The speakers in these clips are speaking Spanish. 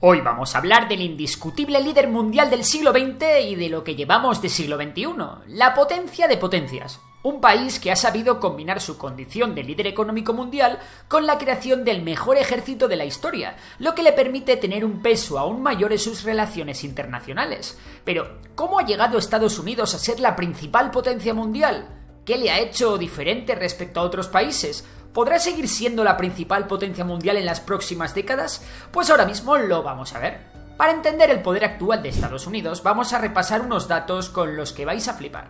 Hoy vamos a hablar del indiscutible líder mundial del siglo XX y de lo que llevamos de siglo XXI, la potencia de potencias. Un país que ha sabido combinar su condición de líder económico mundial con la creación del mejor ejército de la historia, lo que le permite tener un peso aún mayor en sus relaciones internacionales. Pero, ¿cómo ha llegado Estados Unidos a ser la principal potencia mundial? ¿Qué le ha hecho diferente respecto a otros países? ¿Podrá seguir siendo la principal potencia mundial en las próximas décadas? Pues ahora mismo lo vamos a ver. Para entender el poder actual de Estados Unidos, vamos a repasar unos datos con los que vais a flipar.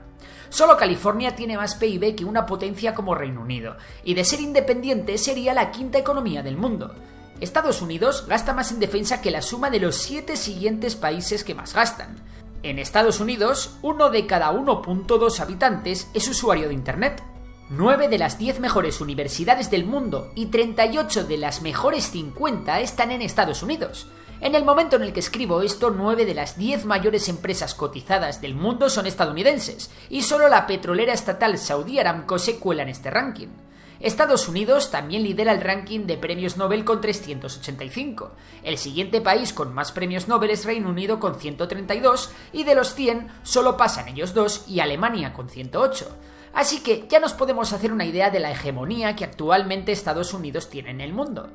Solo California tiene más PIB que una potencia como Reino Unido, y de ser independiente sería la quinta economía del mundo. Estados Unidos gasta más en defensa que la suma de los 7 siguientes países que más gastan. En Estados Unidos, 1 de cada 1.2 habitantes es usuario de Internet. 9 de las 10 mejores universidades del mundo y 38 de las mejores 50 están en Estados Unidos. En el momento en el que escribo esto, 9 de las 10 mayores empresas cotizadas del mundo son estadounidenses, y solo la petrolera estatal Saudi Aramco se cuela en este ranking. Estados Unidos también lidera el ranking de premios Nobel con 385. El siguiente país con más premios Nobel es Reino Unido con 132, y de los 100 solo pasan ellos dos y Alemania con 108. Así que ya nos podemos hacer una idea de la hegemonía que actualmente Estados Unidos tiene en el mundo.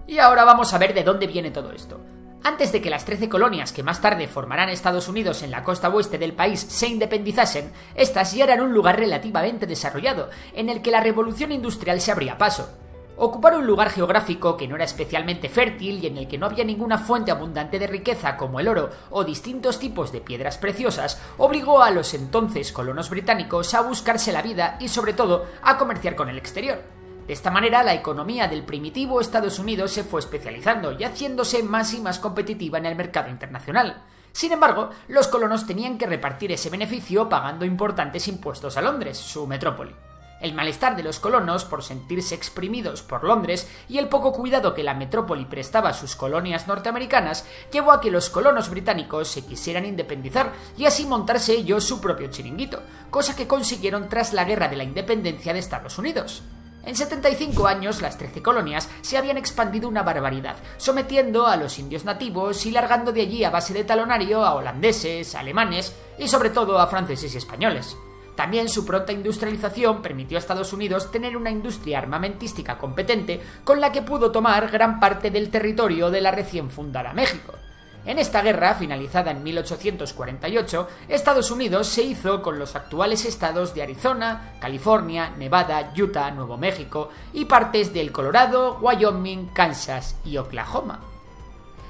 Y ahora vamos a ver de dónde viene todo esto. Antes de que las 13 colonias que más tarde formarán Estados Unidos en la costa oeste del país se independizasen, estas ya eran un lugar relativamente desarrollado, en el que la revolución industrial se abría paso. Ocupar un lugar geográfico que no era especialmente fértil y en el que no había ninguna fuente abundante de riqueza como el oro o distintos tipos de piedras preciosas obligó a los entonces colonos británicos a buscarse la vida y sobre todo a comerciar con el exterior. De esta manera la economía del primitivo Estados Unidos se fue especializando y haciéndose más y más competitiva en el mercado internacional. Sin embargo, los colonos tenían que repartir ese beneficio pagando importantes impuestos a Londres, su metrópoli. El malestar de los colonos por sentirse exprimidos por Londres y el poco cuidado que la metrópoli prestaba a sus colonias norteamericanas llevó a que los colonos británicos se quisieran independizar y así montarse ellos su propio chiringuito, cosa que consiguieron tras la Guerra de la Independencia de Estados Unidos. En 75 años, las 13 colonias se habían expandido una barbaridad, sometiendo a los indios nativos y largando de allí a base de talonario a holandeses, alemanes y sobre todo a franceses y españoles. También su pronta industrialización permitió a Estados Unidos tener una industria armamentística competente con la que pudo tomar gran parte del territorio de la recién fundada México. En esta guerra, finalizada en 1848, Estados Unidos se hizo con los actuales estados de Arizona, California, Nevada, Utah, Nuevo México y partes del Colorado, Wyoming, Kansas y Oklahoma.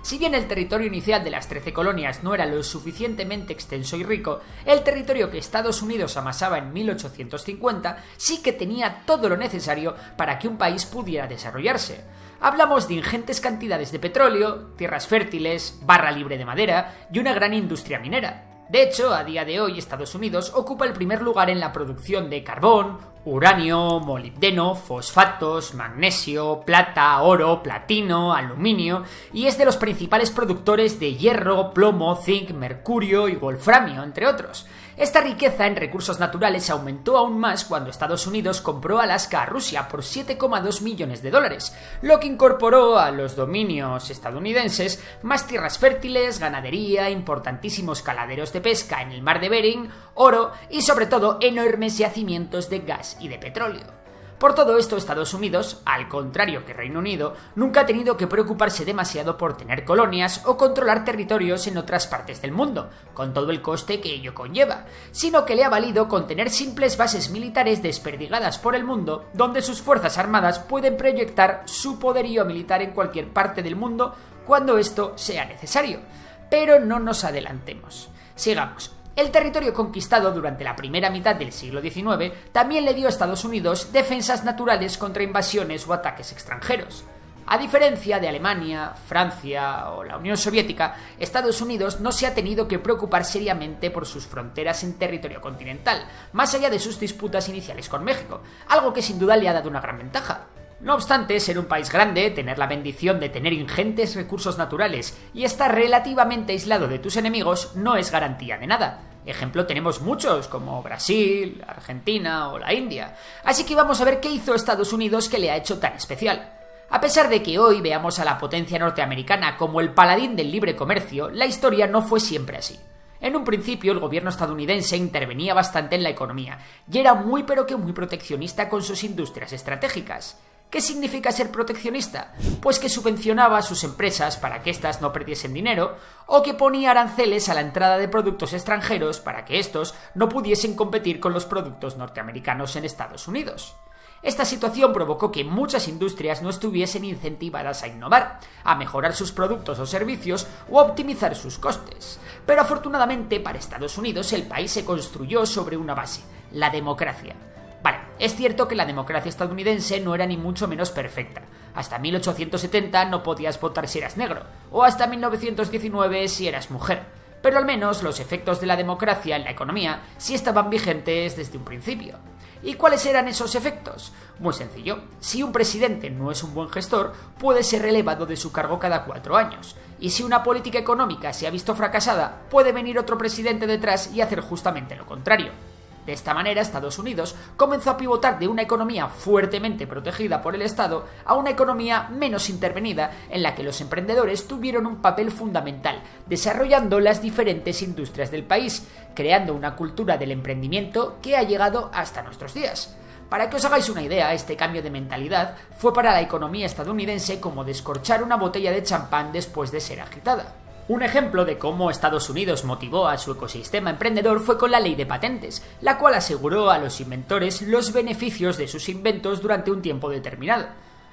Si bien el territorio inicial de las 13 colonias no era lo suficientemente extenso y rico, el territorio que Estados Unidos amasaba en 1850 sí que tenía todo lo necesario para que un país pudiera desarrollarse. Hablamos de ingentes cantidades de petróleo, tierras fértiles, barra libre de madera y una gran industria minera. De hecho, a día de hoy Estados Unidos ocupa el primer lugar en la producción de carbón, uranio, molibdeno, fosfatos, magnesio, plata, oro, platino, aluminio y es de los principales productores de hierro, plomo, zinc, mercurio y wolframio, entre otros. Esta riqueza en recursos naturales aumentó aún más cuando Estados Unidos compró Alaska a Rusia por $7,2 millones, lo que incorporó a los dominios estadounidenses más tierras fértiles, ganadería, importantísimos caladeros de pesca en el mar de Bering, oro y sobre todo enormes yacimientos de gas y de petróleo. Por todo esto, Estados Unidos, al contrario que Reino Unido, nunca ha tenido que preocuparse demasiado por tener colonias o controlar territorios en otras partes del mundo, con todo el coste que ello conlleva, sino que le ha valido con tener simples bases militares desperdigadas por el mundo, donde sus fuerzas armadas pueden proyectar su poderío militar en cualquier parte del mundo cuando esto sea necesario. Pero no nos adelantemos. Sigamos. El territorio conquistado durante la primera mitad del siglo XIX también le dio a Estados Unidos defensas naturales contra invasiones o ataques extranjeros. A diferencia de Alemania, Francia o la Unión Soviética, Estados Unidos no se ha tenido que preocupar seriamente por sus fronteras en territorio continental, más allá de sus disputas iniciales con México, algo que sin duda le ha dado una gran ventaja. No obstante, ser un país grande, tener la bendición de tener ingentes recursos naturales y estar relativamente aislado de tus enemigos no es garantía de nada. Ejemplo tenemos muchos, como Brasil, Argentina o la India. Así que vamos a ver qué hizo Estados Unidos que le ha hecho tan especial. A pesar de que hoy veamos a la potencia norteamericana como el paladín del libre comercio, la historia no fue siempre así. En un principio el gobierno estadounidense intervenía bastante en la economía y era muy proteccionista con sus industrias estratégicas. ¿Qué significa ser proteccionista? Pues que subvencionaba a sus empresas para que éstas no perdiesen dinero, o que ponía aranceles a la entrada de productos extranjeros para que estos no pudiesen competir con los productos norteamericanos en Estados Unidos. Esta situación provocó que muchas industrias no estuviesen incentivadas a innovar, a mejorar sus productos o servicios o a optimizar sus costes. Pero afortunadamente para Estados Unidos el país se construyó sobre una base, la democracia. Vale, es cierto que la democracia estadounidense no era ni mucho menos perfecta. Hasta 1870 no podías votar si eras negro, o hasta 1919 si eras mujer. Pero al menos los efectos de la democracia en la economía sí estaban vigentes desde un principio. ¿Y cuáles eran esos efectos? Muy sencillo, si un presidente no es un buen gestor, puede ser relevado de su cargo cada 4 años. Y si una política económica se ha visto fracasada, puede venir otro presidente detrás y hacer justamente lo contrario. De esta manera, Estados Unidos comenzó a pivotar de una economía fuertemente protegida por el Estado a una economía menos intervenida, en la que los emprendedores tuvieron un papel fundamental, desarrollando las diferentes industrias del país, creando una cultura del emprendimiento que ha llegado hasta nuestros días. Para que os hagáis una idea, este cambio de mentalidad fue para la economía estadounidense como descorchar una botella de champán después de ser agitada. Un ejemplo de cómo Estados Unidos motivó a su ecosistema emprendedor fue con la ley de patentes, la cual aseguró a los inventores los beneficios de sus inventos durante un tiempo determinado.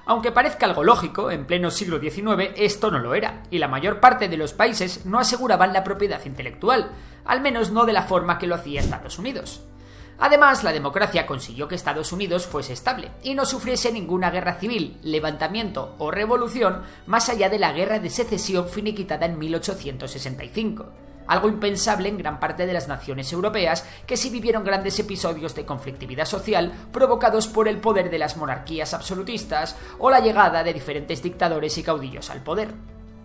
Aunque parezca algo lógico, en pleno siglo XIX esto no lo era, y la mayor parte de los países no aseguraban la propiedad intelectual, al menos no de la forma que lo hacía Estados Unidos. Además, la democracia consiguió que Estados Unidos fuese estable y no sufriese ninguna guerra civil, levantamiento o revolución más allá de la guerra de secesión finiquitada en 1865. Algo impensable en gran parte de las naciones europeas que sí vivieron grandes episodios de conflictividad social provocados por el poder de las monarquías absolutistas o la llegada de diferentes dictadores y caudillos al poder.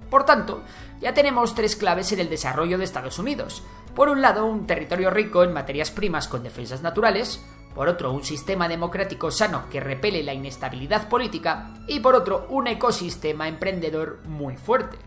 Por tanto, ya tenemos 3 claves en el desarrollo de Estados Unidos. Por un lado, un territorio rico en materias primas con defensas naturales, por otro, un sistema democrático sano que repele la inestabilidad política, y por otro, un ecosistema emprendedor muy fuerte.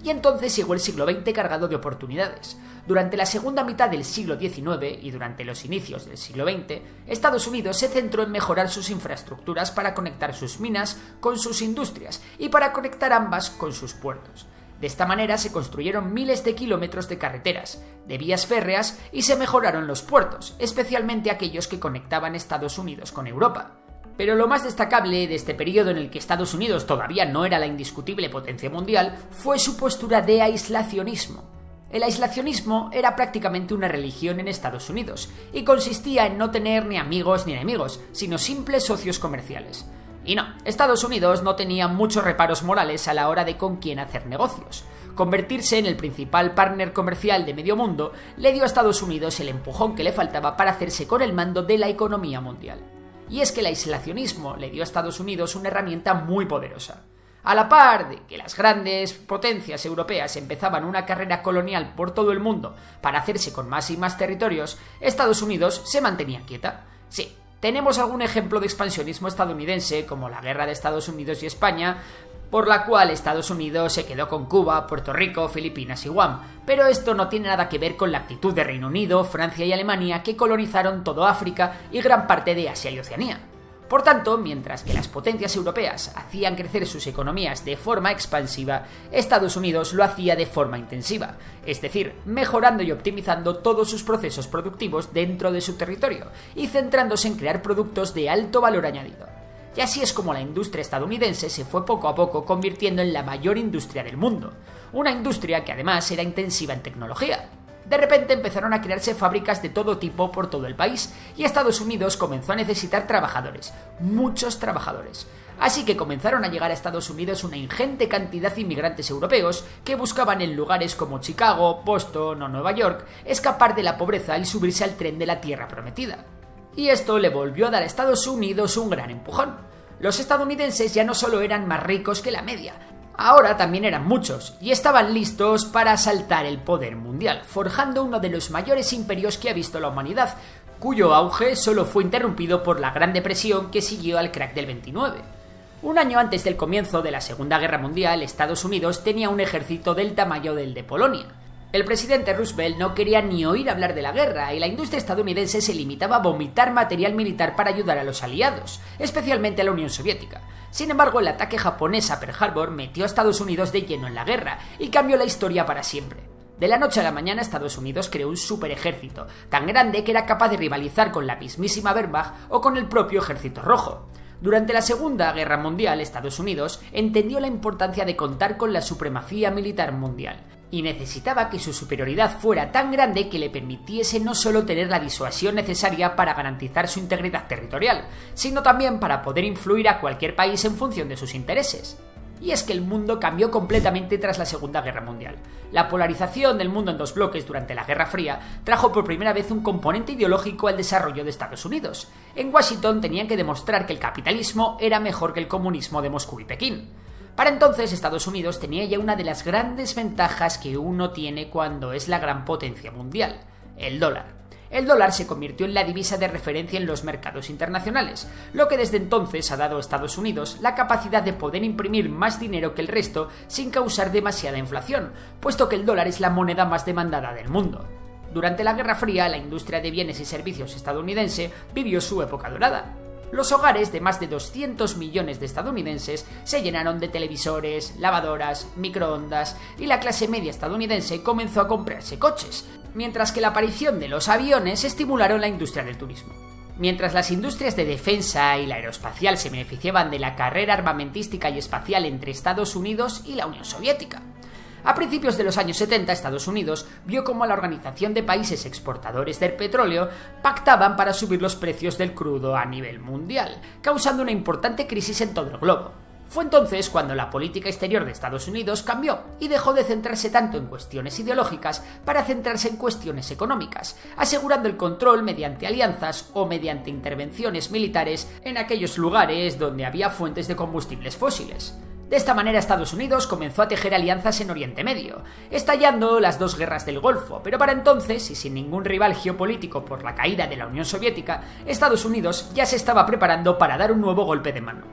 Y entonces llegó el siglo XX cargado de oportunidades. Durante la segunda mitad del siglo XIX y durante los inicios del siglo XX, Estados Unidos se centró en mejorar sus infraestructuras para conectar sus minas con sus industrias y para conectar ambas con sus puertos. De esta manera se construyeron miles de kilómetros de carreteras, de vías férreas y se mejoraron los puertos, especialmente aquellos que conectaban Estados Unidos con Europa. Pero lo más destacable de este periodo en el que Estados Unidos todavía no era la indiscutible potencia mundial fue su postura de aislacionismo. El aislacionismo era prácticamente una religión en Estados Unidos y consistía en no tener ni amigos ni enemigos, sino simples socios comerciales. Y no, Estados Unidos no tenía muchos reparos morales a la hora de con quién hacer negocios. Convertirse en el principal partner comercial de medio mundo le dio a Estados Unidos el empujón que le faltaba para hacerse con el mando de la economía mundial. Y es que el aislacionismo le dio a Estados Unidos una herramienta muy poderosa. A la par de que las grandes potencias europeas empezaban una carrera colonial por todo el mundo para hacerse con más y más territorios, Estados Unidos se mantenía quieta. Sí, tenemos algún ejemplo de expansionismo estadounidense, como la guerra de Estados Unidos y España, por la cual Estados Unidos se quedó con Cuba, Puerto Rico, Filipinas y Guam. Pero esto no tiene nada que ver con la actitud de Reino Unido, Francia y Alemania, que colonizaron todo África y gran parte de Asia y Oceanía. Por tanto, mientras que las potencias europeas hacían crecer sus economías de forma expansiva, Estados Unidos lo hacía de forma intensiva, es decir, mejorando y optimizando todos sus procesos productivos dentro de su territorio y centrándose en crear productos de alto valor añadido. Y así es como la industria estadounidense se fue poco a poco convirtiendo en la mayor industria del mundo, una industria que además era intensiva en tecnología. De repente empezaron a crearse fábricas de todo tipo por todo el país y Estados Unidos comenzó a necesitar trabajadores, muchos trabajadores. Así que comenzaron a llegar a Estados Unidos una ingente cantidad de inmigrantes europeos que buscaban en lugares como Chicago, Boston o Nueva York escapar de la pobreza y subirse al tren de la Tierra Prometida. Y esto le volvió a dar a Estados Unidos un gran empujón. Los estadounidenses ya no solo eran más ricos que la media, ahora también eran muchos, y estaban listos para asaltar el poder mundial, forjando uno de los mayores imperios que ha visto la humanidad, cuyo auge solo fue interrumpido por la Gran Depresión que siguió al crack del 29. Un año antes del comienzo de la Segunda Guerra Mundial, Estados Unidos tenía un ejército del tamaño del de Polonia. El presidente Roosevelt no quería ni oír hablar de la guerra y la industria estadounidense se limitaba a vomitar material militar para ayudar a los aliados, especialmente a la Unión Soviética. Sin embargo, el ataque japonés a Pearl Harbor metió a Estados Unidos de lleno en la guerra y cambió la historia para siempre. De la noche a la mañana, Estados Unidos creó un superejército, tan grande que era capaz de rivalizar con la mismísima Wehrmacht o con el propio Ejército Rojo. Durante la Segunda Guerra Mundial, Estados Unidos entendió la importancia de contar con la supremacía militar mundial y necesitaba que su superioridad fuera tan grande que le permitiese no solo tener la disuasión necesaria para garantizar su integridad territorial, sino también para poder influir a cualquier país en función de sus intereses. Y es que el mundo cambió completamente tras la Segunda Guerra Mundial. La polarización del mundo en dos bloques durante la Guerra Fría trajo por primera vez un componente ideológico al desarrollo de Estados Unidos. En Washington tenían que demostrar que el capitalismo era mejor que el comunismo de Moscú y Pekín. Para entonces, Estados Unidos tenía ya una de las grandes ventajas que uno tiene cuando es la gran potencia mundial: el dólar. El dólar se convirtió en la divisa de referencia en los mercados internacionales, lo que desde entonces ha dado a Estados Unidos la capacidad de poder imprimir más dinero que el resto sin causar demasiada inflación, puesto que el dólar es la moneda más demandada del mundo. Durante la Guerra Fría, la industria de bienes y servicios estadounidense vivió su época dorada. Los hogares de más de 200 millones de estadounidenses se llenaron de televisores, lavadoras, microondas y la clase media estadounidense comenzó a comprarse coches, mientras que la aparición de los aviones estimularon la industria del turismo. Mientras las industrias de defensa y la aeroespacial se beneficiaban de la carrera armamentística y espacial entre Estados Unidos y la Unión Soviética. A principios de los años 70, Estados Unidos vio cómo la Organización de Países Exportadores del Petróleo pactaban para subir los precios del crudo a nivel mundial, causando una importante crisis en todo el globo. Fue entonces cuando la política exterior de Estados Unidos cambió y dejó de centrarse tanto en cuestiones ideológicas para centrarse en cuestiones económicas, asegurando el control mediante alianzas o mediante intervenciones militares en aquellos lugares donde había fuentes de combustibles fósiles. De esta manera, Estados Unidos comenzó a tejer alianzas en Oriente Medio, estallando las dos guerras del Golfo, pero para entonces, y sin ningún rival geopolítico por la caída de la Unión Soviética, Estados Unidos ya se estaba preparando para dar un nuevo golpe de mano.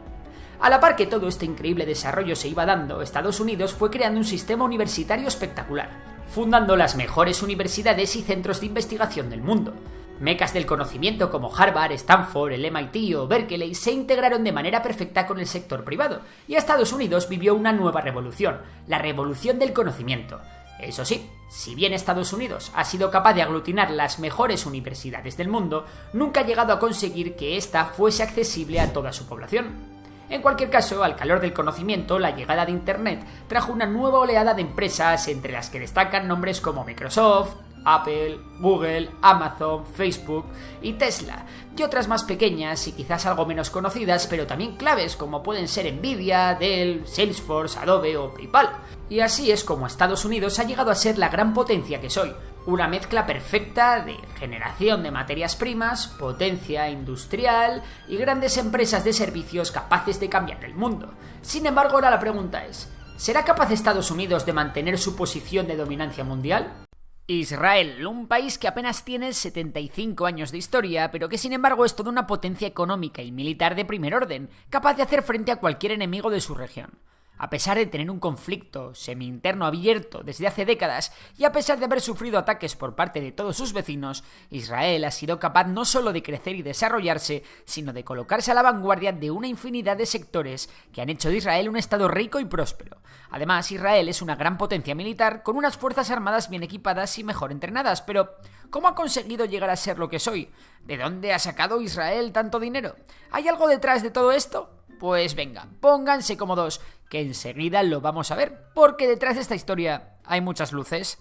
A la par que todo este increíble desarrollo se iba dando, Estados Unidos fue creando un sistema universitario espectacular, fundando las mejores universidades y centros de investigación del mundo. Mecas del conocimiento como Harvard, Stanford, el MIT o Berkeley se integraron de manera perfecta con el sector privado, y Estados Unidos vivió una nueva revolución, la revolución del conocimiento. Eso sí, si bien Estados Unidos ha sido capaz de aglutinar las mejores universidades del mundo, nunca ha llegado a conseguir que ésta fuese accesible a toda su población. En cualquier caso, al calor del conocimiento, la llegada de Internet trajo una nueva oleada de empresas, entre las que destacan nombres como Microsoft, Apple, Google, Amazon, Facebook y Tesla, y otras más pequeñas y quizás algo menos conocidas, pero también claves como pueden ser Nvidia, Dell, Salesforce, Adobe o PayPal. Y así es como Estados Unidos ha llegado a ser la gran potencia que soy, una mezcla perfecta de generación de materias primas, potencia industrial y grandes empresas de servicios capaces de cambiar el mundo. Sin embargo, ahora la pregunta es, ¿será capaz Estados Unidos de mantener su posición de dominancia mundial? Israel, un país que apenas tiene 75 años de historia, pero que sin embargo es toda una potencia económica y militar de primer orden, capaz de hacer frente a cualquier enemigo de su región. A pesar de tener un conflicto semi-interno abierto desde hace décadas y a pesar de haber sufrido ataques por parte de todos sus vecinos, Israel ha sido capaz no solo de crecer y desarrollarse, sino de colocarse a la vanguardia de una infinidad de sectores que han hecho de Israel un estado rico y próspero. Además, Israel es una gran potencia militar con unas fuerzas armadas bien equipadas y mejor entrenadas, pero ¿cómo ha conseguido llegar a ser lo que soy? ¿De dónde ha sacado Israel tanto dinero? ¿Hay algo detrás de todo esto? Pues venga, pónganse cómodos, que enseguida lo vamos a ver, porque detrás de esta historia hay muchas luces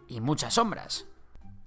y muchas sombras.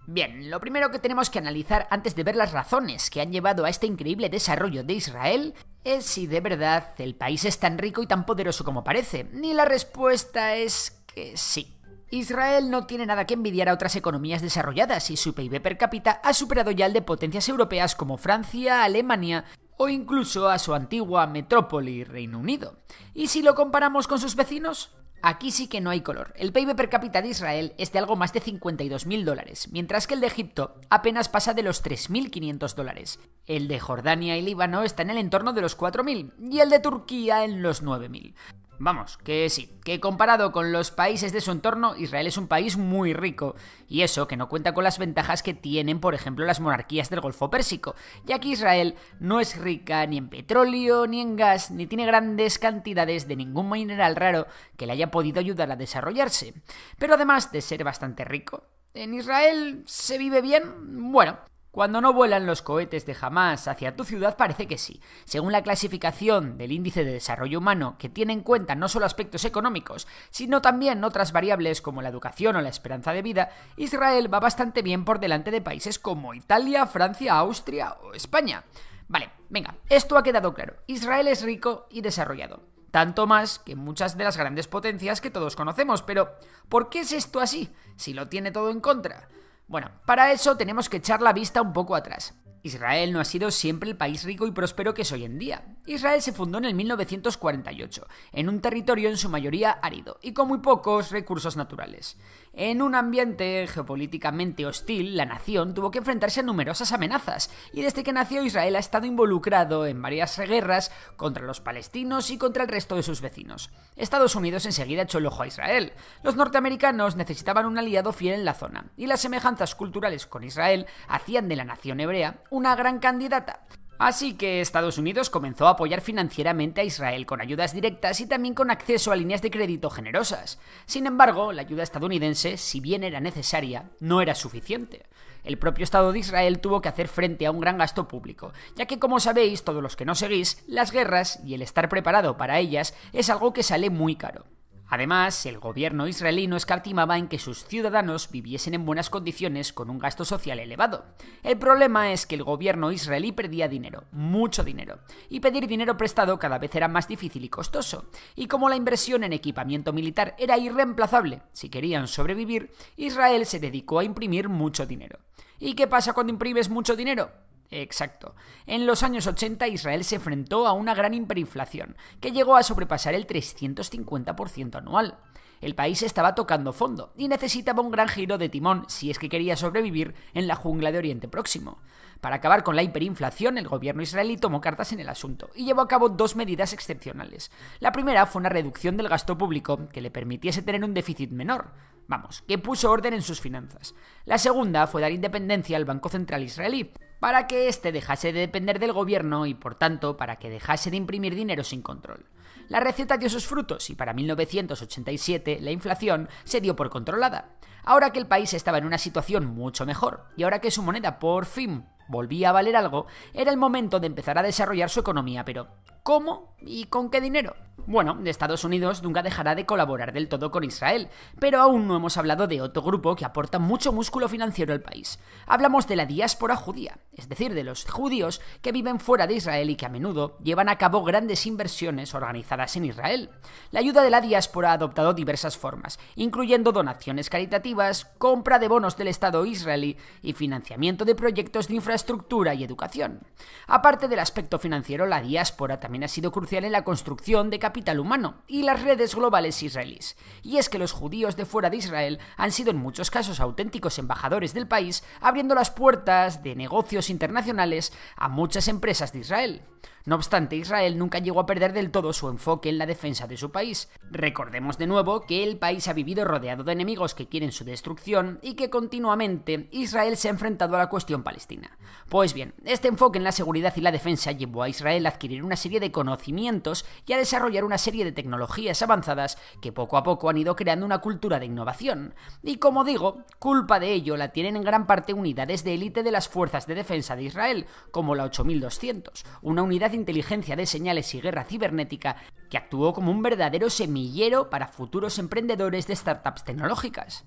Bien, lo primero que tenemos que analizar antes de ver las razones que han llevado a este increíble desarrollo de Israel es si de verdad el país es tan rico y tan poderoso como parece, y la respuesta es que sí. Israel no tiene nada que envidiar a otras economías desarrolladas y su PIB per cápita ha superado ya el de potencias europeas como Francia, Alemania o incluso a su antigua metrópoli Reino Unido. ¿Y si lo comparamos con sus vecinos? Aquí sí que no hay color. El PIB per cápita de Israel es de algo más de $52.000, mientras que el de Egipto apenas pasa de los $3.500. El de Jordania y Líbano está en el entorno de los 4.000 y el de Turquía en los 9.000. Vamos, que sí, que comparado con los países de su entorno, Israel es un país muy rico, y eso que no cuenta con las ventajas que tienen, por ejemplo, las monarquías del Golfo Pérsico, ya que Israel no es rica ni en petróleo ni en gas, ni tiene grandes cantidades de ningún mineral raro que le haya podido ayudar a desarrollarse. Pero además de ser bastante rico, ¿en Israel se vive bien? Bueno, cuando no vuelan los cohetes de Hamás hacia tu ciudad parece que sí. Según la clasificación del Índice de Desarrollo Humano, que tiene en cuenta no solo aspectos económicos, sino también otras variables como la educación o la esperanza de vida, Israel va bastante bien por delante de países como Italia, Francia, Austria o España. Vale, venga, esto ha quedado claro. Israel es rico y desarrollado. Tanto más que muchas de las grandes potencias que todos conocemos, pero ¿por qué es esto así, si lo tiene todo en contra? Bueno, para eso tenemos que echar la vista un poco atrás. Israel no ha sido siempre el país rico y próspero que es hoy en día. Israel se fundó en el 1948, en un territorio en su mayoría árido y con muy pocos recursos naturales. En un ambiente geopolíticamente hostil, la nación tuvo que enfrentarse a numerosas amenazas, y desde que nació Israel ha estado involucrado en varias guerras contra los palestinos y contra el resto de sus vecinos. Estados Unidos enseguida echó el ojo a Israel. Los norteamericanos necesitaban un aliado fiel en la zona, y las semejanzas culturales con Israel hacían de la nación hebrea una gran candidata. Así que Estados Unidos comenzó a apoyar financieramente a Israel con ayudas directas y también con acceso a líneas de crédito generosas. Sin embargo, la ayuda estadounidense, si bien era necesaria, no era suficiente. El propio Estado de Israel tuvo que hacer frente a un gran gasto público, ya que, como sabéis, todos los que no seguís, las guerras y el estar preparado para ellas es algo que sale muy caro. Además, el gobierno israelí no escatimaba en que sus ciudadanos viviesen en buenas condiciones con un gasto social elevado. El problema es que el gobierno israelí perdía dinero, mucho dinero, y pedir dinero prestado cada vez era más difícil y costoso. Y como la inversión en equipamiento militar era irreemplazable si querían sobrevivir, Israel se dedicó a imprimir mucho dinero. ¿Y qué pasa cuando imprimes mucho dinero? Exacto. En los años 80 Israel se enfrentó a una gran hiperinflación, que llegó a sobrepasar el 350% anual. El país estaba tocando fondo y necesitaba un gran giro de timón si es que quería sobrevivir en la jungla de Oriente Próximo. Para acabar con la hiperinflación, el gobierno israelí tomó cartas en el asunto y llevó a cabo dos medidas excepcionales. La primera fue una reducción del gasto público que le permitiese tener un déficit menor. Vamos, que puso orden en sus finanzas. La segunda fue dar independencia al Banco Central israelí, para que éste dejase de depender del gobierno y, por tanto, para que dejase de imprimir dinero sin control. La receta dio sus frutos y para 1987 la inflación se dio por controlada. Ahora que el país estaba en una situación mucho mejor y ahora que su moneda por fin volvía a valer algo, era el momento de empezar a desarrollar su economía, pero ¿cómo y con qué dinero? Bueno, Estados Unidos nunca dejará de colaborar del todo con Israel, pero aún no hemos hablado de otro grupo que aporta mucho músculo financiero al país. Hablamos de la diáspora judía, es decir, de los judíos que viven fuera de Israel y que a menudo llevan a cabo grandes inversiones organizadas en Israel. La ayuda de la diáspora ha adoptado diversas formas, incluyendo donaciones caritativas, compra de bonos del Estado israelí y financiamiento de proyectos de infraestructura y educación. Aparte del aspecto financiero, la diáspora también ha sido crucial en la construcción de capital humano y las redes globales israelíes. Y es que los judíos de fuera de Israel han sido en muchos casos auténticos embajadores del país, abriendo las puertas de negocios internacionales a muchas empresas de Israel. No obstante, Israel nunca llegó a perder del todo su enfoque en la defensa de su país. Recordemos de nuevo que el país ha vivido rodeado de enemigos que quieren su destrucción y que continuamente Israel se ha enfrentado a la cuestión palestina. Pues bien, este enfoque en la seguridad y la defensa llevó a Israel a adquirir una serie de conocimientos y a desarrollar una serie de tecnologías avanzadas que poco a poco han ido creando una cultura de innovación. Y como digo, culpa de ello la tienen en gran parte unidades de élite de las fuerzas de defensa de Israel, como la 8200, una unidad de inteligencia de señales y guerra cibernética que actuó como un verdadero semillero para futuros emprendedores de startups tecnológicas.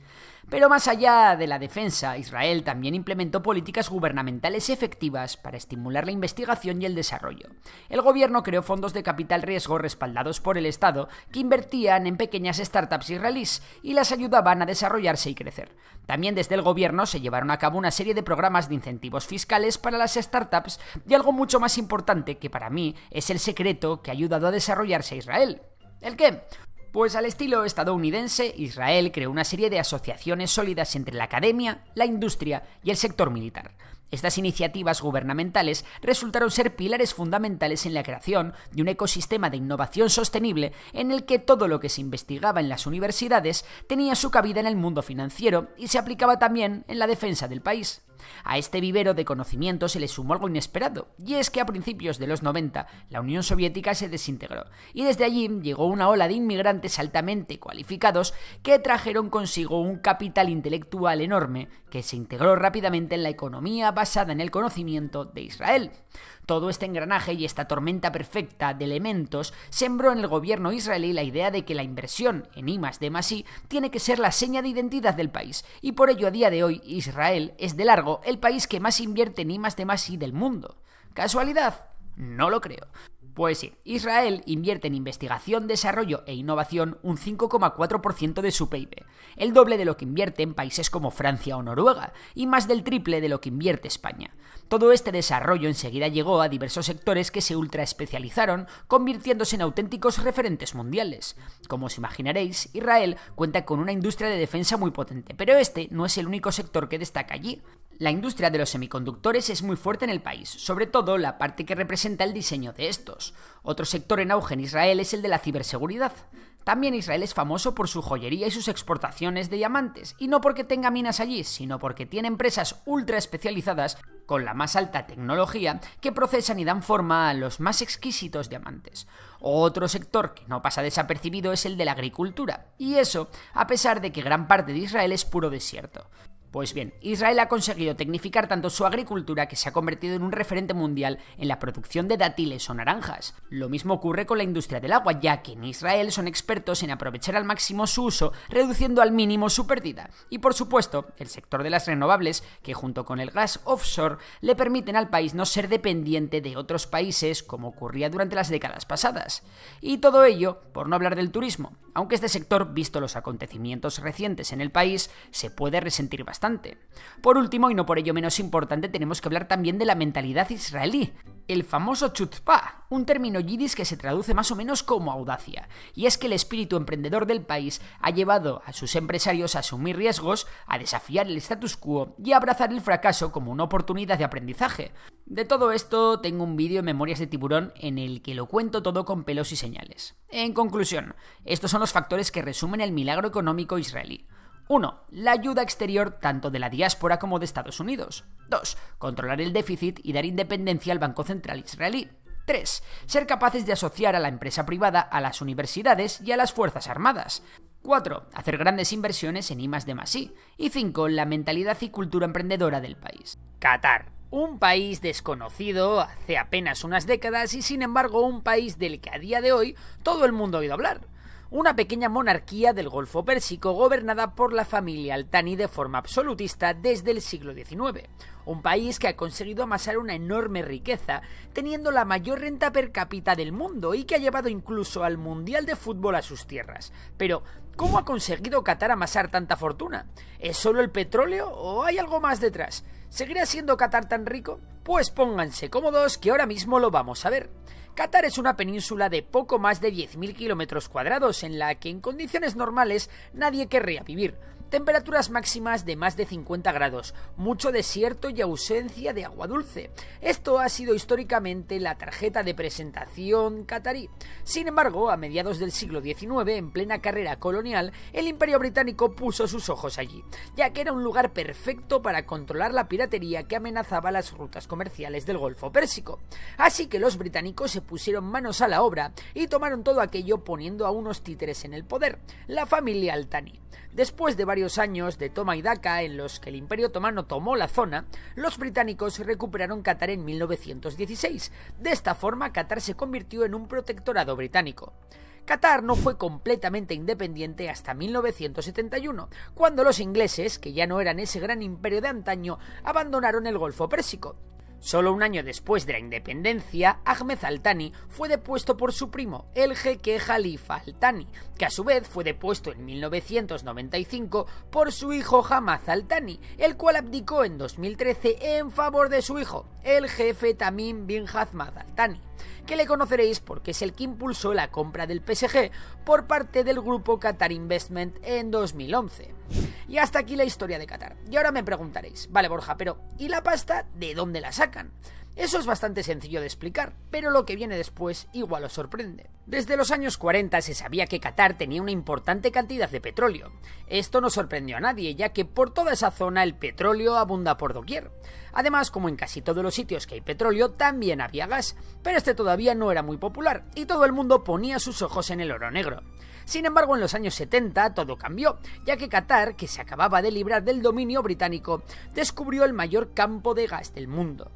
Pero más allá de la defensa, Israel también implementó políticas gubernamentales efectivas para estimular la investigación y el desarrollo. El gobierno creó fondos de capital riesgo respaldados por el Estado que invertían en pequeñas startups israelíes y las ayudaban a desarrollarse y crecer. También desde el gobierno se llevaron a cabo una serie de programas de incentivos fiscales para las startups y algo mucho más importante que para mí es el secreto que ha ayudado a desarrollarse a Israel. ¿El qué? Pues al estilo estadounidense, Israel creó una serie de asociaciones sólidas entre la academia, la industria y el sector militar. Estas iniciativas gubernamentales resultaron ser pilares fundamentales en la creación de un ecosistema de innovación sostenible en el que todo lo que se investigaba en las universidades tenía su cabida en el mundo financiero y se aplicaba también en la defensa del país. A este vivero de conocimiento se le sumó algo inesperado, y es que a principios de los 90 la Unión Soviética se desintegró, y desde allí llegó una ola de inmigrantes altamente cualificados que trajeron consigo un capital intelectual enorme que se integró rápidamente en la economía basada en el conocimiento de Israel. Todo este engranaje y esta tormenta perfecta de elementos sembró en el gobierno israelí la idea de que la inversión en I+D+I tiene que ser la seña de identidad del país, y por ello a día de hoy Israel es de largo el país que más invierte en I+D+I del mundo. ¿Casualidad? No lo creo. Pues sí, Israel invierte en investigación, desarrollo e innovación un 5,4% de su PIB, el doble de lo que invierte en países como Francia o Noruega, y más del triple de lo que invierte España. Todo este desarrollo enseguida llegó a diversos sectores que se ultraespecializaron, convirtiéndose en auténticos referentes mundiales. Como os imaginaréis, Israel cuenta con una industria de defensa muy potente, pero este no es el único sector que destaca allí. La industria de los semiconductores es muy fuerte en el país, sobre todo la parte que representa el diseño de estos. Otro sector en auge en Israel es el de la ciberseguridad. También Israel es famoso por su joyería y sus exportaciones de diamantes, y no porque tenga minas allí, sino porque tiene empresas ultra especializadas con la más alta tecnología que procesan y dan forma a los más exquisitos diamantes. Otro sector que no pasa desapercibido es el de la agricultura, y eso a pesar de que gran parte de Israel es puro desierto. Pues bien, Israel ha conseguido tecnificar tanto su agricultura que se ha convertido en un referente mundial en la producción de dátiles o naranjas. Lo mismo ocurre con la industria del agua, ya que en Israel son expertos en aprovechar al máximo su uso, reduciendo al mínimo su pérdida. Y por supuesto, el sector de las renovables, que junto con el gas offshore le permiten al país no ser dependiente de otros países como ocurría durante las décadas pasadas. Y todo ello por no hablar del turismo, aunque este sector, visto los acontecimientos recientes en el país, se puede resentir bastante. Por último, y no por ello menos importante, tenemos que hablar también de la mentalidad israelí, el famoso chutzpah, un término yiddish que se traduce más o menos como audacia, y es que el espíritu emprendedor del país ha llevado a sus empresarios a asumir riesgos, a desafiar el status quo y a abrazar el fracaso como una oportunidad de aprendizaje. De todo esto tengo un vídeo en Memorias de Tiburón en el que lo cuento todo con pelos y señales. En conclusión, estos son los factores que resumen el milagro económico israelí. 1. La ayuda exterior tanto de la diáspora como de Estados Unidos. 2. Controlar el déficit y dar independencia al Banco Central israelí. 3. Ser capaces de asociar a la empresa privada a las universidades y a las Fuerzas Armadas. 4. Hacer grandes inversiones en I+D+I. Y 5. La mentalidad y cultura emprendedora del país. Qatar. Un país desconocido hace apenas unas décadas y sin embargo un país del que a día de hoy todo el mundo ha oído hablar. Una pequeña monarquía del Golfo Pérsico gobernada por la familia Al Thani de forma absolutista desde el siglo XIX. Un país que ha conseguido amasar una enorme riqueza, teniendo la mayor renta per cápita del mundo y que ha llevado incluso al Mundial de Fútbol a sus tierras. Pero, ¿cómo ha conseguido Qatar amasar tanta fortuna? ¿Es solo el petróleo o hay algo más detrás? ¿Seguirá siendo Qatar tan rico? Pues pónganse cómodos que ahora mismo lo vamos a ver. Qatar es una península de poco más de 10.000 kilómetros cuadrados en la que en condiciones normales nadie querría vivir. Temperaturas máximas de más de 50 grados, mucho desierto y ausencia de agua dulce. Esto ha sido históricamente la tarjeta de presentación catarí. Sin embargo, a mediados del siglo XIX, en plena carrera colonial, el Imperio Británico puso sus ojos allí, ya que era un lugar perfecto para controlar la piratería que amenazaba las rutas comerciales del Golfo Pérsico. Así que los británicos se pusieron manos a la obra y tomaron todo aquello poniendo a unos títeres en el poder, la familia Al Thani. Después de varios años de toma y daca en los que el Imperio Otomano tomó la zona, los británicos recuperaron Qatar en 1916. De esta forma, Qatar se convirtió en un protectorado británico. Qatar no fue completamente independiente hasta 1971, cuando los ingleses, que ya no eran ese gran imperio de antaño, abandonaron el Golfo Pérsico. Solo un año después de la independencia, Ahmed Al Thani fue depuesto por su primo, el jeque Jalifa Al Thani, que a su vez fue depuesto en 1995 por su hijo Hamad Al Thani, el cual abdicó en 2013 en favor de su hijo, el jefe Tamim bin Hamad Al Thani, que le conoceréis porque es el que impulsó la compra del PSG por parte del grupo Qatar Investment en 2011. Y hasta aquí la historia de Qatar. Y ahora me preguntaréis, vale Borja, pero ¿y la pasta de dónde la sacan? Eso es bastante sencillo de explicar, pero lo que viene después igual os sorprende. Desde los años 40 se sabía que Qatar tenía una importante cantidad de petróleo. Esto no sorprendió a nadie, ya que por toda esa zona el petróleo abunda por doquier. Además, como en casi todos los sitios que hay petróleo, también había gas, pero este todavía no era muy popular, y todo el mundo ponía sus ojos en el oro negro. Sin embargo, en los años 70 todo cambió, ya que Qatar, que se acababa de librar del dominio británico, descubrió el mayor campo de gas del mundo.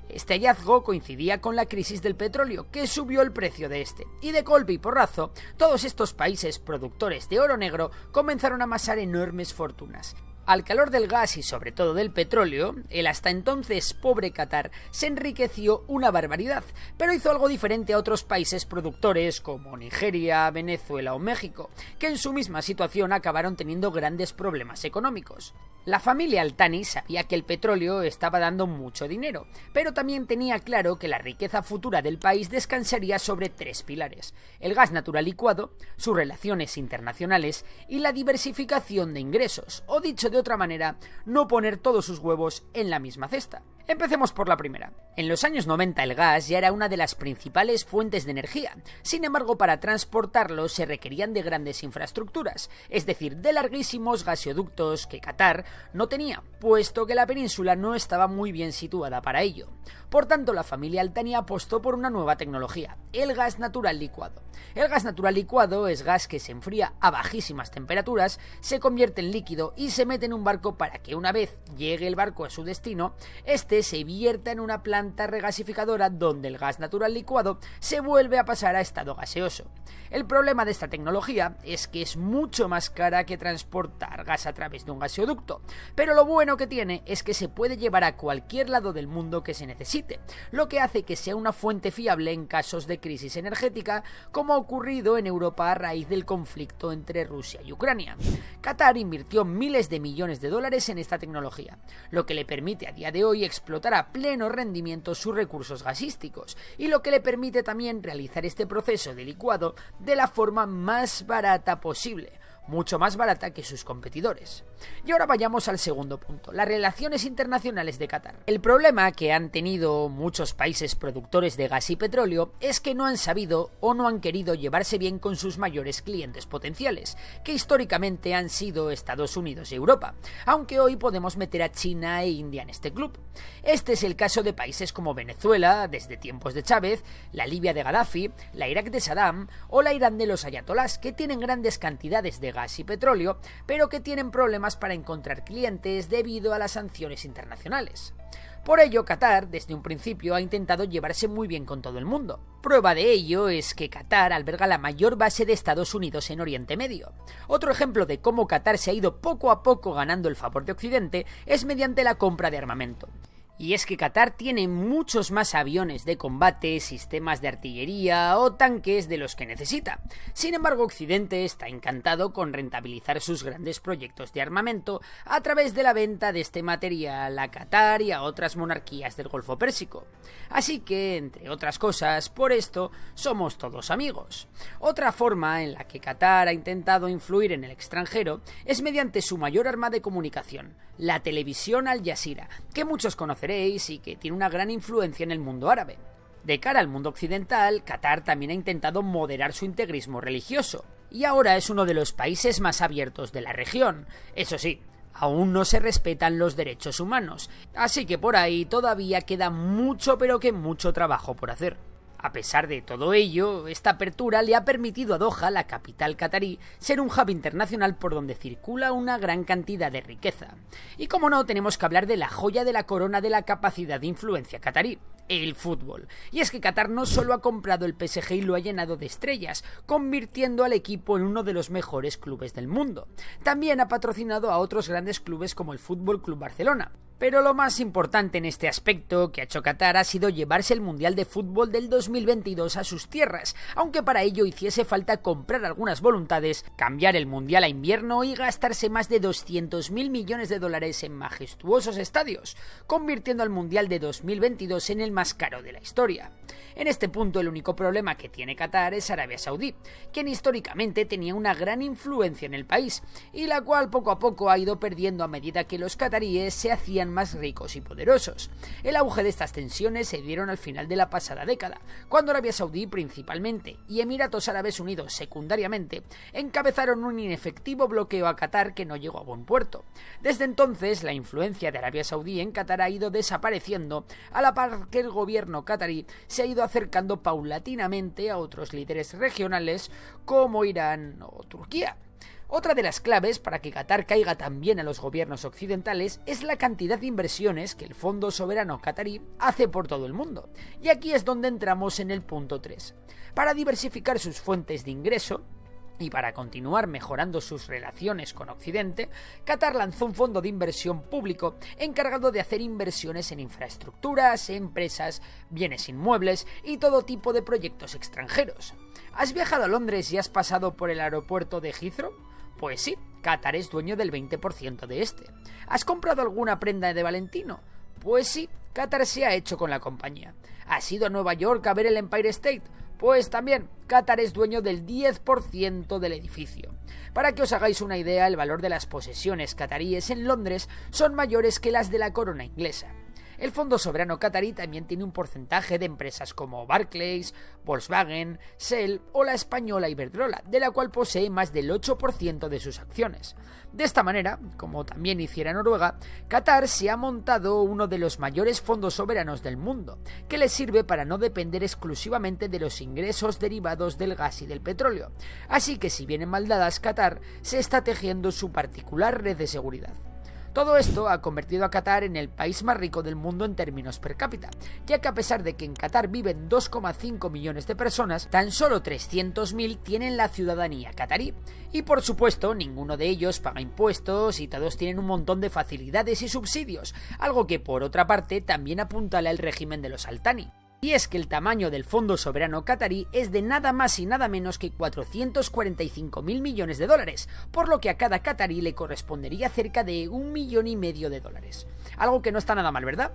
Este hallazgo coincidía con la crisis del petróleo, que subió el precio de este, y de golpe y porrazo, todos estos países productores de oro negro comenzaron a amasar enormes fortunas. Al calor del gas y sobre todo del petróleo, el hasta entonces pobre Qatar se enriqueció una barbaridad, pero hizo algo diferente a otros países productores como Nigeria, Venezuela o México, que en su misma situación acabaron teniendo grandes problemas económicos. La familia Al Thani sabía que el petróleo estaba dando mucho dinero, pero también tenía claro que la riqueza futura del país descansaría sobre tres pilares: el gas natural licuado, sus relaciones internacionales y la diversificación de ingresos, o dicho de otra manera, no poner todos sus huevos en la misma cesta. Empecemos por la primera. En los años 90 el gas ya era una de las principales fuentes de energía. Sin embargo, para transportarlo se requerían de grandes infraestructuras, es decir, de larguísimos gasoductos que Qatar no tenía, puesto que la península no estaba muy bien situada para ello. Por tanto, la familia Al Thani apostó por una nueva tecnología, el gas natural licuado. El gas natural licuado es gas que se enfría a bajísimas temperaturas, se convierte en líquido y se mete en un barco para que una vez llegue el barco a su destino, este se vierta en una planta regasificadora donde el gas natural licuado se vuelve a pasar a estado gaseoso. El problema de esta tecnología es que es mucho más cara que transportar gas a través de un gasoducto, pero lo bueno que tiene es que se puede llevar a cualquier lado del mundo que se necesite, lo que hace que sea una fuente fiable en casos de crisis energética, como ha ocurrido en Europa a raíz del conflicto entre Rusia y Ucrania. Qatar invirtió miles de millones de dólares en esta tecnología, lo que le permite a día de hoy explotar a pleno rendimiento sus recursos gasísticos, y lo que le permite también realizar este proceso de licuado de la forma más barata posible, mucho más barata que sus competidores. Y ahora vayamos al segundo punto, las relaciones internacionales de Qatar. El problema que han tenido muchos países productores de gas y petróleo es que no han sabido o no han querido llevarse bien con sus mayores clientes potenciales, que históricamente han sido Estados Unidos y Europa, aunque hoy podemos meter a China e India en este club. Este es el caso de países como Venezuela, desde tiempos de Chávez, la Libia de Gaddafi, la Irak de Saddam o la Irán de los ayatolás, que tienen grandes cantidades de gas y petróleo, pero que tienen problemas para encontrar clientes debido a las sanciones internacionales. Por ello, Qatar, desde un principio, ha intentado llevarse muy bien con todo el mundo. Prueba de ello es que Qatar alberga la mayor base de Estados Unidos en Oriente Medio. Otro ejemplo de cómo Qatar se ha ido poco a poco ganando el favor de Occidente es mediante la compra de armamento. Y es que Qatar tiene muchos más aviones de combate, sistemas de artillería o tanques de los que necesita. Sin embargo, Occidente está encantado con rentabilizar sus grandes proyectos de armamento a través de la venta de este material a Qatar y a otras monarquías del Golfo Pérsico. Así que, entre otras cosas, por esto somos todos amigos. Otra forma en la que Qatar ha intentado influir en el extranjero es mediante su mayor arma de comunicación, la televisión Al Jazeera, que muchos conoceréis y que tiene una gran influencia en el mundo árabe. De cara al mundo occidental, Qatar también ha intentado moderar su integrismo religioso, y ahora es uno de los países más abiertos de la región. Eso sí, aún no se respetan los derechos humanos, así que por ahí todavía queda mucho, pero que mucho trabajo por hacer. A pesar de todo ello, esta apertura le ha permitido a Doha, la capital catarí, ser un hub internacional por donde circula una gran cantidad de riqueza. Y como no, tenemos que hablar de la joya de la corona de la capacidad de influencia catarí, el fútbol. Y es que Qatar no solo ha comprado el PSG y lo ha llenado de estrellas, convirtiendo al equipo en uno de los mejores clubes del mundo. También ha patrocinado a otros grandes clubes como el Fútbol Club Barcelona. Pero lo más importante en este aspecto que ha hecho Qatar ha sido llevarse el Mundial de Fútbol del 2022 a sus tierras, aunque para ello hiciese falta comprar algunas voluntades, cambiar el Mundial a invierno y gastarse más de 200.000 millones de dólares en majestuosos estadios, convirtiendo al Mundial de 2022 en el más caro de la historia. En este punto el único problema que tiene Qatar es Arabia Saudí, quien históricamente tenía una gran influencia en el país, y la cual poco a poco ha ido perdiendo a medida que los cataríes se hacían más ricos y poderosos. El auge de estas tensiones se dieron al final de la pasada década, cuando Arabia Saudí principalmente y Emiratos Árabes Unidos secundariamente encabezaron un inefectivo bloqueo a Qatar que no llegó a buen puerto. Desde entonces la influencia de Arabia Saudí en Qatar ha ido desapareciendo, a la par que el gobierno qatarí se ha ido acercando paulatinamente a otros líderes regionales como Irán o Turquía. Otra de las claves para que Qatar caiga también a los gobiernos occidentales es la cantidad de inversiones que el Fondo Soberano Qatarí hace por todo el mundo. Y aquí es donde entramos en el punto 3. Para diversificar sus fuentes de ingreso y para continuar mejorando sus relaciones con Occidente, Qatar lanzó un fondo de inversión público encargado de hacer inversiones en infraestructuras, empresas, bienes inmuebles y todo tipo de proyectos extranjeros. ¿Has viajado a Londres y has pasado por el aeropuerto de Heathrow? Pues sí, Qatar es dueño del 20% de este. ¿Has comprado alguna prenda de Valentino? Pues sí, Qatar se ha hecho con la compañía. ¿Has ido a Nueva York a ver el Empire State? Pues también, Qatar es dueño del 10% del edificio. Para que os hagáis una idea, el valor de las posesiones cataríes en Londres son mayores que las de la corona inglesa. El Fondo Soberano Qatarí también tiene un porcentaje de empresas como Barclays, Volkswagen, Shell o la española Iberdrola, de la cual posee más del 8% de sus acciones. De esta manera, como también hiciera Noruega, Qatar se ha montado uno de los mayores fondos soberanos del mundo, que le sirve para no depender exclusivamente de los ingresos derivados del gas y del petróleo. Así que si vienen mal dadas, Qatar se está tejiendo su particular red de seguridad. Todo esto ha convertido a Qatar en el país más rico del mundo en términos per cápita, ya que a pesar de que en Qatar viven 2,5 millones de personas, tan solo 300.000 tienen la ciudadanía qatarí. Y por supuesto, ninguno de ellos paga impuestos y todos tienen un montón de facilidades y subsidios, algo que por otra parte también apuntala el régimen de los Al Thani. Y es que el tamaño del Fondo Soberano Qatarí es de nada más y nada menos que 445.000 millones de dólares, por lo que a cada qatarí le correspondería cerca de 1,5 millones de dólares. Algo que no está nada mal, ¿verdad?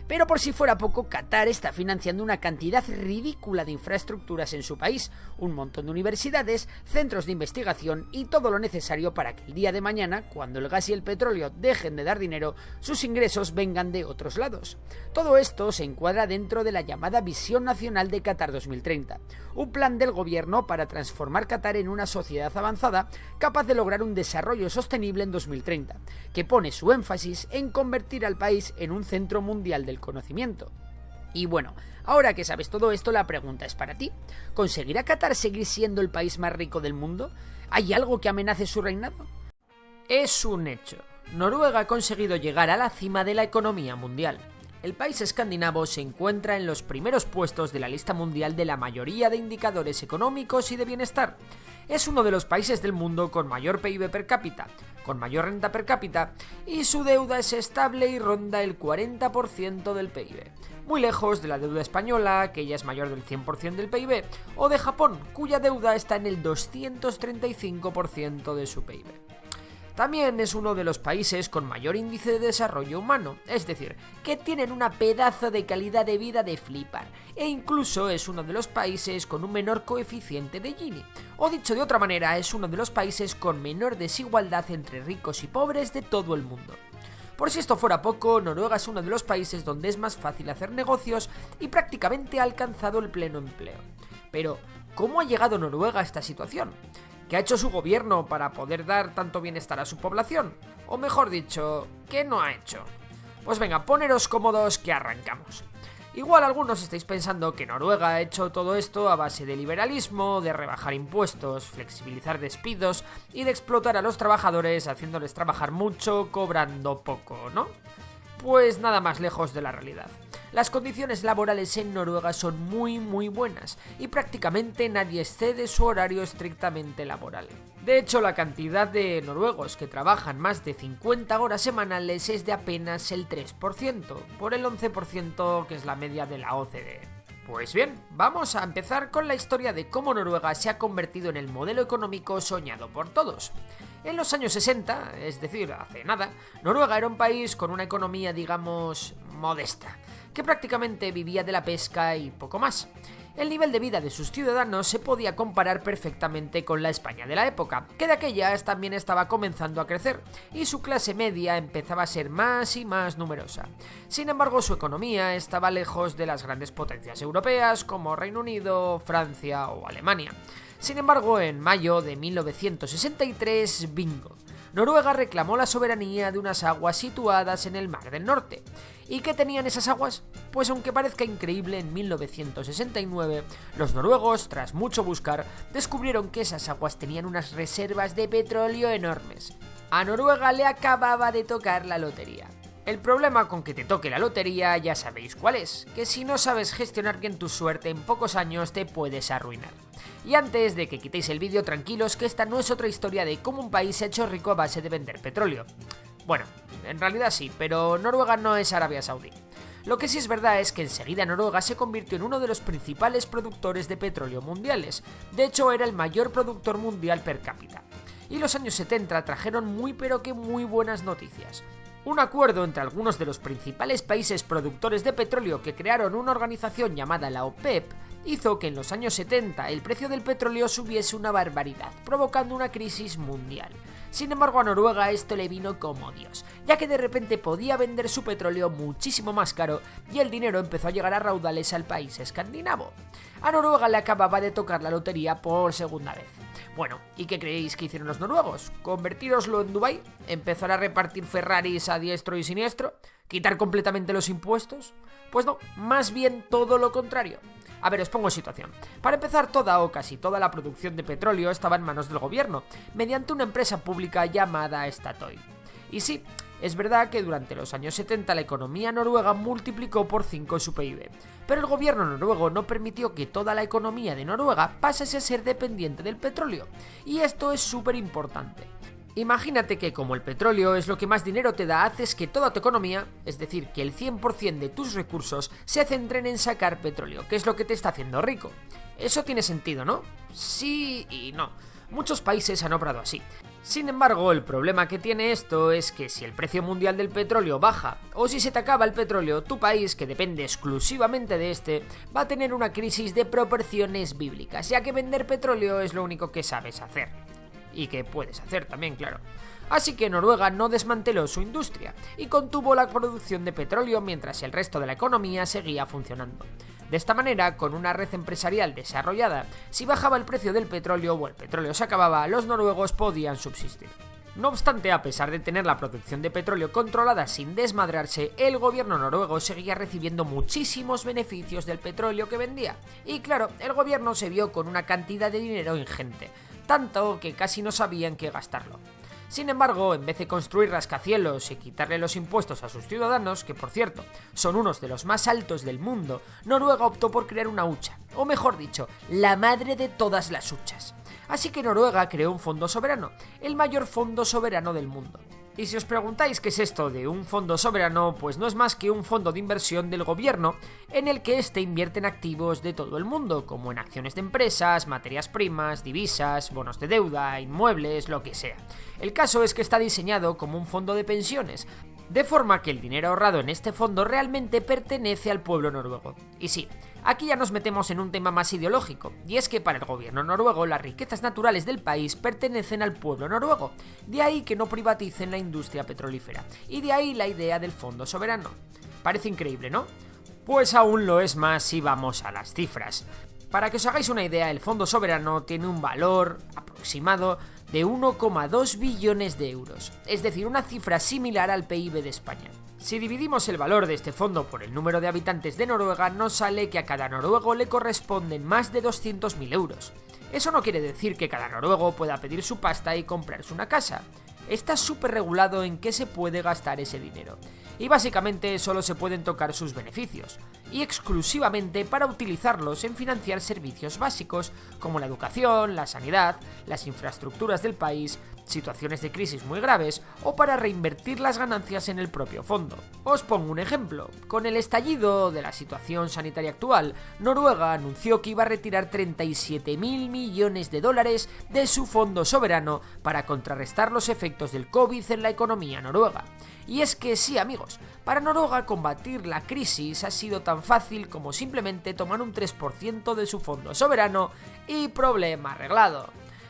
Pero por si fuera poco, Qatar está financiando una cantidad ridícula de infraestructuras en su país, un montón de universidades, centros de investigación y todo lo necesario para que el día de mañana, cuando el gas y el petróleo dejen de dar dinero, sus ingresos vengan de otros lados. Todo esto se encuadra dentro de la llamada Visión Nacional de Qatar 2030, un plan del gobierno para transformar Qatar en una sociedad avanzada capaz de lograr un desarrollo sostenible en 2030, que pone su énfasis en convertir al país en un centro mundial del conocimiento. Y bueno, ahora que sabes todo esto, la pregunta es para ti. ¿Conseguirá Qatar seguir siendo el país más rico del mundo? ¿Hay algo que amenace su reinado? Es un hecho. Noruega ha conseguido llegar a la cima de la economía mundial. El país escandinavo se encuentra en los primeros puestos de la lista mundial de la mayoría de indicadores económicos y de bienestar. Es uno de los países del mundo con mayor PIB per cápita, con mayor renta per cápita, y su deuda es estable y ronda el 40% del PIB. Muy lejos de la deuda española, que ya es mayor del 100% del PIB, o de Japón, cuya deuda está en el 235% de su PIB. También es uno de los países con mayor índice de desarrollo humano, es decir, que tienen una pedazo de calidad de vida de flipar, e incluso es uno de los países con un menor coeficiente de Gini, o dicho de otra manera, es uno de los países con menor desigualdad entre ricos y pobres de todo el mundo. Por si esto fuera poco, Noruega es uno de los países donde es más fácil hacer negocios y prácticamente ha alcanzado el pleno empleo. Pero, ¿cómo ha llegado Noruega a esta situación? ¿Qué ha hecho su gobierno para poder dar tanto bienestar a su población? O mejor dicho, ¿qué no ha hecho? Pues venga, poneros cómodos que arrancamos. Igual algunos estáis pensando que Noruega ha hecho todo esto a base de liberalismo, de rebajar impuestos, flexibilizar despidos y de explotar a los trabajadores haciéndoles trabajar mucho, cobrando poco, ¿no? Pues nada más lejos de la realidad. Las condiciones laborales en Noruega son muy buenas y prácticamente nadie excede su horario estrictamente laboral. De hecho, la cantidad de noruegos que trabajan más de 50 horas semanales es de apenas el 3%, por el 11% que es la media de la OCDE. Pues bien, vamos a empezar con la historia de cómo Noruega se ha convertido en el modelo económico soñado por todos. En los años 60, es decir, hace nada, Noruega era un país con una economía, digamos, modesta, que prácticamente vivía de la pesca y poco más. El nivel de vida de sus ciudadanos se podía comparar perfectamente con la España de la época, que de aquellas también estaba comenzando a crecer, y su clase media empezaba a ser más y más numerosa. Sin embargo, su economía estaba lejos de las grandes potencias europeas como Reino Unido, Francia o Alemania. Sin embargo, en mayo de 1963, bingo, Noruega reclamó la soberanía de unas aguas situadas en el Mar del Norte. ¿Y qué tenían esas aguas? Pues aunque parezca increíble, en 1969 los noruegos, tras mucho buscar, descubrieron que esas aguas tenían unas reservas de petróleo enormes. A Noruega le acababa de tocar la lotería. El problema con que te toque la lotería ya sabéis cuál es, que si no sabes gestionar bien tu suerte en pocos años te puedes arruinar. Y antes de que quitéis el vídeo, tranquilos que esta no es otra historia de cómo un país se ha hecho rico a base de vender petróleo. Bueno, en realidad sí, pero Noruega no es Arabia Saudí. Lo que sí es verdad es que enseguida Noruega se convirtió en uno de los principales productores de petróleo mundiales. De hecho, era el mayor productor mundial per cápita. Y los años 70 trajeron muy buenas noticias. Un acuerdo entre algunos de los principales países productores de petróleo que crearon una organización llamada la OPEP hizo que en los años 70 el precio del petróleo subiese una barbaridad, provocando una crisis mundial. Sin embargo, a Noruega esto le vino como Dios, ya que de repente podía vender su petróleo muchísimo más caro y el dinero empezó a llegar a raudales al país escandinavo. A Noruega le acababa de tocar la lotería por segunda vez. Bueno, ¿y qué creéis que hicieron los noruegos? ¿Convertiroslo en Dubái? ¿Empezar a repartir Ferraris a diestro y siniestro? ¿Quitar completamente los impuestos? Pues no, más bien todo lo contrario. A ver, os pongo en situación. Para empezar, toda o casi toda la producción de petróleo estaba en manos del gobierno, mediante una empresa pública llamada Statoil. Y sí, es verdad que durante los años 70 la economía noruega multiplicó por 5 su PIB, pero el gobierno noruego no permitió que toda la economía de Noruega pasase a ser dependiente del petróleo, y esto es súper importante. Imagínate que como el petróleo es lo que más dinero te da, haces que toda tu economía, es decir, que el 100% de tus recursos se centren en sacar petróleo, que es lo que te está haciendo rico. Eso tiene sentido, ¿no? Sí y no. Muchos países han obrado así. Sin embargo, el problema que tiene esto es que si el precio mundial del petróleo baja o si se te acaba el petróleo, tu país, que depende exclusivamente de este, va a tener una crisis de proporciones bíblicas, ya que vender petróleo es lo único que sabes hacer. Y que puedes hacer también, claro. Así que Noruega no desmanteló su industria y contuvo la producción de petróleo mientras el resto de la economía seguía funcionando. De esta manera, con una red empresarial desarrollada, si bajaba el precio del petróleo o el petróleo se acababa, los noruegos podían subsistir. No obstante, a pesar de tener la producción de petróleo controlada sin desmadrarse, el gobierno noruego seguía recibiendo muchísimos beneficios del petróleo que vendía. Y claro, el gobierno se vio con una cantidad de dinero ingente, tanto que casi no sabían qué gastarlo. Sin embargo, en vez de construir rascacielos y quitarle los impuestos a sus ciudadanos, que por cierto, son unos de los más altos del mundo, Noruega optó por crear una hucha, o mejor dicho, la madre de todas las huchas. Así que Noruega creó un fondo soberano, el mayor fondo soberano del mundo. Y si os preguntáis qué es esto de un fondo soberano, pues no es más que un fondo de inversión del gobierno en el que éste invierte en activos de todo el mundo, como en acciones de empresas, materias primas, divisas, bonos de deuda, inmuebles, lo que sea. El caso es que está diseñado como un fondo de pensiones, de forma que el dinero ahorrado en este fondo realmente pertenece al pueblo noruego. Y sí, aquí ya nos metemos en un tema más ideológico, y es que para el gobierno noruego las riquezas naturales del país pertenecen al pueblo noruego, de ahí que no privaticen la industria petrolífera, y de ahí la idea del fondo soberano. Parece increíble, ¿no? Pues aún lo es más si vamos a las cifras. Para que os hagáis una idea, el fondo soberano tiene un valor aproximado de 1,2 billones de euros, es decir, una cifra similar al PIB de España. Si dividimos el valor de este fondo por el número de habitantes de Noruega, nos sale que a cada noruego le corresponden más de 200.000 euros. Eso no quiere decir que cada noruego pueda pedir su pasta y comprarse una casa. Está súper regulado en qué se puede gastar ese dinero. y básicamente solo se pueden tocar sus beneficios, y exclusivamente para utilizarlos en financiar servicios básicos como la educación, la sanidad, las infraestructuras del país, situaciones de crisis muy graves o para reinvertir las ganancias en el propio fondo. Os pongo un ejemplo. Con el estallido de la situación sanitaria actual, Noruega anunció que iba a retirar 37.000 millones de dólares de su fondo soberano para contrarrestar los efectos del COVID en la economía noruega. Y es que sí, amigos, para Noruega combatir la crisis ha sido tan fácil como simplemente tomar un 3% de su fondo soberano y problema arreglado.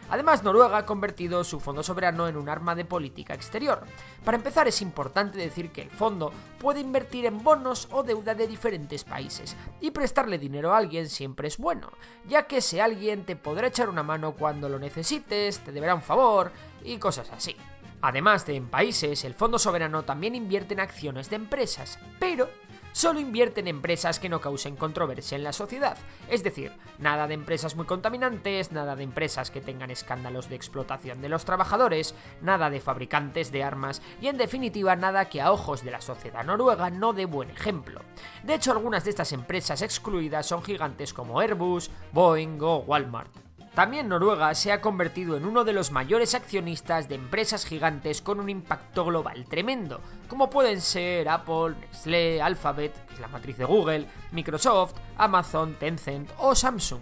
Además, Noruega ha convertido su fondo soberano en un arma de política exterior. Para empezar, es importante decir que el fondo puede invertir en bonos o deuda de diferentes países, y prestarle dinero a alguien siempre es bueno, ya que ese alguien te podrá echar una mano cuando lo necesites, te deberá un favor y cosas así. Además de en países, el fondo soberano también invierte en acciones de empresas, pero solo invierte en empresas que no causen controversia en la sociedad, es decir, nada de empresas muy contaminantes, nada de empresas que tengan escándalos de explotación de los trabajadores, nada de fabricantes de armas y en definitiva nada que a ojos de la sociedad noruega no dé buen ejemplo. De hecho, algunas de estas empresas excluidas son gigantes como Airbus, Boeing o Walmart. También Noruega se ha convertido en uno de los mayores accionistas de empresas gigantes con un impacto global tremendo, como pueden ser Apple, Nestlé, Alphabet, que es la matriz de Google, Microsoft, Amazon, Tencent o Samsung.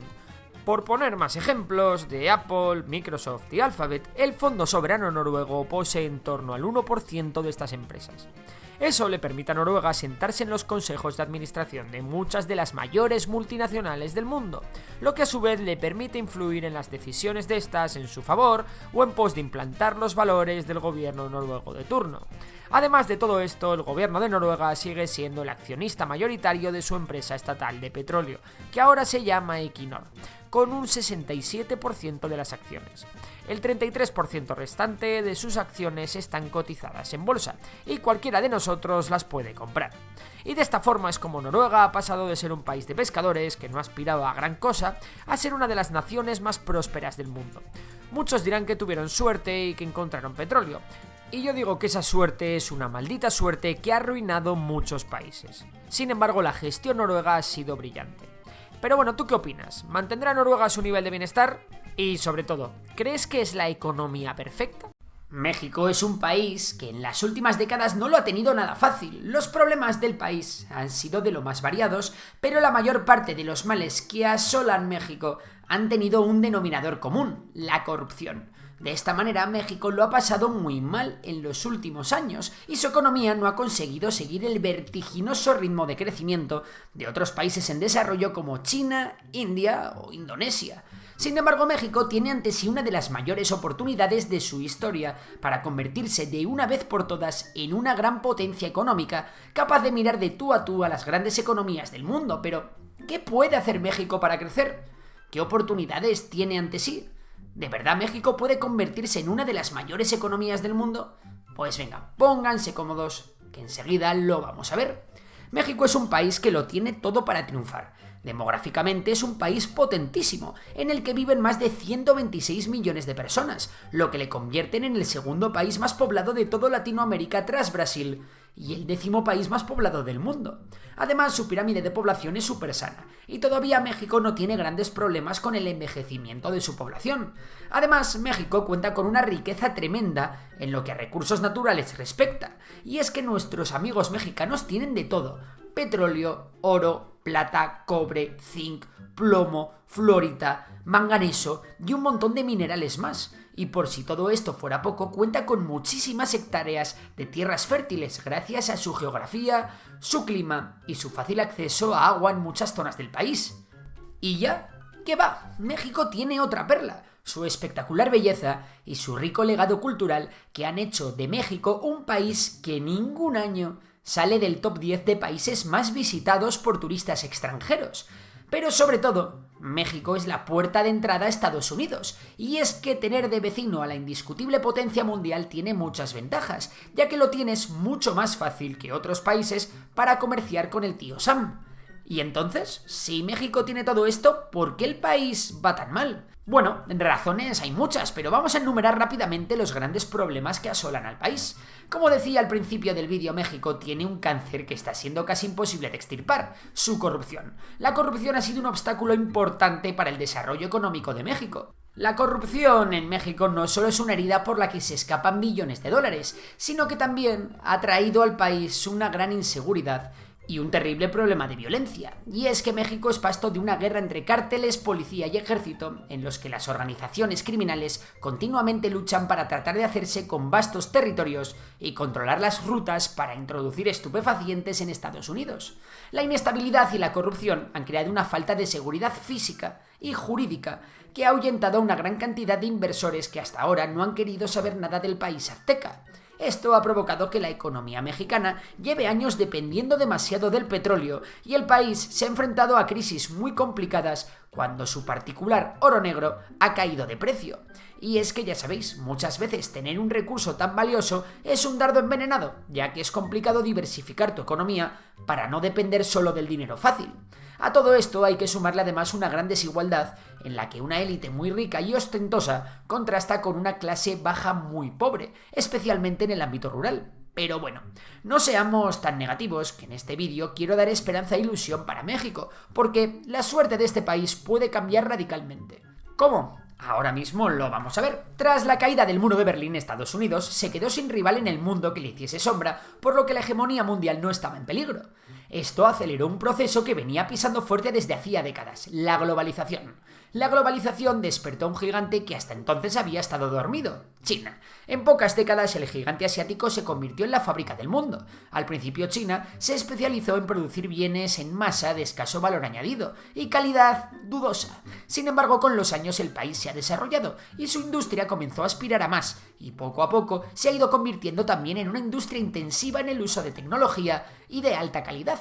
Por poner más ejemplos, de Apple, Microsoft y Alphabet, el fondo soberano noruego posee en torno al 1% de estas empresas. Eso le permite a Noruega sentarse en los consejos de administración de muchas de las mayores multinacionales del mundo, lo que a su vez le permite influir en las decisiones de estas en su favor o en pos de implantar los valores del gobierno noruego de turno. Además de todo esto, el gobierno de Noruega sigue siendo el accionista mayoritario de su empresa estatal de petróleo, que ahora se llama Equinor, con un 67% de las acciones. El 33% restante de sus acciones están cotizadas en bolsa, y cualquiera de nosotros las puede comprar. Y de esta forma es como Noruega ha pasado de ser un país de pescadores que no aspiraba a gran cosa, a ser una de las naciones más prósperas del mundo. Muchos dirán que tuvieron suerte y que encontraron petróleo, y yo digo que esa suerte es una maldita suerte que ha arruinado muchos países. Sin embargo, la gestión noruega ha sido brillante. Pero bueno, ¿tú qué opinas? ¿Mantendrá Noruega su nivel de bienestar? Y sobre todo, ¿crees que es la economía perfecta? México es un país que en las últimas décadas no lo ha tenido nada fácil. Los problemas del país han sido de lo más variados, pero la mayor parte de los males que asolan México han tenido un denominador común: la corrupción. De esta manera, México lo ha pasado muy mal en los últimos años y su economía no ha conseguido seguir el vertiginoso ritmo de crecimiento de otros países en desarrollo como China, India o Indonesia. Sin embargo, México tiene ante sí una de las mayores oportunidades de su historia para convertirse de una vez por todas en una gran potencia económica capaz de mirar de tú a las grandes economías del mundo. Pero, ¿qué puede hacer México para crecer? ¿Qué oportunidades tiene ante sí? ¿De verdad México puede convertirse en una de las mayores economías del mundo? Pues venga, pónganse cómodos, que enseguida lo vamos a ver. México es un país que lo tiene todo para triunfar. Demográficamente es un país potentísimo, en el que viven más de 126 millones de personas, lo que le convierten en el segundo país más poblado de toda Latinoamérica tras Brasil, y el 10º país más poblado del mundo. Además, su pirámide de población es súper sana, y todavía México no tiene grandes problemas con el envejecimiento de su población. Además, México cuenta con una riqueza tremenda en lo que a recursos naturales respecta, y es que nuestros amigos mexicanos tienen de todo: petróleo, oro, plata, cobre, zinc, plomo, fluorita, manganeso y un montón de minerales más. Y por si todo esto fuera poco, cuenta con muchísimas hectáreas de tierras fértiles gracias a su geografía, su clima y su fácil acceso a agua en muchas zonas del país. Y ya, ¿qué va? México tiene otra perla: su espectacular belleza y su rico legado cultural que han hecho de México un país que ningún año sale del top 10 de países más visitados por turistas extranjeros. Pero sobre todo, México es la puerta de entrada a Estados Unidos, y es que tener de vecino a la indiscutible potencia mundial tiene muchas ventajas, ya que lo tienes mucho más fácil que otros países para comerciar con el tío Sam. Y entonces, si México tiene todo esto, ¿por qué el país va tan mal? Bueno, razones hay muchas, pero vamos a enumerar rápidamente los grandes problemas que asolan al país. Como decía al principio del vídeo, México tiene un cáncer que está siendo casi imposible de extirpar: su corrupción. La corrupción ha sido un obstáculo importante para el desarrollo económico de México. La corrupción en México no solo es una herida por la que se escapan millones de dólares, sino que también ha traído al país una gran inseguridad y un terrible problema de violencia. Y es que México es pasto de una guerra entre cárteles, policía y ejército, en los que las organizaciones criminales continuamente luchan para tratar de hacerse con vastos territorios y controlar las rutas para introducir estupefacientes en Estados Unidos. La inestabilidad y la corrupción han creado una falta de seguridad física y jurídica que ha ahuyentado a una gran cantidad de inversores que hasta ahora no han querido saber nada del país azteca. Esto ha provocado que la economía mexicana lleve años dependiendo demasiado del petróleo y el país se ha enfrentado a crisis muy complicadas cuando su particular oro negro ha caído de precio. Y es que ya sabéis, muchas veces tener un recurso tan valioso es un dardo envenenado, ya que es complicado diversificar tu economía para no depender solo del dinero fácil. A todo esto hay que sumarle además una gran desigualdad en la que una élite muy rica y ostentosa contrasta con una clase baja muy pobre, especialmente en el ámbito rural. Pero bueno, no seamos tan negativos, que en este vídeo quiero dar esperanza e ilusión para México, porque la suerte de este país puede cambiar radicalmente. ¿Cómo? Ahora mismo lo vamos a ver. Tras la caída del muro de Berlín, Estados Unidos se quedó sin rival en el mundo que le hiciese sombra, por lo que la hegemonía mundial no estaba en peligro. Esto aceleró un proceso que venía pisando fuerte desde hacía décadas: la globalización. La globalización despertó a un gigante que hasta entonces había estado dormido: China. En pocas décadas el gigante asiático se convirtió en la fábrica del mundo. Al principio China se especializó en producir bienes en masa de escaso valor añadido y calidad dudosa. Sin embargo, con los años el país se ha desarrollado y su industria comenzó a aspirar a más, y poco a poco se ha ido convirtiendo también en una industria intensiva en el uso de tecnología y de alta calidad.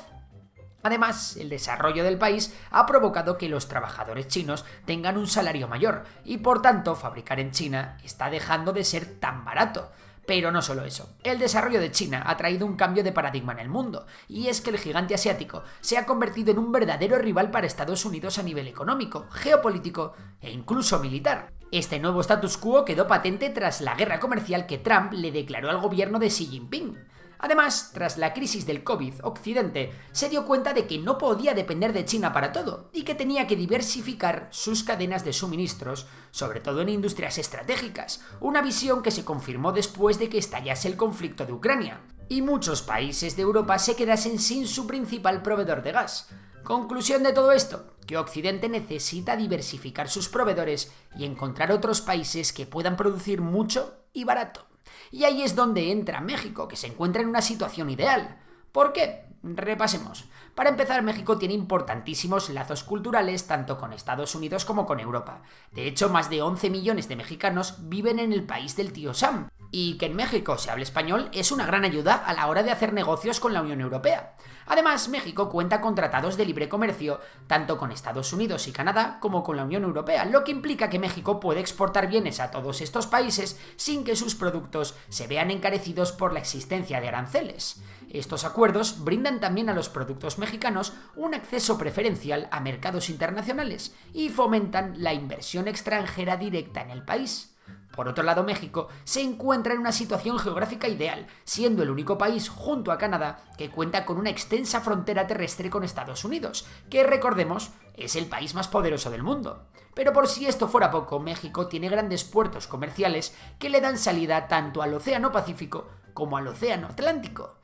Además, el desarrollo del país ha provocado que los trabajadores chinos tengan un salario mayor y, por tanto, fabricar en China está dejando de ser tan barato. Pero no solo eso, el desarrollo de China ha traído un cambio de paradigma en el mundo, y es que el gigante asiático se ha convertido en un verdadero rival para Estados Unidos a nivel económico, geopolítico e incluso militar. Este nuevo status quo quedó patente tras la guerra comercial que Trump le declaró al gobierno de Xi Jinping. Además, tras la crisis del COVID, Occidente se dio cuenta de que no podía depender de China para todo y que tenía que diversificar sus cadenas de suministros, sobre todo en industrias estratégicas, una visión que se confirmó después de que estallase el conflicto de Ucrania y muchos países de Europa se quedasen sin su principal proveedor de gas. Conclusión de todo esto, que Occidente necesita diversificar sus proveedores y encontrar otros países que puedan producir mucho y barato. Y ahí es donde entra México, que se encuentra en una situación ideal. ¿Por qué? Repasemos. Para empezar, México tiene importantísimos lazos culturales tanto con Estados Unidos como con Europa. De hecho, más de 11 millones de mexicanos viven en el país del tío Sam. Y que en México se hable español es una gran ayuda a la hora de hacer negocios con la Unión Europea. Además, México cuenta con tratados de libre comercio tanto con Estados Unidos y Canadá como con la Unión Europea, lo que implica que México puede exportar bienes a todos estos países sin que sus productos se vean encarecidos por la existencia de aranceles. Estos acuerdos brindan también a los productos mexicanos un acceso preferencial a mercados internacionales y fomentan la inversión extranjera directa en el país. Por otro lado, México se encuentra en una situación geográfica ideal, siendo el único país junto a Canadá que cuenta con una extensa frontera terrestre con Estados Unidos, que, recordemos, es el país más poderoso del mundo. Pero por si esto fuera poco, México tiene grandes puertos comerciales que le dan salida tanto al Océano Pacífico como al Océano Atlántico.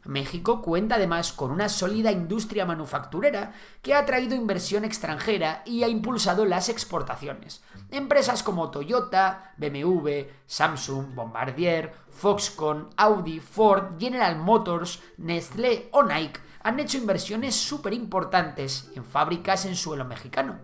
México cuenta además con una sólida industria manufacturera que ha atraído inversión extranjera y ha impulsado las exportaciones. Empresas como Toyota, BMW, Samsung, Bombardier, Foxconn, Audi, Ford, General Motors, Nestlé o Nike han hecho inversiones súper importantes en fábricas en suelo mexicano.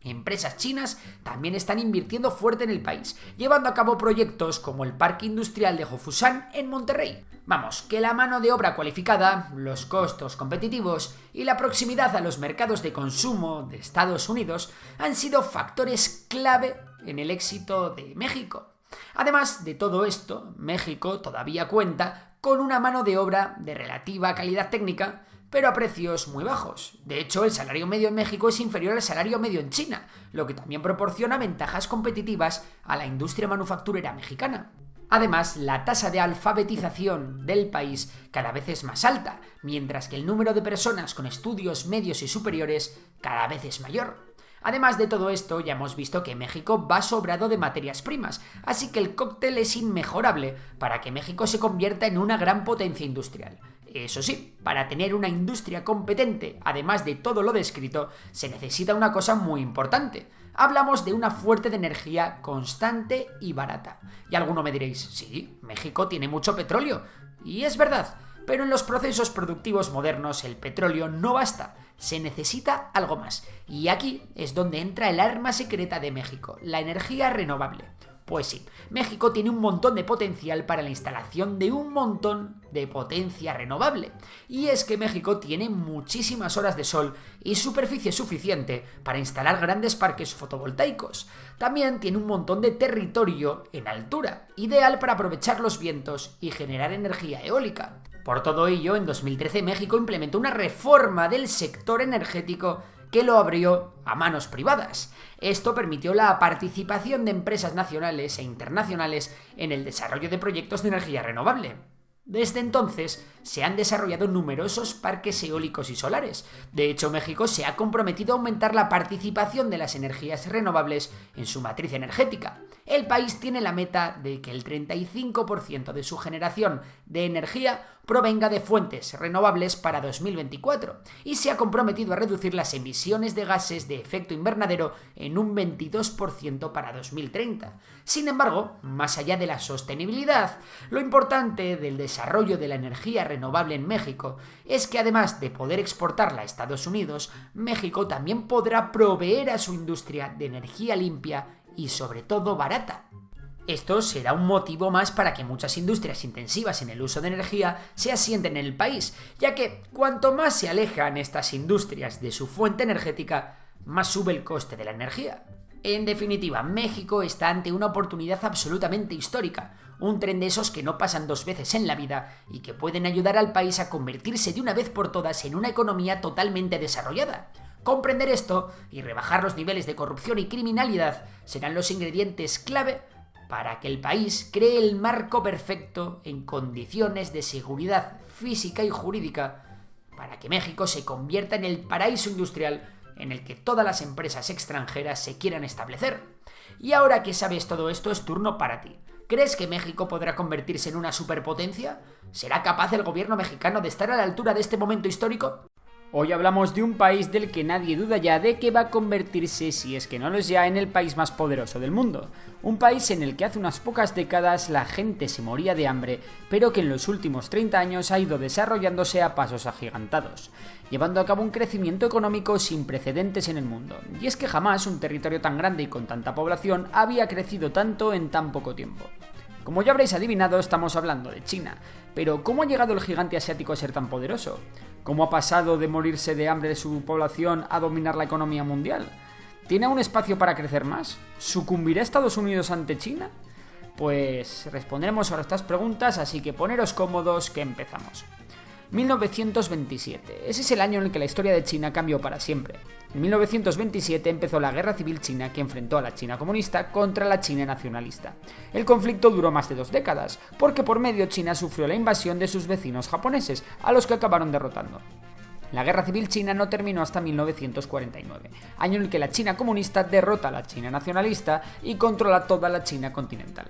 Empresas chinas también están invirtiendo fuerte en el país, llevando a cabo proyectos como el Parque Industrial de Jofusán en Monterrey. Vamos, que la mano de obra cualificada, los costos competitivos y la proximidad a los mercados de consumo de Estados Unidos han sido factores clave en el éxito de México. Además de todo esto, México todavía cuenta con una mano de obra de relativa calidad técnica, pero a precios muy bajos. De hecho, el salario medio en México es inferior al salario medio en China, lo que también proporciona ventajas competitivas a la industria manufacturera mexicana. Además, la tasa de alfabetización del país cada vez es más alta, mientras que el número de personas con estudios medios y superiores cada vez es mayor. Además de todo esto, ya hemos visto que México va sobrado de materias primas, así que el cóctel es inmejorable para que México se convierta en una gran potencia industrial. Eso sí, para tener una industria competente, además de todo lo descrito, se necesita una cosa muy importante. Hablamos de una fuente de energía constante y barata. Y alguno me diréis, sí, México tiene mucho petróleo. Y es verdad, pero en los procesos productivos modernos el petróleo no basta. Se necesita algo más. Y aquí es donde entra el arma secreta de México, la energía renovable. Pues sí, México tiene un montón de potencial para la instalación de un montón de potencia renovable. Y es que México tiene muchísimas horas de sol y superficie suficiente para instalar grandes parques fotovoltaicos. También tiene un montón de territorio en altura, ideal para aprovechar los vientos y generar energía eólica. Por todo ello, en 2013 México implementó una reforma del sector energético que lo abrió a manos privadas. Esto permitió la participación de empresas nacionales e internacionales en el desarrollo de proyectos de energía renovable. Desde entonces se han desarrollado numerosos parques eólicos y solares. De hecho, México se ha comprometido a aumentar la participación de las energías renovables en su matriz energética. El país tiene la meta de que el 35% de su generación de energía provenga de fuentes renovables para 2024 y se ha comprometido a reducir las emisiones de gases de efecto invernadero en un 22% para 2030. Sin embargo, más allá de la sostenibilidad, lo importante del desarrollo de la energía renovable en México es que además de poder exportarla a Estados Unidos, México también podrá proveer a su industria de energía limpia y sobre todo barata. Esto será un motivo más para que muchas industrias intensivas en el uso de energía se asienten en el país, ya que cuanto más se alejan estas industrias de su fuente energética, más sube el coste de la energía. En definitiva, México está ante una oportunidad absolutamente histórica, un tren de esos que no pasan dos veces en la vida y que pueden ayudar al país a convertirse de una vez por todas en una economía totalmente desarrollada. Comprender esto y rebajar los niveles de corrupción y criminalidad serán los ingredientes clave para que el país cree el marco perfecto en condiciones de seguridad física y jurídica, para que México se convierta en el paraíso industrial en el que todas las empresas extranjeras se quieran establecer. Y ahora que sabes todo esto, es turno para ti. ¿Crees que México podrá convertirse en una superpotencia? ¿Será capaz el gobierno mexicano de estar a la altura de este momento histórico? Hoy hablamos de un país del que nadie duda ya de que va a convertirse, si es que no lo es ya, en el país más poderoso del mundo. Un país en el que hace unas pocas décadas la gente se moría de hambre, pero que en los últimos 30 años ha ido desarrollándose a pasos agigantados, llevando a cabo un crecimiento económico sin precedentes en el mundo. Y es que jamás un territorio tan grande y con tanta población había crecido tanto en tan poco tiempo. Como ya habréis adivinado, estamos hablando de China. Pero ¿cómo ha llegado el gigante asiático a ser tan poderoso? ¿Cómo ha pasado de morirse de hambre de su población a dominar la economía mundial? ¿Tiene aún espacio para crecer más? ¿Sucumbirá Estados Unidos ante China? Pues responderemos ahora estas preguntas, así que poneros cómodos que empezamos. 1927. Ese es el año en el que la historia de China cambió para siempre. En 1927 empezó la Guerra Civil China que enfrentó a la China comunista contra la China nacionalista. El conflicto duró más de 2 décadas, porque por medio China sufrió la invasión de sus vecinos japoneses, a los que acabaron derrotando. La Guerra Civil China no terminó hasta 1949, año en el que la China comunista derrota a la China nacionalista y controla toda la China continental.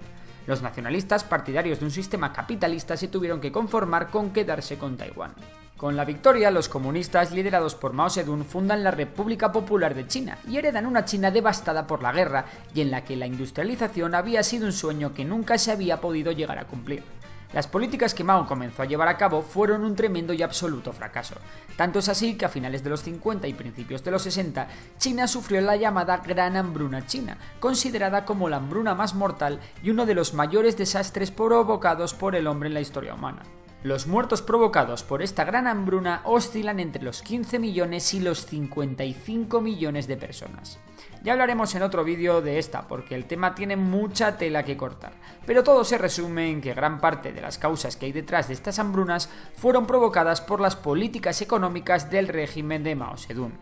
Los nacionalistas, partidarios de un sistema capitalista, se tuvieron que conformar con quedarse con Taiwán. Con la victoria, los comunistas, liderados por Mao Zedong, fundan la República Popular de China y heredan una China devastada por la guerra y en la que la industrialización había sido un sueño que nunca se había podido llegar a cumplir. Las políticas que Mao comenzó a llevar a cabo fueron un tremendo y absoluto fracaso. Tanto es así que a finales de los 50 y principios de los 60, China sufrió la llamada Gran Hambruna China, considerada como la hambruna más mortal y uno de los mayores desastres provocados por el hombre en la historia humana. Los muertos provocados por esta gran hambruna oscilan entre los 15 millones y los 55 millones de personas. Ya hablaremos en otro vídeo de esta, porque el tema tiene mucha tela que cortar, pero todo se resume en que gran parte de las causas que hay detrás de estas hambrunas fueron provocadas por las políticas económicas del régimen de Mao Zedong.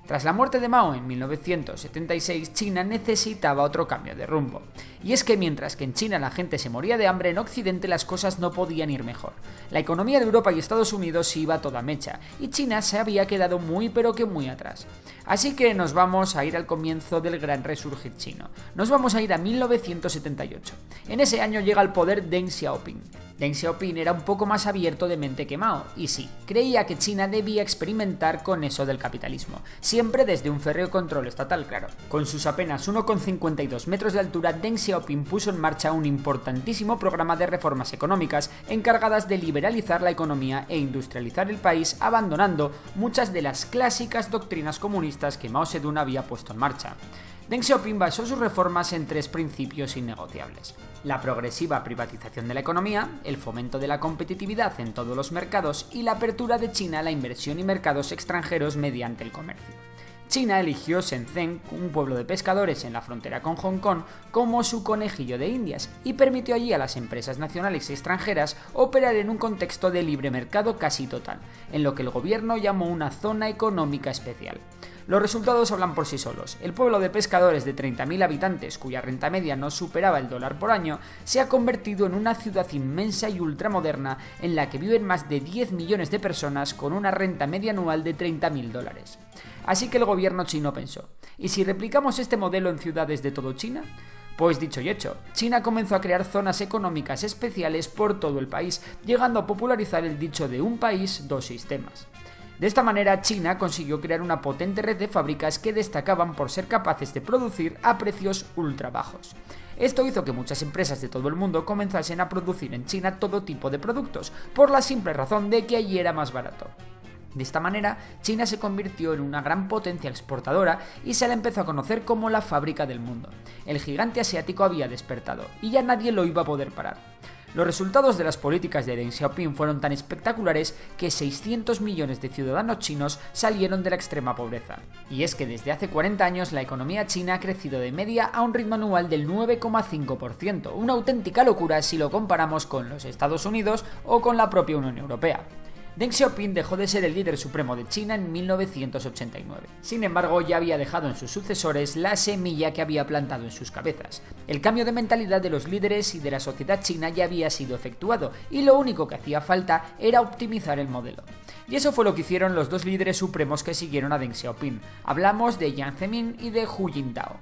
Tras la muerte de Mao en 1976, China necesitaba otro cambio de rumbo. Y es que mientras que en China la gente se moría de hambre, en Occidente las cosas no podían ir mejor. La economía de Europa y Estados Unidos iba a toda mecha, y China se había quedado muy pero que muy atrás. Así que nos vamos a ir al comienzo del gran resurgir chino. Nos vamos a ir a 1978. En ese año llega al poder Deng Xiaoping. Deng Xiaoping era un poco más abierto de mente que Mao, y sí, creía que China debía experimentar con eso del capitalismo, siempre desde un férreo control estatal, claro. Con sus apenas 1,52 metros de altura, Deng Xiaoping puso en marcha un importantísimo programa de reformas económicas encargadas de liberalizar la economía e industrializar el país, abandonando muchas de las clásicas doctrinas comunistas que Mao Zedong había puesto en marcha. Deng Xiaoping basó sus reformas en 3 principios innegociables: la progresiva privatización de la economía, el fomento de la competitividad en todos los mercados y la apertura de China a la inversión y mercados extranjeros mediante el comercio. China eligió Shenzhen, un pueblo de pescadores en la frontera con Hong Kong, como su conejillo de Indias y permitió allí a las empresas nacionales y extranjeras operar en un contexto de libre mercado casi total, en lo que el gobierno llamó una zona económica especial. Los resultados hablan por sí solos. El pueblo de pescadores de 30.000 habitantes, cuya renta media no superaba el $1 por año, se ha convertido en una ciudad inmensa y ultramoderna en la que viven más de 10 millones de personas con una renta media anual de $30.000. Así que el gobierno chino pensó: ¿y si replicamos este modelo en ciudades de todo China? Pues dicho y hecho, China comenzó a crear zonas económicas especiales por todo el país, llegando a popularizar el dicho de un país, dos sistemas. De esta manera, China consiguió crear una potente red de fábricas que destacaban por ser capaces de producir a precios ultra bajos. Esto hizo que muchas empresas de todo el mundo comenzasen a producir en China todo tipo de productos, por la simple razón de que allí era más barato. De esta manera, China se convirtió en una gran potencia exportadora y se la empezó a conocer como la fábrica del mundo. El gigante asiático había despertado, y ya nadie lo iba a poder parar. Los resultados de las políticas de Deng Xiaoping fueron tan espectaculares que 600 millones de ciudadanos chinos salieron de la extrema pobreza. Y es que desde hace 40 años la economía china ha crecido de media a un ritmo anual del 9,5%, una auténtica locura si lo comparamos con los Estados Unidos o con la propia Unión Europea. Deng Xiaoping dejó de ser el líder supremo de China en 1989. Sin embargo, ya había dejado en sus sucesores la semilla que había plantado en sus cabezas. El cambio de mentalidad de los líderes y de la sociedad china ya había sido efectuado, y lo único que hacía falta era optimizar el modelo. Y eso fue lo que hicieron los dos líderes supremos que siguieron a Deng Xiaoping. Hablamos de Jiang Zemin y de Hu Jintao.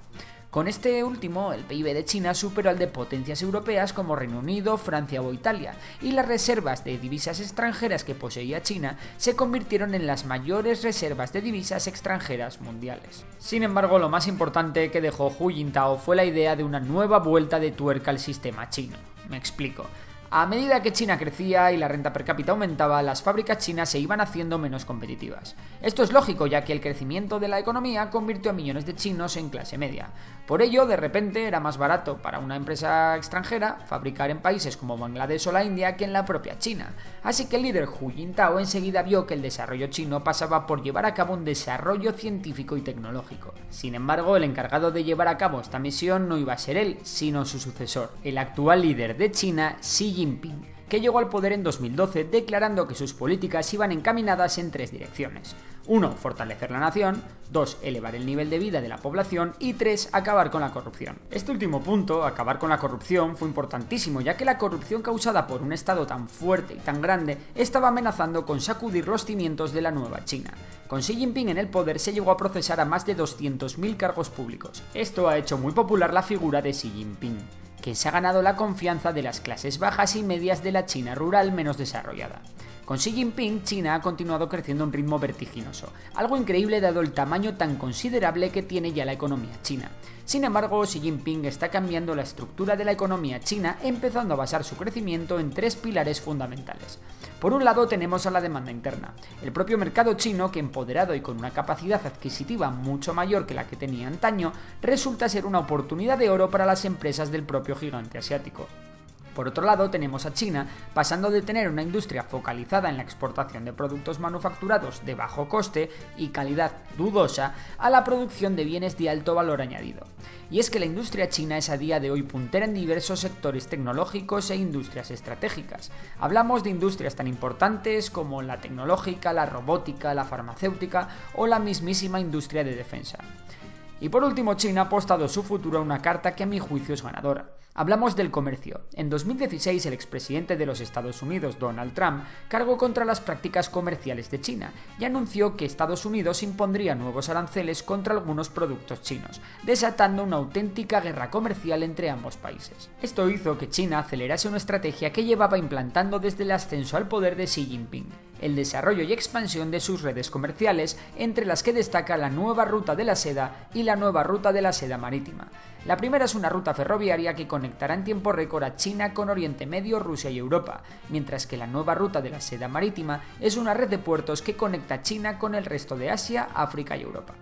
Con este último, el PIB de China superó al de potencias europeas como Reino Unido, Francia o Italia, y las reservas de divisas extranjeras que poseía China se convirtieron en las mayores reservas de divisas extranjeras mundiales. Sin embargo, lo más importante que dejó Hu Jintao fue la idea de una nueva vuelta de tuerca al sistema chino. Me explico. A medida que China crecía y la renta per cápita aumentaba, las fábricas chinas se iban haciendo menos competitivas. Esto es lógico, ya que el crecimiento de la economía convirtió a millones de chinos en clase media. Por ello, de repente, era más barato para una empresa extranjera fabricar en países como Bangladesh o la India que en la propia China. Así que el líder Hu Jintao enseguida vio que el desarrollo chino pasaba por llevar a cabo un desarrollo científico y tecnológico. Sin embargo, el encargado de llevar a cabo esta misión no iba a ser él, sino su sucesor, el actual líder de China, Xi Jinping, que llegó al poder en 2012 declarando que sus políticas iban encaminadas en 3 direcciones. 1. Fortalecer la nación. 2. Elevar el nivel de vida de la población. Y 3. Acabar con la corrupción. Este último punto, acabar con la corrupción, fue importantísimo, ya que la corrupción causada por un Estado tan fuerte y tan grande estaba amenazando con sacudir los cimientos de la nueva China. Con Xi Jinping en el poder se llegó a procesar a más de 200.000 cargos públicos. Esto ha hecho muy popular la figura de Xi Jinping, que se ha ganado la confianza de las clases bajas y medias de la China rural menos desarrollada. Con Xi Jinping, China ha continuado creciendo a un ritmo vertiginoso, algo increíble dado el tamaño tan considerable que tiene ya la economía china. Sin embargo, Xi Jinping está cambiando la estructura de la economía china, empezando a basar su crecimiento en 3 pilares fundamentales. Por un lado tenemos a la demanda interna, el propio mercado chino, que empoderado y con una capacidad adquisitiva mucho mayor que la que tenía antaño, resulta ser una oportunidad de oro para las empresas del propio gigante asiático. Por otro lado, tenemos a China pasando de tener una industria focalizada en la exportación de productos manufacturados de bajo coste y calidad dudosa a la producción de bienes de alto valor añadido. Y es que la industria china es a día de hoy puntera en diversos sectores tecnológicos e industrias estratégicas. Hablamos de industrias tan importantes como la tecnológica, la robótica, la farmacéutica o la mismísima industria de defensa. Y por último, China ha apostado su futuro a una carta que a mi juicio es ganadora. Hablamos del comercio. En 2016, el expresidente de los Estados Unidos, Donald Trump, cargó contra las prácticas comerciales de China y anunció que Estados Unidos impondría nuevos aranceles contra algunos productos chinos, desatando una auténtica guerra comercial entre ambos países. Esto hizo que China acelerase una estrategia que llevaba implantando desde el ascenso al poder de Xi Jinping: el desarrollo y expansión de sus redes comerciales, entre las que destaca la nueva ruta de la seda y la nueva ruta de la seda marítima. La primera es una ruta ferroviaria que conectará en tiempo récord a China con Oriente Medio, Rusia y Europa, mientras que la nueva ruta de la seda marítima es una red de puertos que conecta China con el resto de Asia, África y Europa.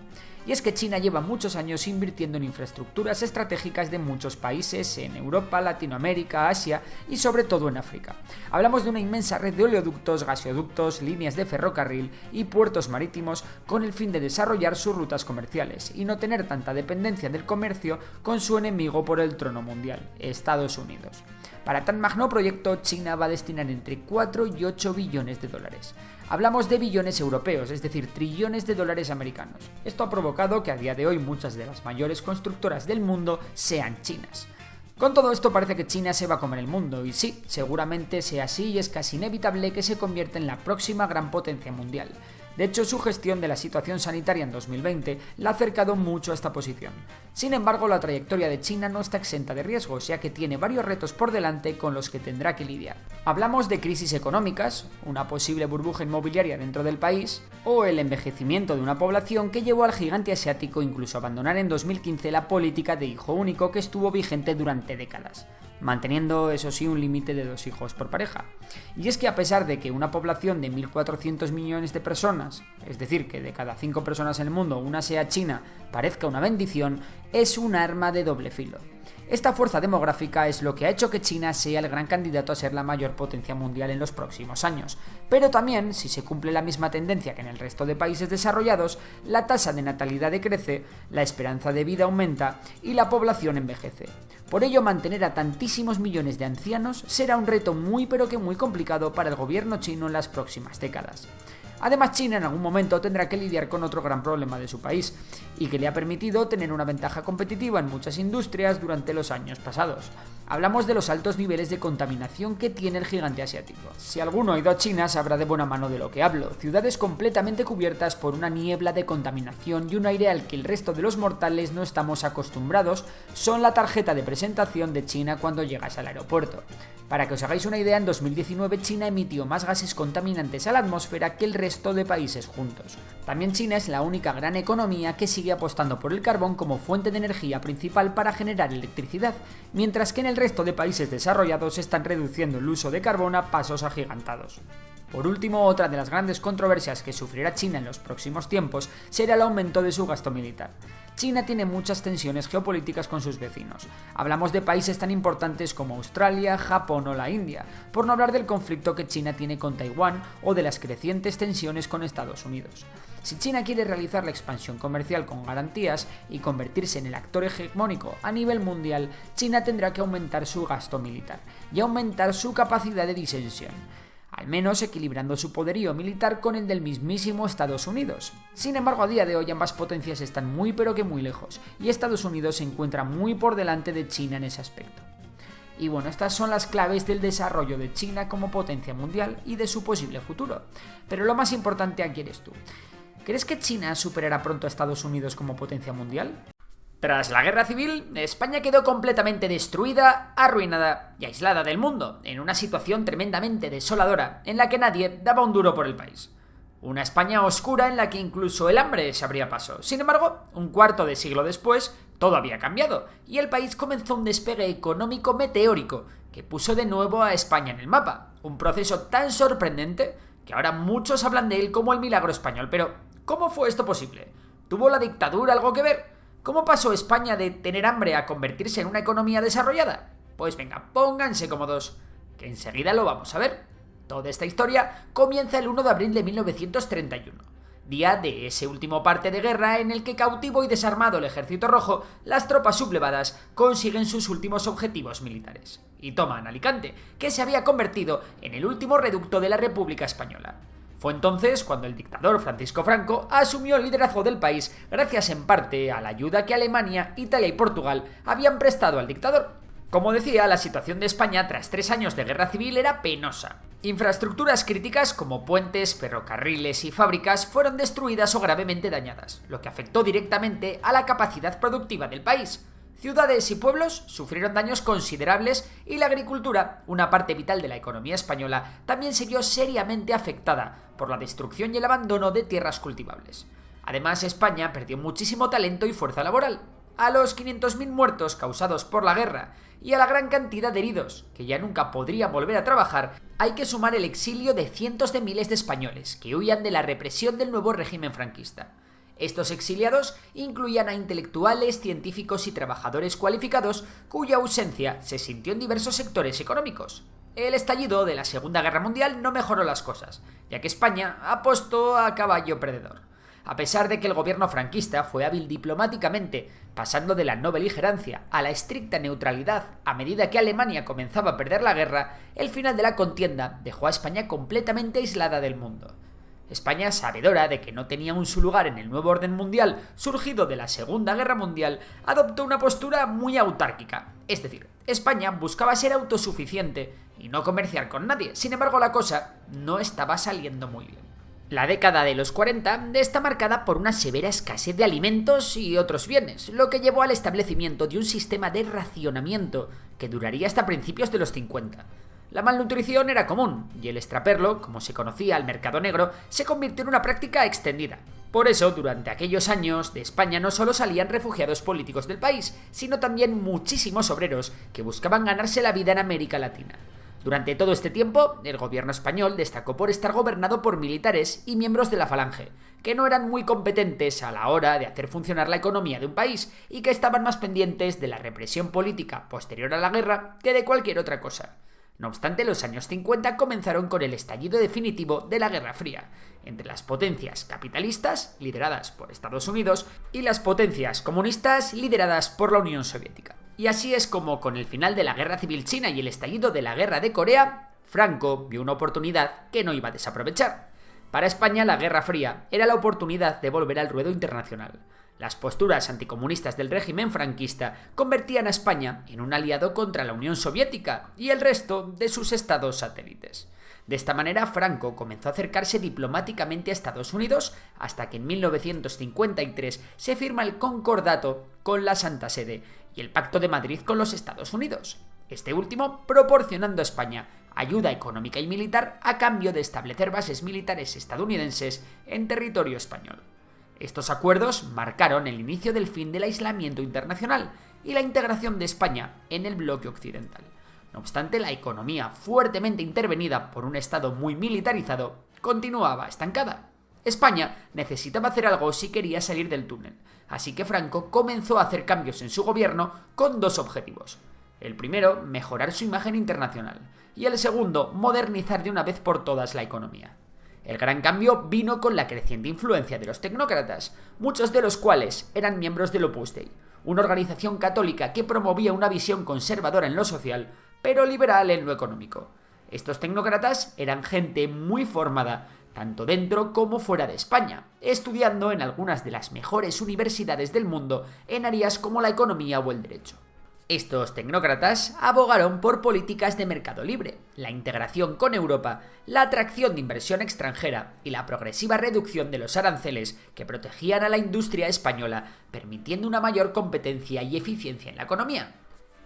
Y es que China lleva muchos años invirtiendo en infraestructuras estratégicas de muchos países en Europa, Latinoamérica, Asia y sobre todo en África. Hablamos de una inmensa red de oleoductos, gasoductos, líneas de ferrocarril y puertos marítimos con el fin de desarrollar sus rutas comerciales y no tener tanta dependencia del comercio con su enemigo por el trono mundial, Estados Unidos. Para tan magno proyecto, China va a destinar entre 4 y 8 billones de dólares. Hablamos de billones europeos, es decir, trillones de dólares americanos. Esto ha provocado que a día de hoy muchas de las mayores constructoras del mundo sean chinas. Con todo esto parece que China se va a comer el mundo, y sí, seguramente sea así y es casi inevitable que se convierta en la próxima gran potencia mundial. De hecho, su gestión de la situación sanitaria en 2020 la ha acercado mucho a esta posición. Sin embargo, la trayectoria de China no está exenta de riesgos, ya que tiene varios retos por delante con los que tendrá que lidiar. Hablamos de crisis económicas, una posible burbuja inmobiliaria dentro del país, o el envejecimiento de una población que llevó al gigante asiático incluso a abandonar en 2015 la política de hijo único que estuvo vigente durante décadas, manteniendo eso sí un límite de 2 hijos por pareja. Y es que a pesar de que una población de 1.400 millones de personas, es decir, que de cada 5 personas en el mundo una sea china, parezca una bendición, es un arma de doble filo. Esta fuerza demográfica es lo que ha hecho que China sea el gran candidato a ser la mayor potencia mundial en los próximos años. Pero también, si se cumple la misma tendencia que en el resto de países desarrollados, la tasa de natalidad decrece, la esperanza de vida aumenta y la población envejece. Por ello, mantener a tantísimos millones de ancianos será un reto muy pero que muy complicado para el gobierno chino en las próximas décadas. Además, China en algún momento tendrá que lidiar con otro gran problema de su país, y que le ha permitido tener una ventaja competitiva en muchas industrias durante los años pasados. Hablamos de los altos niveles de contaminación que tiene el gigante asiático. Si alguno ha ido a China sabrá de buena mano de lo que hablo. Ciudades completamente cubiertas por una niebla de contaminación y un aire al que el resto de los mortales no estamos acostumbrados son la tarjeta de presentación de China cuando llegas al aeropuerto. Para que os hagáis una idea, en 2019 China emitió más gases contaminantes a la atmósfera que el resto de países juntos. También China es la única gran economía que sigue apostando por el carbón como fuente de energía principal para generar electricidad, mientras que en el resto de países desarrollados están reduciendo el uso de carbón a pasos agigantados. Por último, otra de las grandes controversias que sufrirá China en los próximos tiempos será el aumento de su gasto militar. China tiene muchas tensiones geopolíticas con sus vecinos. Hablamos de países tan importantes como Australia, Japón o la India, por no hablar del conflicto que China tiene con Taiwán o de las crecientes tensiones con Estados Unidos. Si China quiere realizar la expansión comercial con garantías y convertirse en el actor hegemónico a nivel mundial, China tendrá que aumentar su gasto militar y aumentar su capacidad de disensión, al menos equilibrando su poderío militar con el del mismísimo Estados Unidos. Sin embargo, a día de hoy ambas potencias están muy pero que muy lejos, y Estados Unidos se encuentra muy por delante de China en ese aspecto. Y bueno, estas son las claves del desarrollo de China como potencia mundial y de su posible futuro. Pero lo más importante aquí eres tú. ¿Crees que China superará pronto a Estados Unidos como potencia mundial? Tras la guerra civil, España quedó completamente destruida, arruinada y aislada del mundo, en una situación tremendamente desoladora en la que nadie daba un duro por el país. Una España oscura en la que incluso el hambre se abría paso. Sin embargo, un cuarto de siglo después, todo había cambiado y el país comenzó un despegue económico meteórico que puso de nuevo a España en el mapa. Un proceso tan sorprendente que ahora muchos hablan de él como el milagro español. Pero, ¿cómo fue esto posible? ¿Tuvo la dictadura algo que ver? ¿Cómo pasó España de tener hambre a convertirse en una economía desarrollada? Pues venga, pónganse cómodos, que enseguida lo vamos a ver. Toda esta historia comienza el 1 de abril de 1931, día de ese último parte de guerra en el que, cautivo y desarmado el Ejército Rojo, las tropas sublevadas consiguen sus últimos objetivos militares y toman Alicante, que se había convertido en el último reducto de la República Española. Fue entonces cuando el dictador Francisco Franco asumió el liderazgo del país gracias en parte a la ayuda que Alemania, Italia y Portugal habían prestado al dictador. Como decía, la situación de España tras 3 años de guerra civil era penosa. Infraestructuras críticas como puentes, ferrocarriles y fábricas fueron destruidas o gravemente dañadas, lo que afectó directamente a la capacidad productiva del país. Ciudades y pueblos sufrieron daños considerables y la agricultura, una parte vital de la economía española, también se vio seriamente afectada por la destrucción y el abandono de tierras cultivables. Además, España perdió muchísimo talento y fuerza laboral. A los 500.000 muertos causados por la guerra y a la gran cantidad de heridos, que ya nunca podrían volver a trabajar, hay que sumar el exilio de cientos de miles de españoles que huían de la represión del nuevo régimen franquista. Estos exiliados incluían a intelectuales, científicos y trabajadores cualificados cuya ausencia se sintió en diversos sectores económicos. El estallido de la Segunda Guerra Mundial no mejoró las cosas, ya que España apostó a caballo perdedor. A pesar de que el gobierno franquista fue hábil diplomáticamente, pasando de la no beligerancia a la estricta neutralidad a medida que Alemania comenzaba a perder la guerra, el final de la contienda dejó a España completamente aislada del mundo. España, sabedora de que no tenía aún su lugar en el nuevo orden mundial surgido de la Segunda Guerra Mundial, adoptó una postura muy autárquica. Es decir, España buscaba ser autosuficiente y no comerciar con nadie. Sin embargo, la cosa no estaba saliendo muy bien. La década de los 40 está marcada por una severa escasez de alimentos y otros bienes, lo que llevó al establecimiento de un sistema de racionamiento que duraría hasta principios de los 50. La malnutrición era común, y el extraperlo, como se conocía al mercado negro, se convirtió en una práctica extendida. Por eso, durante aquellos años, de España no solo salían refugiados políticos del país, sino también muchísimos obreros que buscaban ganarse la vida en América Latina. Durante todo este tiempo, el gobierno español destacó por estar gobernado por militares y miembros de la Falange, que no eran muy competentes a la hora de hacer funcionar la economía de un país y que estaban más pendientes de la represión política posterior a la guerra que de cualquier otra cosa. No obstante, los años 50 comenzaron con el estallido definitivo de la Guerra Fría, entre las potencias capitalistas, lideradas por Estados Unidos, y las potencias comunistas, lideradas por la Unión Soviética. Y así es como, con el final de la Guerra Civil China y el estallido de la Guerra de Corea, Franco vio una oportunidad que no iba a desaprovechar. Para España, la Guerra Fría era la oportunidad de volver al ruedo internacional. Las posturas anticomunistas del régimen franquista convertían a España en un aliado contra la Unión Soviética y el resto de sus estados satélites. De esta manera, Franco comenzó a acercarse diplomáticamente a Estados Unidos hasta que en 1953 se firma el Concordato con la Santa Sede y el Pacto de Madrid con los Estados Unidos, este último proporcionando a España ayuda económica y militar a cambio de establecer bases militares estadounidenses en territorio español. Estos acuerdos marcaron el inicio del fin del aislamiento internacional y la integración de España en el bloque occidental. No obstante, la economía, fuertemente intervenida por un Estado muy militarizado, continuaba estancada. España necesitaba hacer algo si quería salir del túnel, así que Franco comenzó a hacer cambios en su gobierno con dos objetivos. El primero, mejorar su imagen internacional, y el segundo, modernizar de una vez por todas la economía. El gran cambio vino con la creciente influencia de los tecnócratas, muchos de los cuales eran miembros del Opus Dei, una organización católica que promovía una visión conservadora en lo social, pero liberal en lo económico. Estos tecnócratas eran gente muy formada, tanto dentro como fuera de España, estudiando en algunas de las mejores universidades del mundo en áreas como la economía o el derecho. Estos tecnócratas abogaron por políticas de mercado libre, la integración con Europa, la atracción de inversión extranjera y la progresiva reducción de los aranceles que protegían a la industria española, permitiendo una mayor competencia y eficiencia en la economía.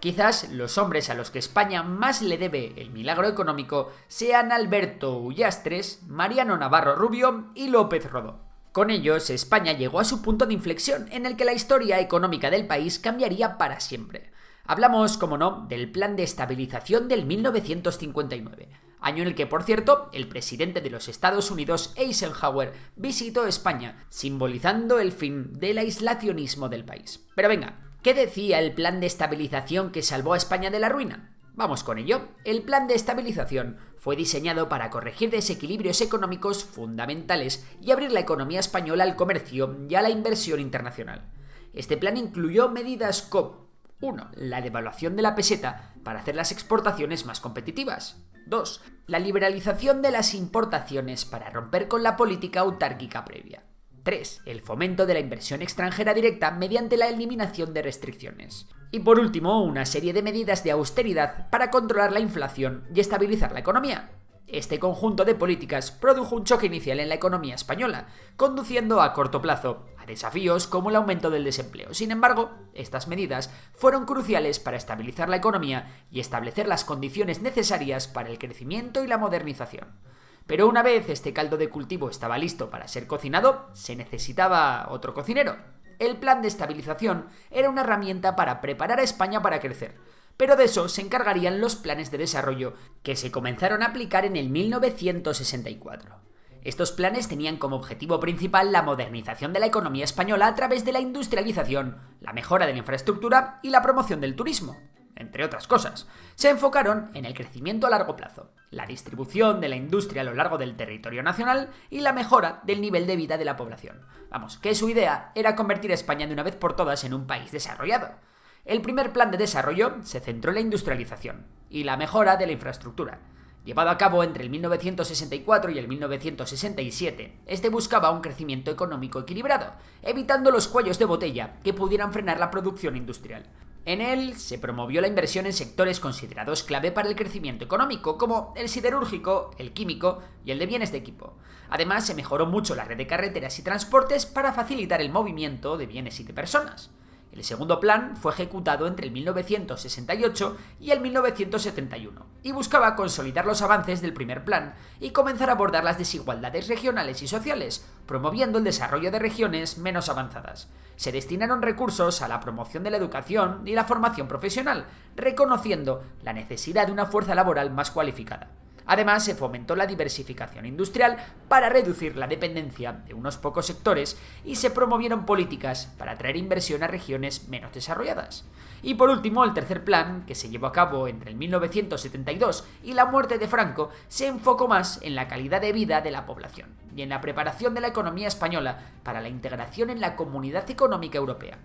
Quizás los hombres a los que España más le debe el milagro económico sean Alberto Ullastres, Mariano Navarro Rubio y López Rodó. Con ellos, España llegó a su punto de inflexión en el que la historia económica del país cambiaría para siempre. Hablamos, como no, del Plan de Estabilización del 1959, año en el que, por cierto, el presidente de los Estados Unidos, Eisenhower, visitó España, simbolizando el fin del aislacionismo del país. Pero venga, ¿Qué decía el plan de estabilización que salvó a España de la ruina? Vamos con ello. El plan de estabilización fue diseñado para corregir desequilibrios económicos fundamentales y abrir la economía española al comercio y a la inversión internacional. Este plan incluyó medidas como 1. La devaluación de la peseta para hacer las exportaciones más competitivas. 2. La liberalización de las importaciones para romper con la política autárquica previa. 3. El fomento de la inversión extranjera directa mediante la eliminación de restricciones. Y por último, una serie de medidas de austeridad para controlar la inflación y estabilizar la economía. Este conjunto de políticas produjo un choque inicial en la economía española, conduciendo a corto plazo a desafíos como el aumento del desempleo. Sin embargo, estas medidas fueron cruciales para estabilizar la economía y establecer las condiciones necesarias para el crecimiento y la modernización. Pero una vez este caldo de cultivo estaba listo para ser cocinado, se necesitaba otro cocinero. El plan de estabilización era una herramienta para preparar a España para crecer, pero de eso se encargarían los planes de desarrollo que se comenzaron a aplicar en el 1964. Estos planes tenían como objetivo principal la modernización de la economía española a través de la industrialización, la mejora de la infraestructura y la promoción del turismo. Entre otras cosas, se enfocaron en el crecimiento a largo plazo, la distribución de la industria a lo largo del territorio nacional y la mejora del nivel de vida de la población. Vamos, que su idea era convertir a España de una vez por todas en un país desarrollado. El primer plan de desarrollo se centró en la industrialización y la mejora de la infraestructura. Llevado a cabo entre el 1964 y el 1967, este buscaba un crecimiento económico equilibrado, evitando los cuellos de botella que pudieran frenar la producción industrial. En él se promovió la inversión en sectores considerados clave para el crecimiento económico, como el siderúrgico, el químico y el de bienes de equipo. Además, se mejoró mucho la red de carreteras y transportes para facilitar el movimiento de bienes y de personas. El segundo plan fue ejecutado entre el 1968 y el 1971 y buscaba consolidar los avances del primer plan y comenzar a abordar las desigualdades regionales y sociales, promoviendo el desarrollo de regiones menos avanzadas. Se destinaron recursos a la promoción de la educación y la formación profesional, reconociendo la necesidad de una fuerza laboral más cualificada. Además, se fomentó la diversificación industrial para reducir la dependencia de unos pocos sectores y se promovieron políticas para atraer inversión a regiones menos desarrolladas. Y por último, el tercer plan, que se llevó a cabo entre el 1972 y la muerte de Franco, se enfocó más en la calidad de vida de la población y en la preparación de la economía española para la integración en la Comunidad Económica Europea.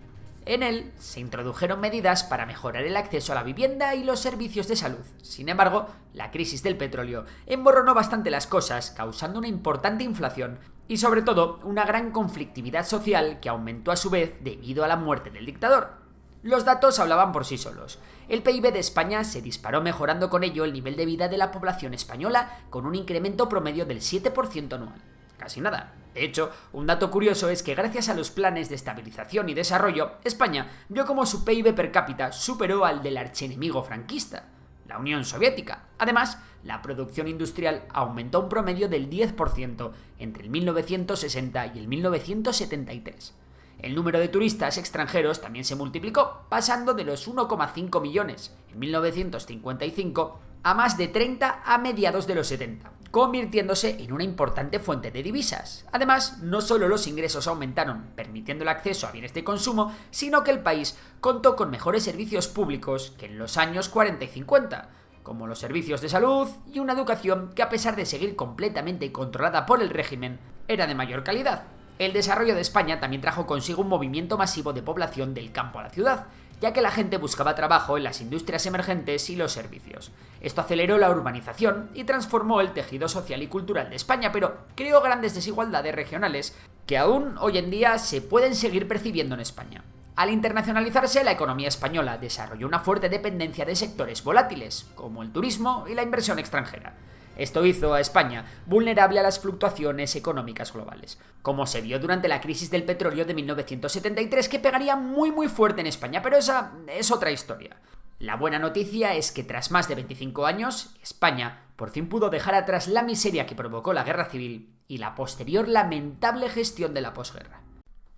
En él se introdujeron medidas para mejorar el acceso a la vivienda y los servicios de salud. Sin embargo, la crisis del petróleo emborronó bastante las cosas, causando una importante inflación y sobre todo una gran conflictividad social que aumentó a su vez debido a la muerte del dictador. Los datos hablaban por sí solos. El PIB de España se disparó, mejorando con ello el nivel de vida de la población española con un incremento promedio del 7% anual. Casi nada. De hecho, un dato curioso es que gracias a los planes de estabilización y desarrollo, España vio como su PIB per cápita superó al del archienemigo franquista, la Unión Soviética. Además, la producción industrial aumentó un promedio del 10% entre el 1960 y el 1973. El número de turistas extranjeros también se multiplicó, pasando de los 1,5 millones en 1955 a más de 30 a mediados de los 70, convirtiéndose en una importante fuente de divisas. Además, no solo los ingresos aumentaron, permitiendo el acceso a bienes de consumo, sino que el país contó con mejores servicios públicos que en los años 40 y 50, como los servicios de salud y una educación que, a pesar de seguir completamente controlada por el régimen, era de mayor calidad. El desarrollo de España también trajo consigo un movimiento masivo de población del campo a la ciudad, ya que la gente buscaba trabajo en las industrias emergentes y los servicios. Esto aceleró la urbanización y transformó el tejido social y cultural de España, pero creó grandes desigualdades regionales que aún hoy en día se pueden seguir percibiendo en España. Al internacionalizarse, la economía española desarrolló una fuerte dependencia de sectores volátiles, como el turismo y la inversión extranjera. Esto hizo a España vulnerable a las fluctuaciones económicas globales, como se vio durante la crisis del petróleo de 1973, que pegaría muy fuerte en España, pero esa es otra historia. La buena noticia es que tras más de 25 años, España por fin pudo dejar atrás la miseria que provocó la guerra civil y la posterior lamentable gestión de la posguerra.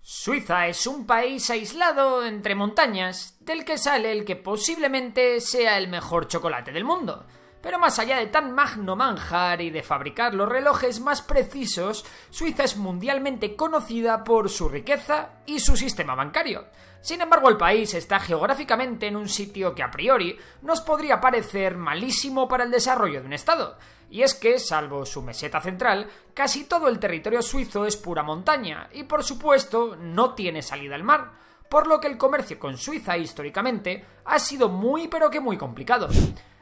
Suiza es un país aislado entre montañas, del que sale el que posiblemente sea el mejor chocolate del mundo. Pero más allá de tan magno manjar y de fabricar los relojes más precisos, Suiza es mundialmente conocida por su riqueza y su sistema bancario. Sin embargo, el país está geográficamente en un sitio que a priori nos podría parecer malísimo para el desarrollo de un estado. Y es que, salvo su meseta central, casi todo el territorio suizo es pura montaña y, por supuesto, no tiene salida al mar, por lo que el comercio con Suiza históricamente ha sido muy pero que muy complicado.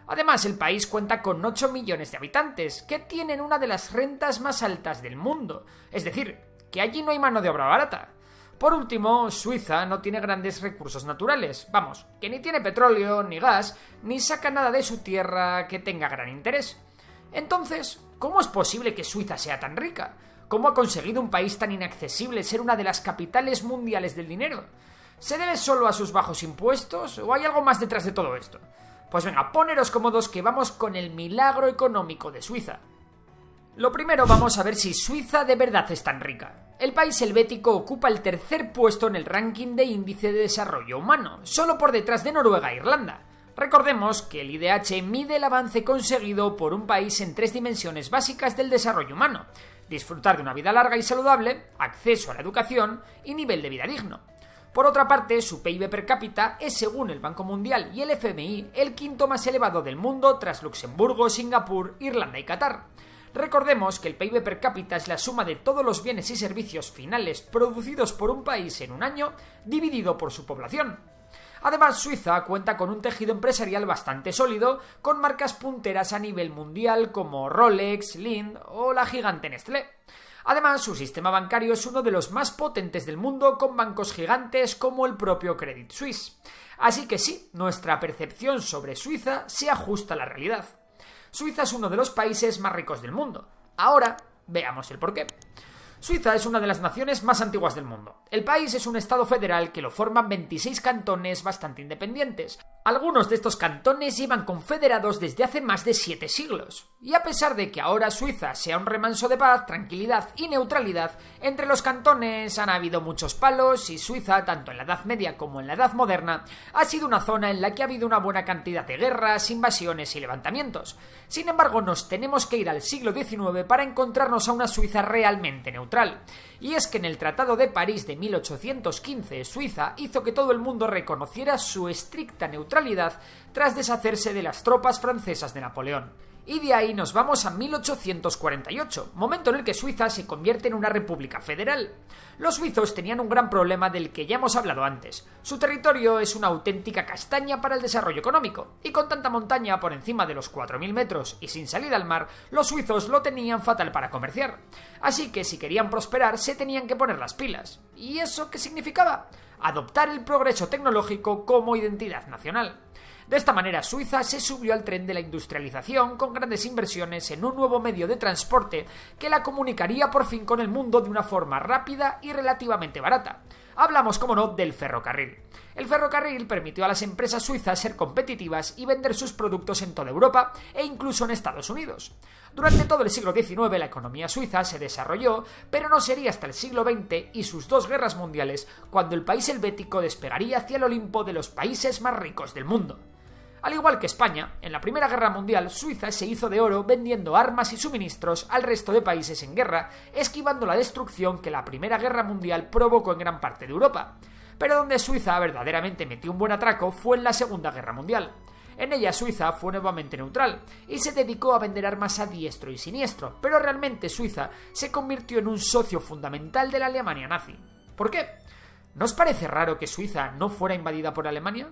Además, el país cuenta con 8 millones de habitantes, que tienen una de las rentas más altas del mundo, es decir, que allí no hay mano de obra barata. Por último, Suiza no tiene grandes recursos naturales, vamos, que ni tiene petróleo, ni gas, ni saca nada de su tierra que tenga gran interés. Entonces, ¿cómo es posible que Suiza sea tan rica? ¿Cómo ha conseguido un país tan inaccesible ser una de las capitales mundiales del dinero? ¿Se debe solo a sus bajos impuestos o hay algo más detrás de todo esto? Pues venga, poneros cómodos que vamos con el milagro económico de Suiza. Lo primero, vamos a ver si Suiza de verdad es tan rica. El país helvético ocupa el tercer puesto en el ranking de índice de desarrollo humano, solo por detrás de Noruega e Irlanda. Recordemos que el IDH mide el avance conseguido por un país en 3 dimensiones básicas del desarrollo humano: disfrutar de una vida larga y saludable, acceso a la educación y nivel de vida digno. Por otra parte, su PIB per cápita es, según el Banco Mundial y el FMI, el quinto más elevado del mundo tras Luxemburgo, Singapur, Irlanda y Qatar. Recordemos que el PIB per cápita es la suma de todos los bienes y servicios finales producidos por un país en un año dividido por su población. Además, Suiza cuenta con un tejido empresarial bastante sólido, con marcas punteras a nivel mundial como Rolex, Lindt o la gigante Nestlé. Además, su sistema bancario es uno de los más potentes del mundo, con bancos gigantes como el propio Credit Suisse. Así que sí, nuestra percepción sobre Suiza se ajusta a la realidad. Suiza es uno de los países más ricos del mundo. Ahora, veamos el porqué. Suiza es una de las naciones más antiguas del mundo. El país es un estado federal que lo forman 26 cantones bastante independientes. Algunos de estos cantones llevan confederados desde hace más de 7 siglos. Y a pesar de que ahora Suiza sea un remanso de paz, tranquilidad y neutralidad, entre los cantones han habido muchos palos y Suiza, tanto en la Edad Media como en la Edad Moderna, ha sido una zona en la que ha habido una buena cantidad de guerras, invasiones y levantamientos. Sin embargo, nos tenemos que ir al siglo XIX para encontrarnos a una Suiza realmente neutral. Y es que en el Tratado de París de 1815, Suiza hizo que todo el mundo reconociera su estricta neutralidad tras deshacerse de las tropas francesas de Napoleón. Y de ahí nos vamos a 1848, momento en el que Suiza se convierte en una república federal. Los suizos tenían un gran problema del que ya hemos hablado antes. Su territorio es una auténtica castaña para el desarrollo económico, y con tanta montaña por encima de los 4000 metros y sin salida al mar, los suizos lo tenían fatal para comerciar. Así que si querían prosperar se tenían que poner las pilas. ¿Y eso qué significaba? Adoptar el progreso tecnológico como identidad nacional. De esta manera, Suiza se subió al tren de la industrialización con grandes inversiones en un nuevo medio de transporte que la comunicaría por fin con el mundo de una forma rápida y relativamente barata. Hablamos, como no, del ferrocarril. El ferrocarril permitió a las empresas suizas ser competitivas y vender sus productos en toda Europa e incluso en Estados Unidos. Durante todo el siglo XIX la economía suiza se desarrolló, pero no sería hasta el siglo XX y sus 2 guerras mundiales cuando el país helvético despegaría hacia el Olimpo de los países más ricos del mundo. Al igual que España, en la Primera Guerra Mundial, Suiza se hizo de oro vendiendo armas y suministros al resto de países en guerra, esquivando la destrucción que la Primera Guerra Mundial provocó en gran parte de Europa. Pero donde Suiza verdaderamente metió un buen atraco fue en la Segunda Guerra Mundial. En ella Suiza fue nuevamente neutral y se dedicó a vender armas a diestro y siniestro, pero realmente Suiza se convirtió en un socio fundamental de la Alemania nazi. ¿Por qué? ¿No os parece raro que Suiza no fuera invadida por Alemania?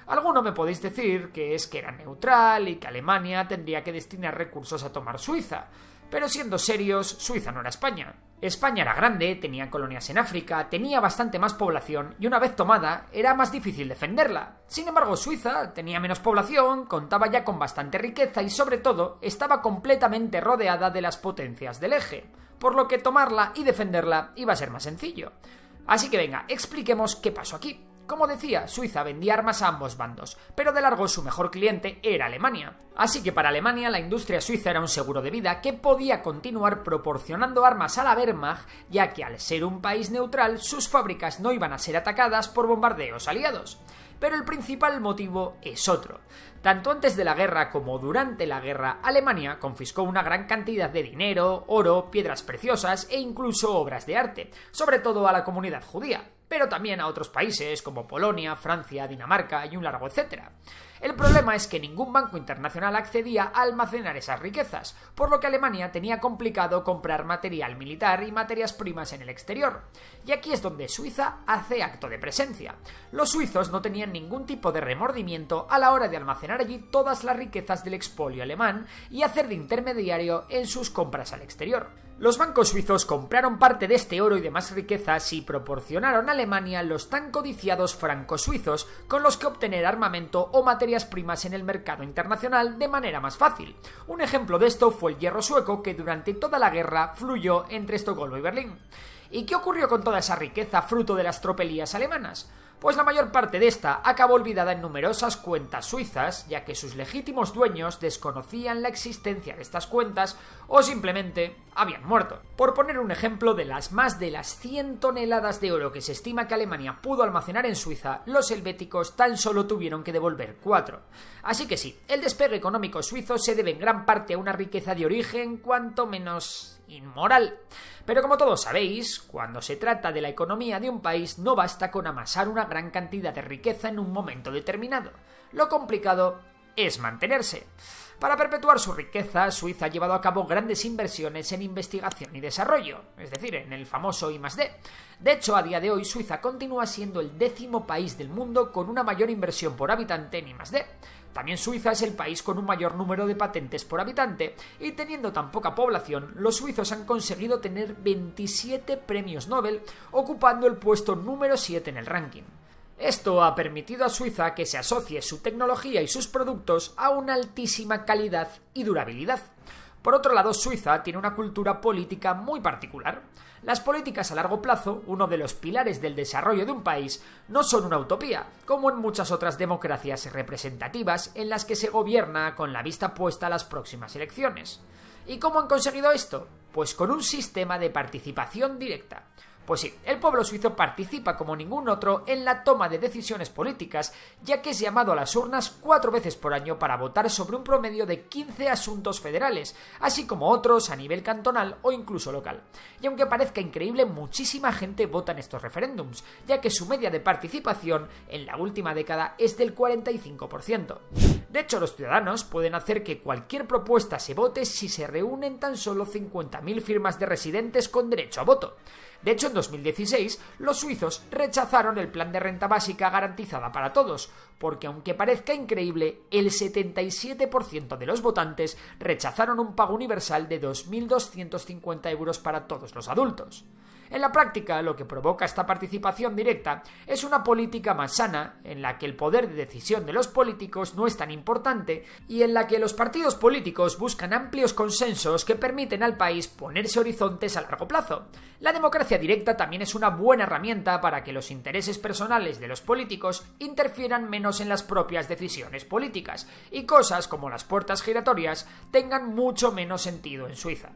Alguno me podéis decir que es que era neutral y que Alemania tendría que destinar recursos a tomar Suiza, pero siendo serios, Suiza no era España. España era grande, tenía colonias en África, tenía bastante más población y una vez tomada era más difícil defenderla. Sin embargo, Suiza tenía menos población, contaba ya con bastante riqueza y sobre todo estaba completamente rodeada de las potencias del eje, por lo que tomarla y defenderla iba a ser más sencillo. Así que venga, expliquemos qué pasó aquí. Como decía, Suiza vendía armas a ambos bandos, pero de largo su mejor cliente era Alemania. Así que para Alemania la industria suiza era un seguro de vida que podía continuar proporcionando armas a la Wehrmacht, ya que al ser un país neutral sus fábricas no iban a ser atacadas por bombardeos aliados. pero el principal motivo es otro. Tanto antes de la guerra como durante la guerra, Alemania confiscó una gran cantidad de dinero, oro, piedras preciosas e incluso obras de arte, sobre todo a la comunidad judía, pero también a otros países como Polonia, Francia, Dinamarca y un largo etcétera. El problema es que ningún banco internacional accedía a almacenar esas riquezas, por lo que Alemania tenía complicado comprar material militar y materias primas en el exterior. Y aquí es donde Suiza hace acto de presencia. Los suizos no tenían ningún tipo de remordimiento a la hora de almacenar allí todas las riquezas del expolio alemán y hacer de intermediario en sus compras al exterior. Los bancos suizos compraron parte de este oro y demás riquezas y proporcionaron a Alemania los tan codiciados francos suizos con los que obtener armamento o materias primas en el mercado internacional de manera más fácil. Un ejemplo de esto fue el hierro sueco que durante toda la guerra fluyó entre Estocolmo y Berlín. ¿Y qué ocurrió con toda esa riqueza fruto de las tropelías alemanas? Pues la mayor parte de esta acabó olvidada en numerosas cuentas suizas, ya que sus legítimos dueños desconocían la existencia de estas cuentas o simplemente habían muerto. Por poner un ejemplo, de las más de las 100 toneladas de oro que se estima que Alemania pudo almacenar en Suiza, los helvéticos tan solo tuvieron que devolver 4. Así que sí, el despegue económico suizo se debe en gran parte a una riqueza de origen cuanto menos inmoral. Pero como todos sabéis, cuando se trata de la economía de un país no basta con amasar una gran cantidad de riqueza en un momento determinado. Lo complicado es mantenerse. Para perpetuar su riqueza, Suiza ha llevado a cabo grandes inversiones en investigación y desarrollo, es decir, en el famoso I+D. De hecho, a día de hoy, Suiza continúa siendo el 10º país del mundo con una mayor inversión por habitante en I+D. También Suiza es el país con un mayor número de patentes por habitante, y teniendo tan poca población, los suizos han conseguido tener 27 premios Nobel, ocupando el puesto número 7 en el ranking. Esto ha permitido a Suiza que se asocie su tecnología y sus productos a una altísima calidad y durabilidad. Por otro lado, Suiza tiene una cultura política muy particular. Las políticas a largo plazo, uno de los pilares del desarrollo de un país, no son una utopía, como en muchas otras democracias representativas en las que se gobierna con la vista puesta a las próximas elecciones. ¿Y cómo han conseguido esto? Pues con un sistema de participación directa. Pues sí, el pueblo suizo participa como ningún otro en la toma de decisiones políticas, ya que es llamado a las urnas 4 veces por año para votar sobre un promedio de 15 asuntos federales, así como otros a nivel cantonal o incluso local. Y aunque parezca increíble, muchísima gente vota en estos referéndums, ya que su media de participación en la última década es del 45%. De hecho, los ciudadanos pueden hacer que cualquier propuesta se vote si se reúnen tan solo 50.000 firmas de residentes con derecho a voto. De hecho, en 2016, los suizos rechazaron el plan de renta básica garantizada para todos, porque aunque parezca increíble, el 77% de los votantes rechazaron un pago universal de 2.250 euros para todos los adultos. En la práctica, lo que provoca esta participación directa es una política más sana, en la que el poder de decisión de los políticos no es tan importante y en la que los partidos políticos buscan amplios consensos que permiten al país ponerse horizontes a largo plazo. La democracia directa también es una buena herramienta para que los intereses personales de los políticos interfieran menos en las propias decisiones políticas y cosas como las puertas giratorias tengan mucho menos sentido en Suiza.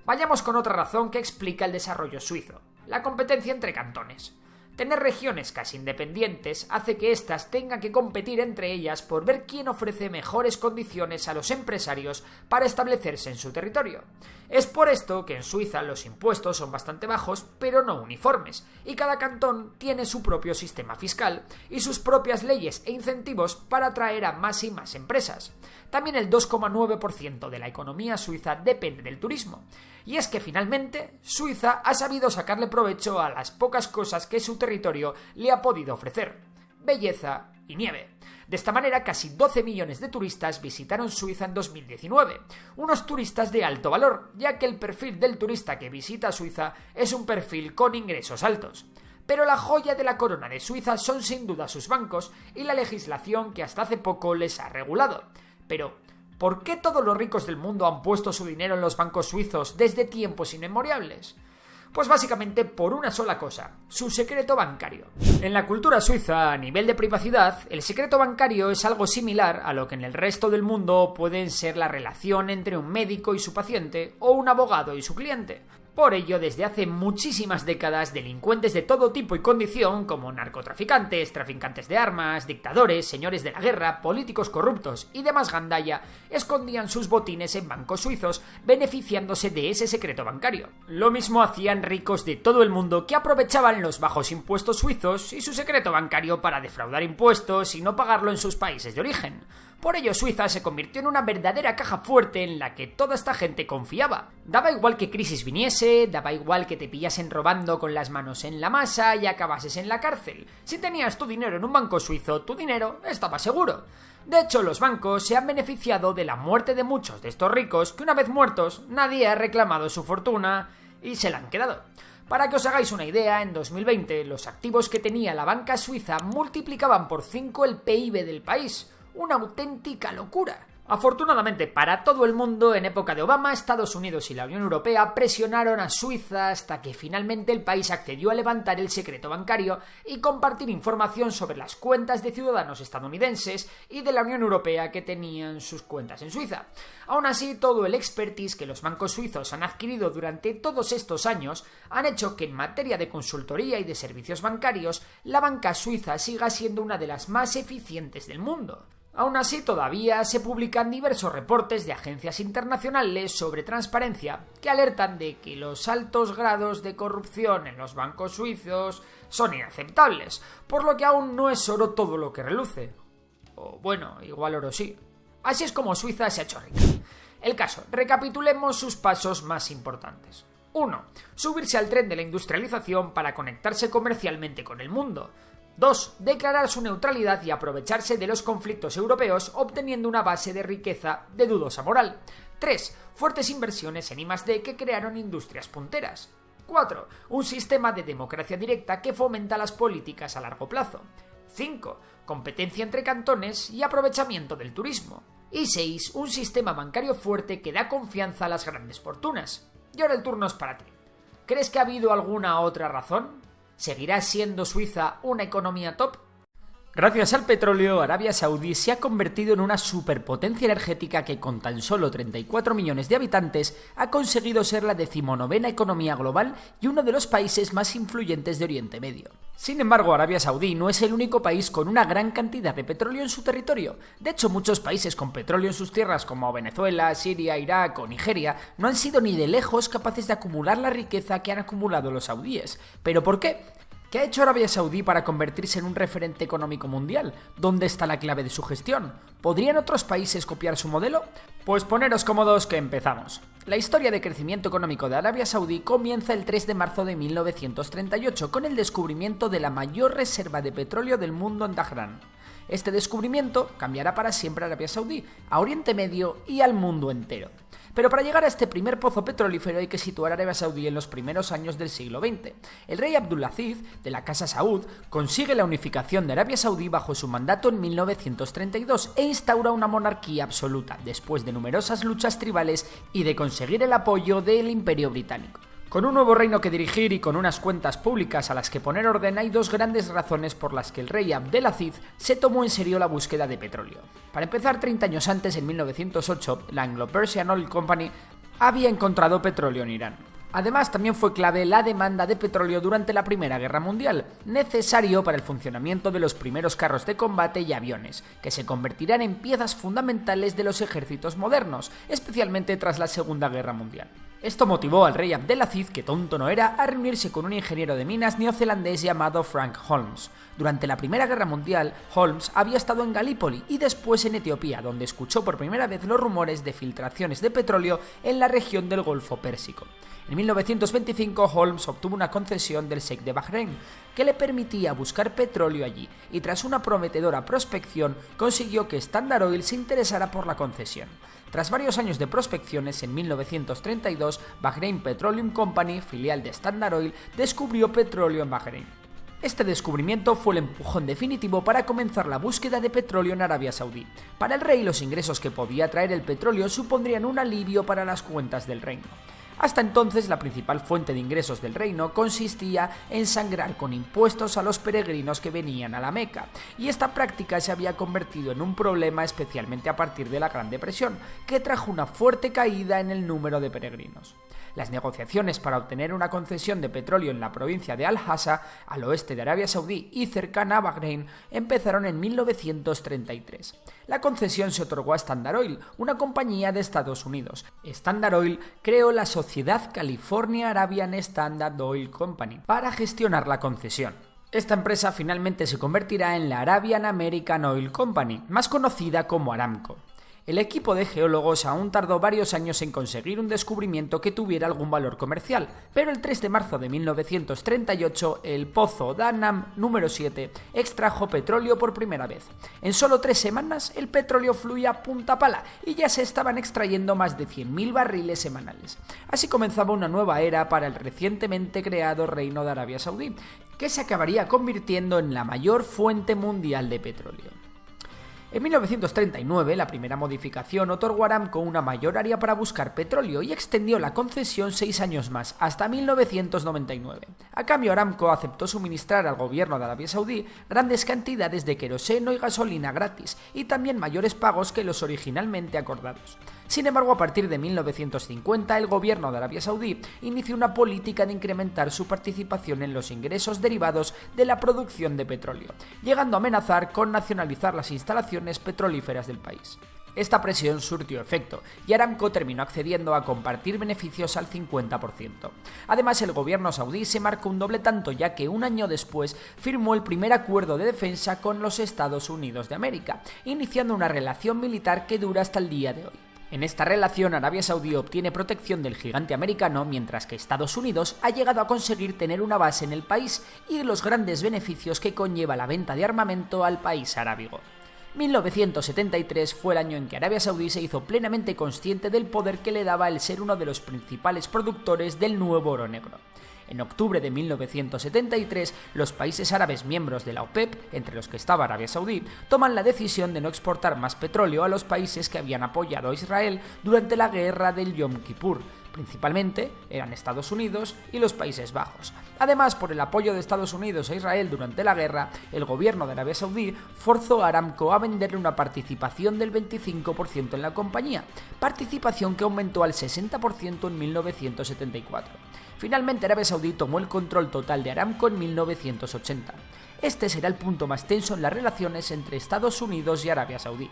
Vayamos con otra razón que explica el desarrollo suizo: la competencia entre cantones. Tener regiones casi independientes hace que éstas tengan que competir entre ellas por ver quién ofrece mejores condiciones a los empresarios para establecerse en su territorio. Es por esto que en Suiza los impuestos son bastante bajos, pero no uniformes, y cada cantón tiene su propio sistema fiscal y sus propias leyes e incentivos para atraer a más y más empresas. También el 2,9% de la economía suiza depende del turismo. Y es que finalmente Suiza ha sabido sacarle provecho a las pocas cosas que su territorio le ha podido ofrecer: belleza y nieve. De esta manera, casi 12 millones de turistas visitaron Suiza en 2019, unos turistas de alto valor, ya que el perfil del turista que visita Suiza es un perfil con ingresos altos. Pero la joya de la corona de Suiza son sin duda sus bancos y la legislación que hasta hace poco les ha regulado. Pero, ¿por qué todos los ricos del mundo han puesto su dinero en los bancos suizos desde tiempos inmemoriales? Pues básicamente por una sola cosa: su secreto bancario. En la cultura suiza, a nivel de privacidad, el secreto bancario es algo similar a lo que en el resto del mundo pueden ser la relación entre un médico y su paciente o un abogado y su cliente. Por ello, desde hace muchísimas décadas, delincuentes de todo tipo y condición, como narcotraficantes, traficantes de armas, dictadores, señores de la guerra, políticos corruptos y demás gandalla, escondían sus botines en bancos suizos, beneficiándose de ese secreto bancario. Lo mismo hacían ricos de todo el mundo que aprovechaban los bajos impuestos suizos y su secreto bancario para defraudar impuestos y no pagarlo en sus países de origen. Por ello, Suiza se convirtió en una verdadera caja fuerte en la que toda esta gente confiaba. Daba igual que crisis viniese, daba igual que te pillasen robando con las manos en la masa y acabases en la cárcel. Si tenías tu dinero en un banco suizo, tu dinero estaba seguro. De hecho, los bancos se han beneficiado de la muerte de muchos de estos ricos que, una vez muertos, nadie ha reclamado su fortuna y se la han quedado. Para que os hagáis una idea, en 2020 los activos que tenía la banca suiza multiplicaban por 5 el PIB del país. Una auténtica locura. Afortunadamente para todo el mundo, en época de Obama, Estados Unidos y la Unión Europea presionaron a Suiza hasta que finalmente el país accedió a levantar el secreto bancario y compartir información sobre las cuentas de ciudadanos estadounidenses y de la Unión Europea que tenían sus cuentas en Suiza. Aún así, todo el expertise que los bancos suizos han adquirido durante todos estos años han hecho que en materia de consultoría y de servicios bancarios, la banca suiza siga siendo una de las más eficientes del mundo. Aún así, todavía se publican diversos reportes de agencias internacionales sobre transparencia que alertan de que los altos grados de corrupción en los bancos suizos son inaceptables, por lo que aún no es oro todo lo que reluce. O bueno, igual oro sí. Así es como Suiza se ha hecho rica. El caso, recapitulemos sus pasos más importantes. 1. Subirse al tren de la industrialización para conectarse comercialmente con el mundo. 2. Declarar su neutralidad y aprovecharse de los conflictos europeos obteniendo una base de riqueza de dudosa moral. 3. Fuertes inversiones en I+D que crearon industrias punteras. 4. Un sistema de democracia directa que fomenta las políticas a largo plazo. 5. Competencia entre cantones y aprovechamiento del turismo. Y 6. Un sistema bancario fuerte que da confianza a las grandes fortunas. Y ahora el turno es para ti. ¿Crees que ha habido alguna otra razón? ¿Seguirá siendo Suiza una economía top? Gracias al petróleo, Arabia Saudí se ha convertido en una superpotencia energética que con tan solo 34 millones de habitantes ha conseguido ser la 19ª economía global y uno de los países más influyentes de Oriente Medio. Sin embargo, Arabia Saudí no es el único país con una gran cantidad de petróleo en su territorio. De hecho, muchos países con petróleo en sus tierras como Venezuela, Siria, Irak o Nigeria no han sido ni de lejos capaces de acumular la riqueza que han acumulado los saudíes. ¿Pero por qué? ¿Qué ha hecho Arabia Saudí para convertirse en un referente económico mundial? ¿Dónde está la clave de su gestión? ¿Podrían otros países copiar su modelo? Pues poneros cómodos que empezamos. La historia de crecimiento económico de Arabia Saudí comienza el 3 de marzo de 1938 con el descubrimiento de la mayor reserva de petróleo del mundo en Dhahran. Este descubrimiento cambiará para siempre a Arabia Saudí, a Oriente Medio y al mundo entero. Pero para llegar a este primer pozo petrolífero hay que situar a Arabia Saudí en los primeros años del siglo XX. El rey Abdulaziz, de la Casa Saud, consigue la unificación de Arabia Saudí bajo su mandato en 1932 e instaura una monarquía absoluta, después de numerosas luchas tribales y de conseguir el apoyo del Imperio Británico. Con un nuevo reino que dirigir y con unas cuentas públicas a las que poner orden, hay dos grandes razones por las que el rey Abdelaziz se tomó en serio la búsqueda de petróleo. Para empezar, 30 años antes, en 1908, la Anglo-Persian Oil Company había encontrado petróleo en Irán. Además, también fue clave la demanda de petróleo durante la Primera Guerra Mundial, necesario para el funcionamiento de los primeros carros de combate y aviones, que se convertirán en piezas fundamentales de los ejércitos modernos, especialmente tras la Segunda Guerra Mundial. Esto motivó al rey Abdelaziz, que tonto no era, a reunirse con un ingeniero de minas neozelandés llamado Frank Holmes. Durante la Primera Guerra Mundial, Holmes había estado en Galípoli y después en Etiopía, donde escuchó por primera vez los rumores de filtraciones de petróleo en la región del Golfo Pérsico. En 1925, Holmes obtuvo una concesión del Sheikh de Bahrein, que le permitía buscar petróleo allí, y tras una prometedora prospección consiguió que Standard Oil se interesara por la concesión. Tras varios años de prospecciones, en 1932, Bahrain Petroleum Company, filial de Standard Oil, descubrió petróleo en Bahrein. Este descubrimiento fue el empujón definitivo para comenzar la búsqueda de petróleo en Arabia Saudí. Para el rey, los ingresos que podía traer el petróleo supondrían un alivio para las cuentas del reino. Hasta entonces, la principal fuente de ingresos del reino consistía en sangrar con impuestos a los peregrinos que venían a la Meca, y esta práctica se había convertido en un problema especialmente a partir de la Gran Depresión, que trajo una fuerte caída en el número de peregrinos. Las negociaciones para obtener una concesión de petróleo en la provincia de Al-Hasa, al oeste de Arabia Saudí y cercana a Bahrein, empezaron en 1933. La concesión se otorgó a Standard Oil, una compañía de Estados Unidos. Standard Oil creó la sociedad California Arabian Standard Oil Company para gestionar la concesión. Esta empresa finalmente se convertirá en la Arabian American Oil Company, más conocida como Aramco. El equipo de geólogos aún tardó varios años en conseguir un descubrimiento que tuviera algún valor comercial, pero el 3 de marzo de 1938 el pozo Danam número 7 extrajo petróleo por primera vez. En solo 3 semanas el petróleo fluía a punta pala y ya se estaban extrayendo más de 100.000 barriles semanales. Así comenzaba una nueva era para el recientemente creado Reino de Arabia Saudí, que se acabaría convirtiendo en la mayor fuente mundial de petróleo. En 1939, la primera modificación otorgó a Aramco una mayor área para buscar petróleo y extendió la concesión 6 años más, hasta 1999. A cambio, Aramco aceptó suministrar al gobierno de Arabia Saudí grandes cantidades de queroseno y gasolina gratis, y también mayores pagos que los originalmente acordados. Sin embargo, a partir de 1950, el gobierno de Arabia Saudí inició una política de incrementar su participación en los ingresos derivados de la producción de petróleo, llegando a amenazar con nacionalizar las instalaciones petrolíferas del país. Esta presión surtió efecto y Aramco terminó accediendo a compartir beneficios al 50%. Además, el gobierno saudí se marcó un doble tanto, ya que un año después firmó el primer acuerdo de defensa con los Estados Unidos de América, iniciando una relación militar que dura hasta el día de hoy. En esta relación, Arabia Saudí obtiene protección del gigante americano, mientras que Estados Unidos ha llegado a conseguir tener una base en el país y de los grandes beneficios que conlleva la venta de armamento al país arábigo. 1973 fue el año en que Arabia Saudí se hizo plenamente consciente del poder que le daba el ser uno de los principales productores del nuevo oro negro. En octubre de 1973, los países árabes miembros de la OPEP, entre los que estaba Arabia Saudí, toman la decisión de no exportar más petróleo a los países que habían apoyado a Israel durante la guerra del Yom Kippur. Principalmente eran Estados Unidos y los Países Bajos. Además, por el apoyo de Estados Unidos a Israel durante la guerra, el gobierno de Arabia Saudí forzó a Aramco a venderle una participación del 25% en la compañía, participación que aumentó al 60% en 1974. Finalmente, Arabia Saudí tomó el control total de Aramco en 1980. Este será el punto más tenso en las relaciones entre Estados Unidos y Arabia Saudí.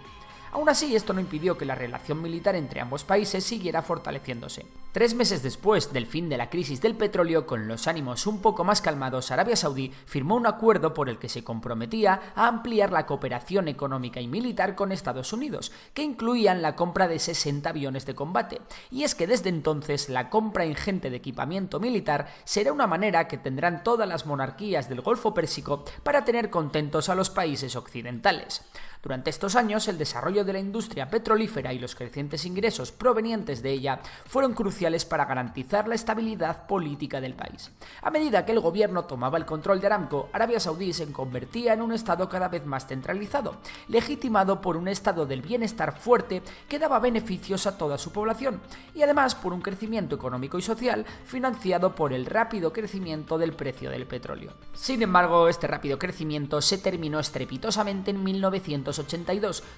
Aún así, esto no impidió que la relación militar entre ambos países siguiera fortaleciéndose. 3 meses después del fin de la crisis del petróleo, con los ánimos un poco más calmados, Arabia Saudí firmó un acuerdo por el que se comprometía a ampliar la cooperación económica y militar con Estados Unidos, que incluían la compra de 60 aviones de combate. Y es que desde entonces la compra ingente de equipamiento militar será una manera que tendrán todas las monarquías del Golfo Pérsico para tener contentos a los países occidentales. Durante estos años, el desarrollo de la industria petrolífera y los crecientes ingresos provenientes de ella fueron cruciales para garantizar la estabilidad política del país. A medida que el gobierno tomaba el control de Aramco, Arabia Saudí se convertía en un estado cada vez más centralizado, legitimado por un estado del bienestar fuerte que daba beneficios a toda su población, y además por un crecimiento económico y social financiado por el rápido crecimiento del precio del petróleo. Sin embargo, este rápido crecimiento se terminó estrepitosamente en 1982,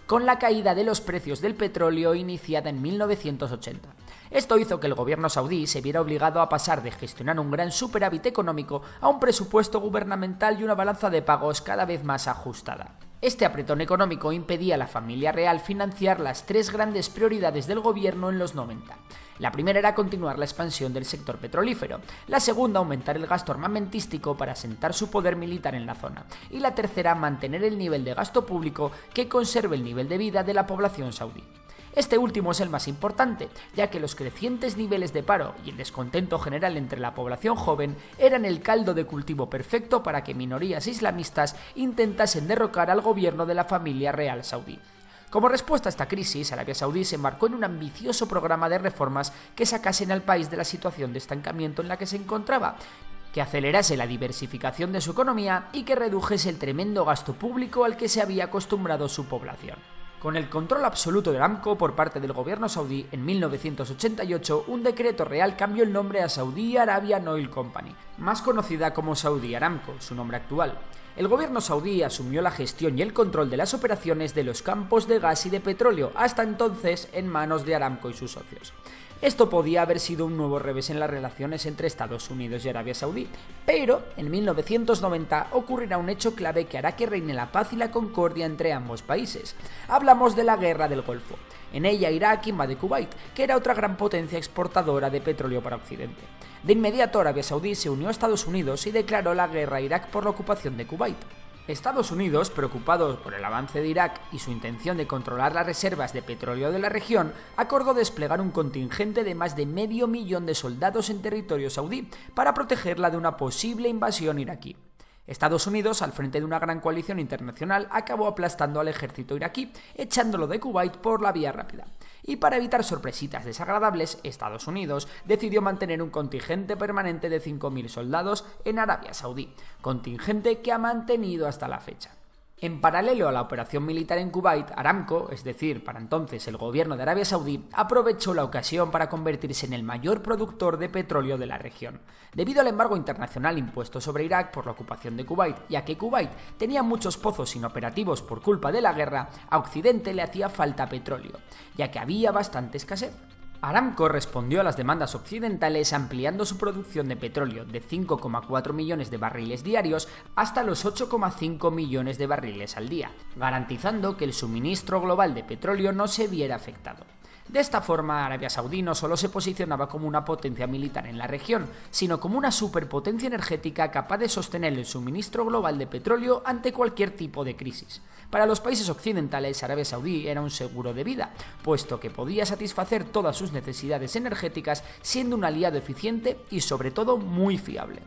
con la caída de los precios del petróleo iniciada en 1980. Esto hizo que el gobierno saudí se viera obligado a pasar de gestionar un gran superávit económico a un presupuesto gubernamental y una balanza de pagos cada vez más ajustada. Este apretón económico impedía a la familia real financiar las 3 grandes prioridades del gobierno en los 90. La primera era continuar la expansión del sector petrolífero, la segunda aumentar el gasto armamentístico para asentar su poder militar en la zona, y la tercera mantener el nivel de gasto público que conserve el nivel de vida de la población saudí. Este último es el más importante, ya que los crecientes niveles de paro y el descontento general entre la población joven eran el caldo de cultivo perfecto para que minorías islamistas intentasen derrocar al gobierno de la familia real saudí. Como respuesta a esta crisis, Arabia Saudí se embarcó en un ambicioso programa de reformas que sacasen al país de la situación de estancamiento en la que se encontraba, que acelerase la diversificación de su economía y que redujese el tremendo gasto público al que se había acostumbrado su población. Con el control absoluto de Aramco por parte del gobierno saudí, en 1988 un decreto real cambió el nombre a Saudi Arabian Oil Company, más conocida como Saudi Aramco, su nombre actual. El gobierno saudí asumió la gestión y el control de las operaciones de los campos de gas y de petróleo, hasta entonces en manos de Aramco y sus socios. Esto podía haber sido un nuevo revés en las relaciones entre Estados Unidos y Arabia Saudí, pero en 1990 ocurrirá un hecho clave que hará que reine la paz y la concordia entre ambos países. Hablamos de la Guerra del Golfo. En ella Irak invade Kuwait, que era otra gran potencia exportadora de petróleo para Occidente. De inmediato Arabia Saudí se unió a Estados Unidos y declaró la guerra a Irak por la ocupación de Kuwait. Estados Unidos, preocupado por el avance de Irak y su intención de controlar las reservas de petróleo de la región, acordó desplegar un contingente de más de 500.000 de soldados en territorio saudí para protegerla de una posible invasión iraquí. Estados Unidos, al frente de una gran coalición internacional, acabó aplastando al ejército iraquí, echándolo de Kuwait por la vía rápida. Y para evitar sorpresitas desagradables, Estados Unidos decidió mantener un contingente permanente de 5.000 soldados en Arabia Saudí, contingente que ha mantenido hasta la fecha. En paralelo a la operación militar en Kuwait, Aramco, es decir, para entonces el gobierno de Arabia Saudí, aprovechó la ocasión para convertirse en el mayor productor de petróleo de la región. Debido al embargo internacional impuesto sobre Irak por la ocupación de Kuwait, ya que Kuwait tenía muchos pozos inoperativos por culpa de la guerra, a Occidente le hacía falta petróleo, ya que había bastante escasez. Aramco respondió a las demandas occidentales ampliando su producción de petróleo de 5,4 millones de barriles diarios hasta los 8,5 millones de barriles al día, garantizando que el suministro global de petróleo no se viera afectado. De esta forma, Arabia Saudí no solo se posicionaba como una potencia militar en la región, sino como una superpotencia energética capaz de sostener el suministro global de petróleo ante cualquier tipo de crisis. Para los países occidentales, Arabia Saudí era un seguro de vida, puesto que podía satisfacer todas sus necesidades energéticas siendo un aliado eficiente y sobre todo muy fiable.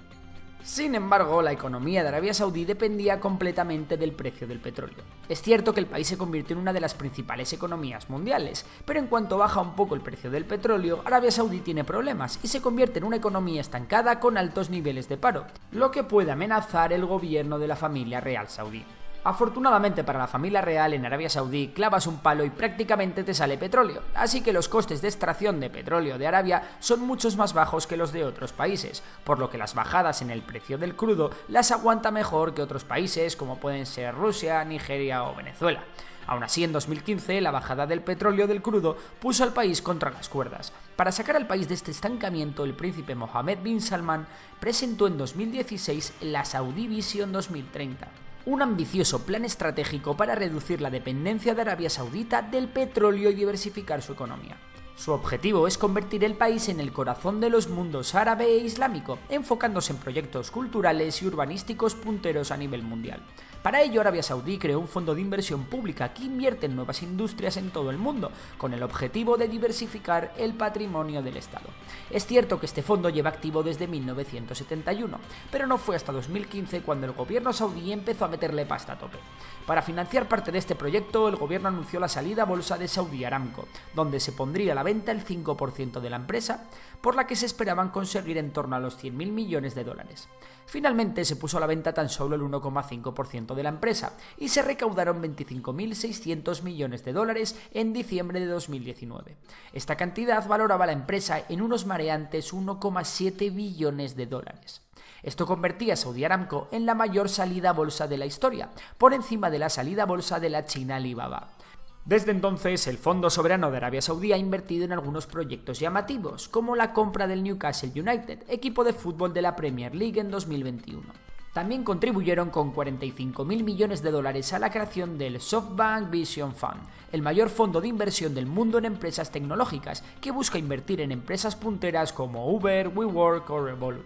Sin embargo, la economía de Arabia Saudí dependía completamente del precio del petróleo. Es cierto que el país se convirtió en una de las principales economías mundiales, pero en cuanto baja un poco el precio del petróleo, Arabia Saudí tiene problemas y se convierte en una economía estancada con altos niveles de paro, lo que puede amenazar el gobierno de la familia real saudí. Afortunadamente para la familia real, en Arabia Saudí clavas un palo y prácticamente te sale petróleo, así que los costes de extracción de petróleo de Arabia son muchos más bajos que los de otros países, por lo que las bajadas en el precio del crudo las aguanta mejor que otros países como pueden ser Rusia, Nigeria o Venezuela. Aún así, en 2015, la bajada del petróleo del crudo puso al país contra las cuerdas. Para sacar al país de este estancamiento, el príncipe Mohammed bin Salman presentó en 2016 la Saudi Vision 2030. Un ambicioso plan estratégico para reducir la dependencia de Arabia Saudita del petróleo y diversificar su economía. Su objetivo es convertir el país en el corazón de los mundos árabe e islámico, enfocándose en proyectos culturales y urbanísticos punteros a nivel mundial. Para ello, Arabia Saudí creó un fondo de inversión pública que invierte en nuevas industrias en todo el mundo, con el objetivo de diversificar el patrimonio del Estado. Es cierto que este fondo lleva activo desde 1971, pero no fue hasta 2015 cuando el gobierno saudí empezó a meterle pasta a tope. Para financiar parte de este proyecto, el gobierno anunció la salida a bolsa de Saudi Aramco, donde se pondría a la venta el 5% de la empresa, por la que se esperaban conseguir en torno a los 100.000 millones de dólares. Finalmente se puso a la venta tan solo el 1,5% de la empresa y se recaudaron 25.600 millones de dólares en diciembre de 2019. Esta cantidad valoraba la empresa en unos mareantes 1,7 billones de dólares. Esto convertía a Saudi Aramco en la mayor salida a bolsa de la historia, por encima de la salida a bolsa de la China Alibaba. Desde entonces, el Fondo Soberano de Arabia Saudí ha invertido en algunos proyectos llamativos, como la compra del Newcastle United, equipo de fútbol de la Premier League en 2021. También contribuyeron con 45.000 millones de dólares a la creación del SoftBank Vision Fund, el mayor fondo de inversión del mundo en empresas tecnológicas, que busca invertir en empresas punteras como Uber, WeWork o Revolut.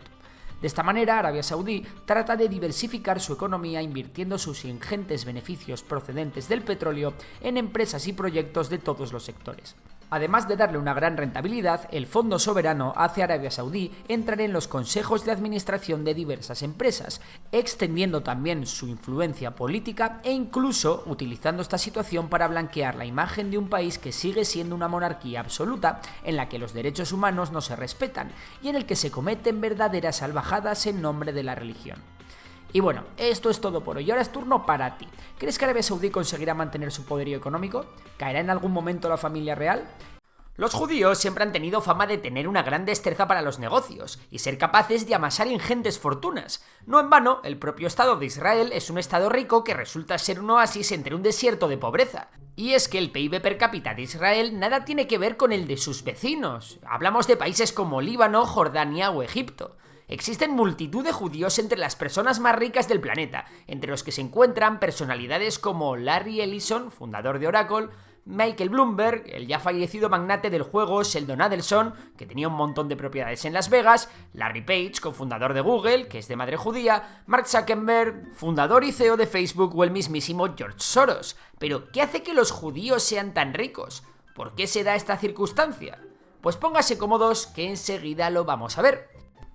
De esta manera, Arabia Saudí trata de diversificar su economía invirtiendo sus ingentes beneficios procedentes del petróleo en empresas y proyectos de todos los sectores. Además de darle una gran rentabilidad, el Fondo Soberano hace a Arabia Saudí entrar en los consejos de administración de diversas empresas, extendiendo también su influencia política e incluso utilizando esta situación para blanquear la imagen de un país que sigue siendo una monarquía absoluta, en la que los derechos humanos no se respetan y en el que se cometen verdaderas salvajadas en nombre de la religión. Y bueno, esto es todo por hoy. Ahora es turno para ti. ¿Crees que Arabia Saudí conseguirá mantener su poderío económico? ¿Caerá en algún momento la familia real? Los judíos siempre han tenido fama de tener una gran destreza para los negocios y ser capaces de amasar ingentes fortunas. No en vano, el propio Estado de Israel es un estado rico que resulta ser un oasis entre un desierto de pobreza. Y es que el PIB per cápita de Israel nada tiene que ver con el de sus vecinos. Hablamos de países como Líbano, Jordania o Egipto. Existen multitud de judíos entre las personas más ricas del planeta, entre los que se encuentran personalidades como Larry Ellison, fundador de Oracle, Michael Bloomberg, el ya fallecido magnate del juego Sheldon Adelson, que tenía un montón de propiedades en Las Vegas, Larry Page, cofundador de Google, que es de madre judía, Mark Zuckerberg, fundador y CEO de Facebook, o el mismísimo George Soros. Pero, ¿qué hace que los judíos sean tan ricos? ¿Por qué se da esta circunstancia? Pues póngase cómodos, que enseguida lo vamos a ver.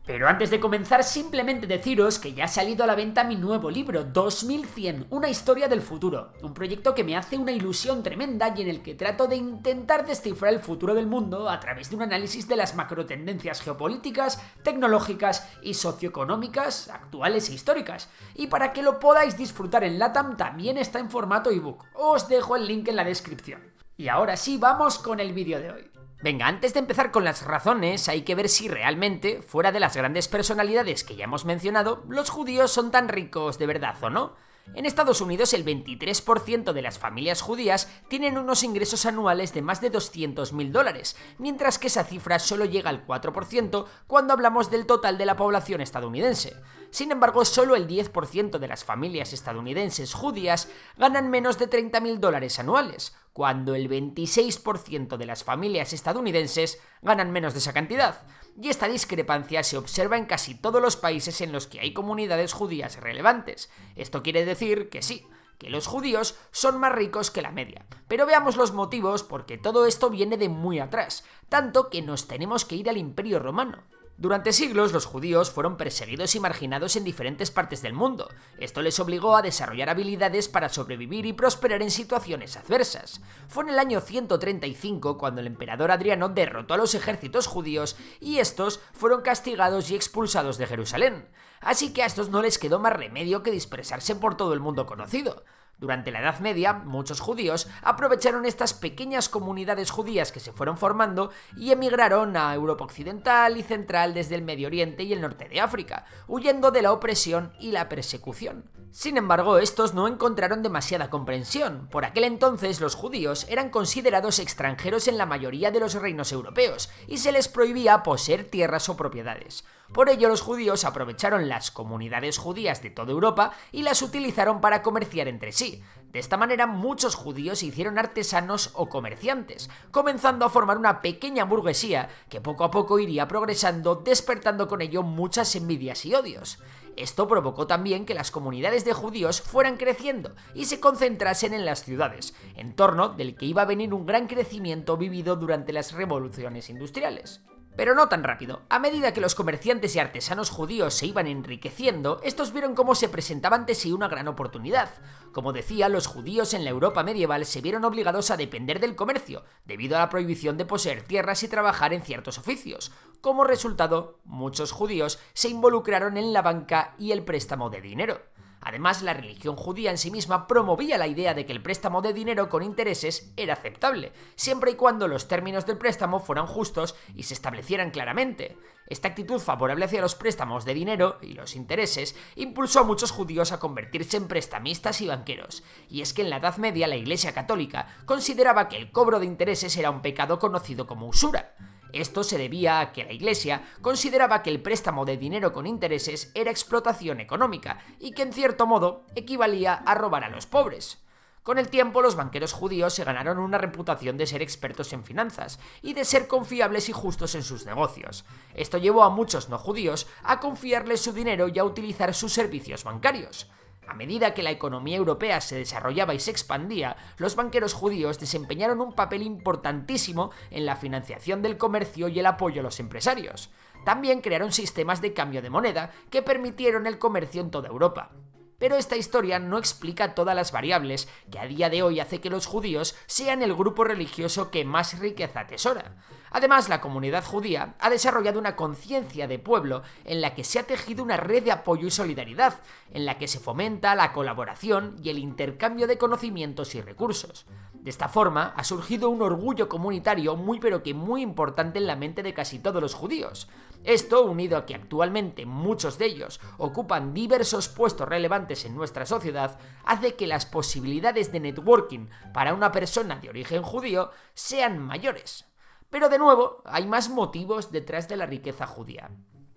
Pero antes de comenzar, simplemente deciros que ya ha salido a la venta mi nuevo libro, 2100, una historia del futuro, un proyecto que me hace una ilusión tremenda y en el que trato de intentar descifrar el futuro del mundo a través de un análisis de las macrotendencias geopolíticas, tecnológicas y socioeconómicas actuales e históricas. Y para que lo podáis disfrutar en LATAM también está en formato ebook, os dejo el link en la descripción. Y ahora sí, vamos con el vídeo de hoy. Venga, antes de empezar con las razones, hay que ver si realmente, fuera de las grandes personalidades que ya hemos mencionado, los judíos son tan ricos de verdad o no. En Estados Unidos, el 23% de las familias judías tienen unos ingresos anuales de más de $200.000, mientras que esa cifra solo llega al 4% cuando hablamos del total de la población estadounidense. Sin embargo, solo el 10% de las familias estadounidenses judías ganan menos de $30.000 anuales, cuando el 26% de las familias estadounidenses ganan menos de esa cantidad. Y esta discrepancia se observa en casi todos los países en los que hay comunidades judías relevantes. Esto quiere decir que sí, que los judíos son más ricos que la media. Pero veamos los motivos, porque todo esto viene de muy atrás, tanto que nos tenemos que ir al Imperio Romano. Durante siglos los judíos fueron perseguidos y marginados en diferentes partes del mundo. Esto les obligó a desarrollar habilidades para sobrevivir y prosperar en situaciones adversas. Fue en el año 135 cuando el emperador Adriano derrotó a los ejércitos judíos y estos fueron castigados y expulsados de Jerusalén. Así que a estos no les quedó más remedio que dispersarse por todo el mundo conocido. Durante la Edad Media, muchos judíos aprovecharon estas pequeñas comunidades judías que se fueron formando y emigraron a Europa Occidental y Central desde el Medio Oriente y el norte de África, huyendo de la opresión y la persecución. Sin embargo, estos no encontraron demasiada comprensión. Por aquel entonces, los judíos eran considerados extranjeros en la mayoría de los reinos europeos y se les prohibía poseer tierras o propiedades. Por ello, los judíos aprovecharon las comunidades judías de toda Europa y las utilizaron para comerciar entre sí. De esta manera, muchos judíos se hicieron artesanos o comerciantes, comenzando a formar una pequeña burguesía que poco a poco iría progresando, despertando con ello muchas envidias y odios. Esto provocó también que las comunidades de judíos fueran creciendo y se concentrasen en las ciudades, entorno del que iba a venir un gran crecimiento vivido durante las revoluciones industriales. Pero no tan rápido. A medida que los comerciantes y artesanos judíos se iban enriqueciendo, estos vieron cómo se presentaba ante sí una gran oportunidad. Como decía, los judíos en la Europa medieval se vieron obligados a depender del comercio, debido a la prohibición de poseer tierras y trabajar en ciertos oficios. Como resultado, muchos judíos se involucraron en la banca y el préstamo de dinero. Además, la religión judía en sí misma promovía la idea de que el préstamo de dinero con intereses era aceptable, siempre y cuando los términos del préstamo fueran justos y se establecieran claramente. Esta actitud favorable hacia los préstamos de dinero y los intereses impulsó a muchos judíos a convertirse en prestamistas y banqueros. Y es que en la Edad Media la Iglesia Católica consideraba que el cobro de intereses era un pecado conocido como usura. Esto se debía a que la Iglesia consideraba que el préstamo de dinero con intereses era explotación económica y que en cierto modo equivalía a robar a los pobres. Con el tiempo, los banqueros judíos se ganaron una reputación de ser expertos en finanzas y de ser confiables y justos en sus negocios. Esto llevó a muchos no judíos a confiarles su dinero y a utilizar sus servicios bancarios. A medida que la economía europea se desarrollaba y se expandía, los banqueros judíos desempeñaron un papel importantísimo en la financiación del comercio y el apoyo a los empresarios. También crearon sistemas de cambio de moneda que permitieron el comercio en toda Europa. Pero esta historia no explica todas las variables que a día de hoy hace que los judíos sean el grupo religioso que más riqueza atesora. Además, la comunidad judía ha desarrollado una conciencia de pueblo en la que se ha tejido una red de apoyo y solidaridad, en la que se fomenta la colaboración y el intercambio de conocimientos y recursos. De esta forma, ha surgido un orgullo comunitario muy pero que muy importante en la mente de casi todos los judíos. Esto, unido a que actualmente muchos de ellos ocupan diversos puestos relevantes en nuestra sociedad, hace que las posibilidades de networking para una persona de origen judío sean mayores. Pero de nuevo, hay más motivos detrás de la riqueza judía.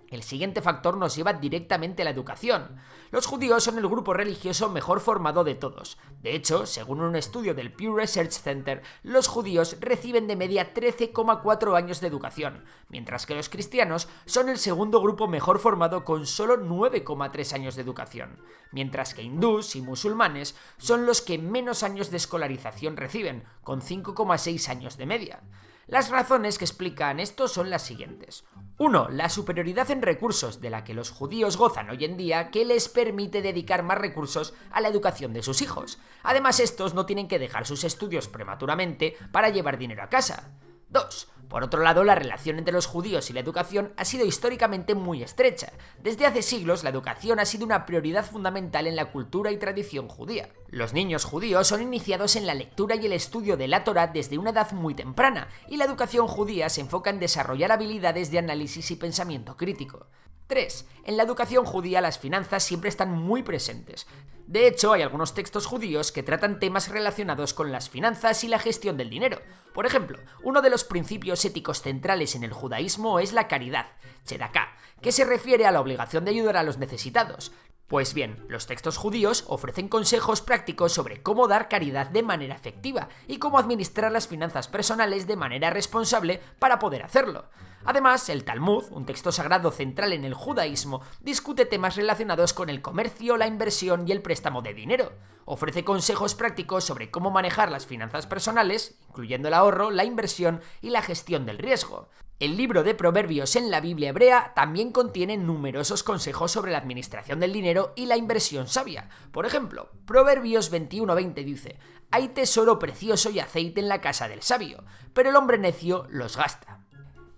El siguiente factor nos lleva directamente a la educación. Los judíos son el grupo religioso mejor formado de todos. De hecho, según un estudio del Pew Research Center, los judíos reciben de media 13,4 años de educación, mientras que los cristianos son el segundo grupo mejor formado con solo 9,3 años de educación, mientras que hindús y musulmanes son los que menos años de escolarización reciben, con 5,6 años de media. Las razones que explican esto son las siguientes. 1. La superioridad en recursos de la que los judíos gozan hoy en día, que les permite dedicar más recursos a la educación de sus hijos. Además, estos no tienen que dejar sus estudios prematuramente para llevar dinero a casa. 2. Por otro lado, la relación entre los judíos y la educación ha sido históricamente muy estrecha. Desde hace siglos, la educación ha sido una prioridad fundamental en la cultura y tradición judía. Los niños judíos son iniciados en la lectura y el estudio de la Torá desde una edad muy temprana, y la educación judía se enfoca en desarrollar habilidades de análisis y pensamiento crítico. 3. En la educación judía las finanzas siempre están muy presentes. De hecho, hay algunos textos judíos que tratan temas relacionados con las finanzas y la gestión del dinero. Por ejemplo, uno de los principios éticos centrales en el judaísmo es la caridad, tzedaká, que se refiere a la obligación de ayudar a los necesitados. Pues bien, los textos judíos ofrecen consejos prácticos sobre cómo dar caridad de manera efectiva y cómo administrar las finanzas personales de manera responsable para poder hacerlo. Además, el Talmud, un texto sagrado central en el judaísmo, discute temas relacionados con el comercio, la inversión y el préstamo de dinero. Ofrece consejos prácticos sobre cómo manejar las finanzas personales, incluyendo el ahorro, la inversión y la gestión del riesgo. El libro de Proverbios en la Biblia hebrea también contiene numerosos consejos sobre la administración del dinero y la inversión sabia. Por ejemplo, Proverbios 21:20 dice: «Hay tesoro precioso y aceite en la casa del sabio, pero el hombre necio los gasta».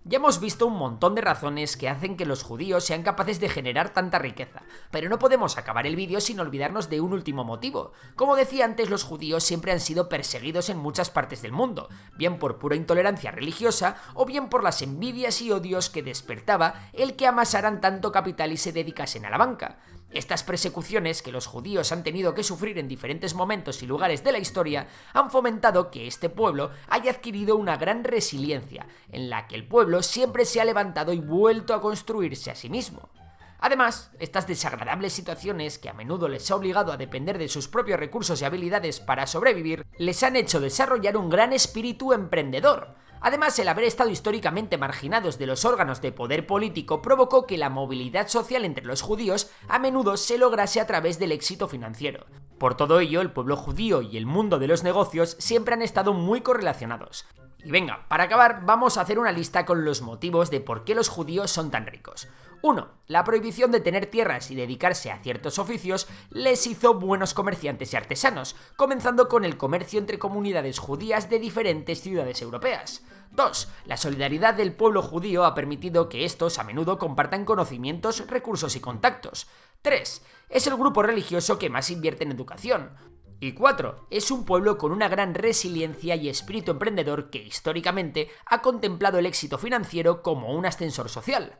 Ya hemos visto un montón de razones que hacen que los judíos sean capaces de generar tanta riqueza, pero no podemos acabar el vídeo sin olvidarnos de un último motivo. Como decía antes, los judíos siempre han sido perseguidos en muchas partes del mundo, bien por pura intolerancia religiosa o bien por las envidias y odios que despertaba el que amasaran tanto capital y se dedicasen a la banca. Estas persecuciones que los judíos han tenido que sufrir en diferentes momentos y lugares de la historia han fomentado que este pueblo haya adquirido una gran resiliencia, en la que el pueblo siempre se ha levantado y vuelto a construirse a sí mismo. Además, estas desagradables situaciones, que a menudo les ha obligado a depender de sus propios recursos y habilidades para sobrevivir, les han hecho desarrollar un gran espíritu emprendedor. Además, el haber estado históricamente marginados de los órganos de poder político provocó que la movilidad social entre los judíos a menudo se lograse a través del éxito financiero. Por todo ello, el pueblo judío y el mundo de los negocios siempre han estado muy correlacionados. Y venga, para acabar, vamos a hacer una lista con los motivos de por qué los judíos son tan ricos. 1. La prohibición de tener tierras y dedicarse a ciertos oficios les hizo buenos comerciantes y artesanos, comenzando con el comercio entre comunidades judías de diferentes ciudades europeas. 2. La solidaridad del pueblo judío ha permitido que estos a menudo compartan conocimientos, recursos y contactos. 3. Es el grupo religioso que más invierte en educación. Y 4. Es un pueblo con una gran resiliencia y espíritu emprendedor que históricamente ha contemplado el éxito financiero como un ascensor social.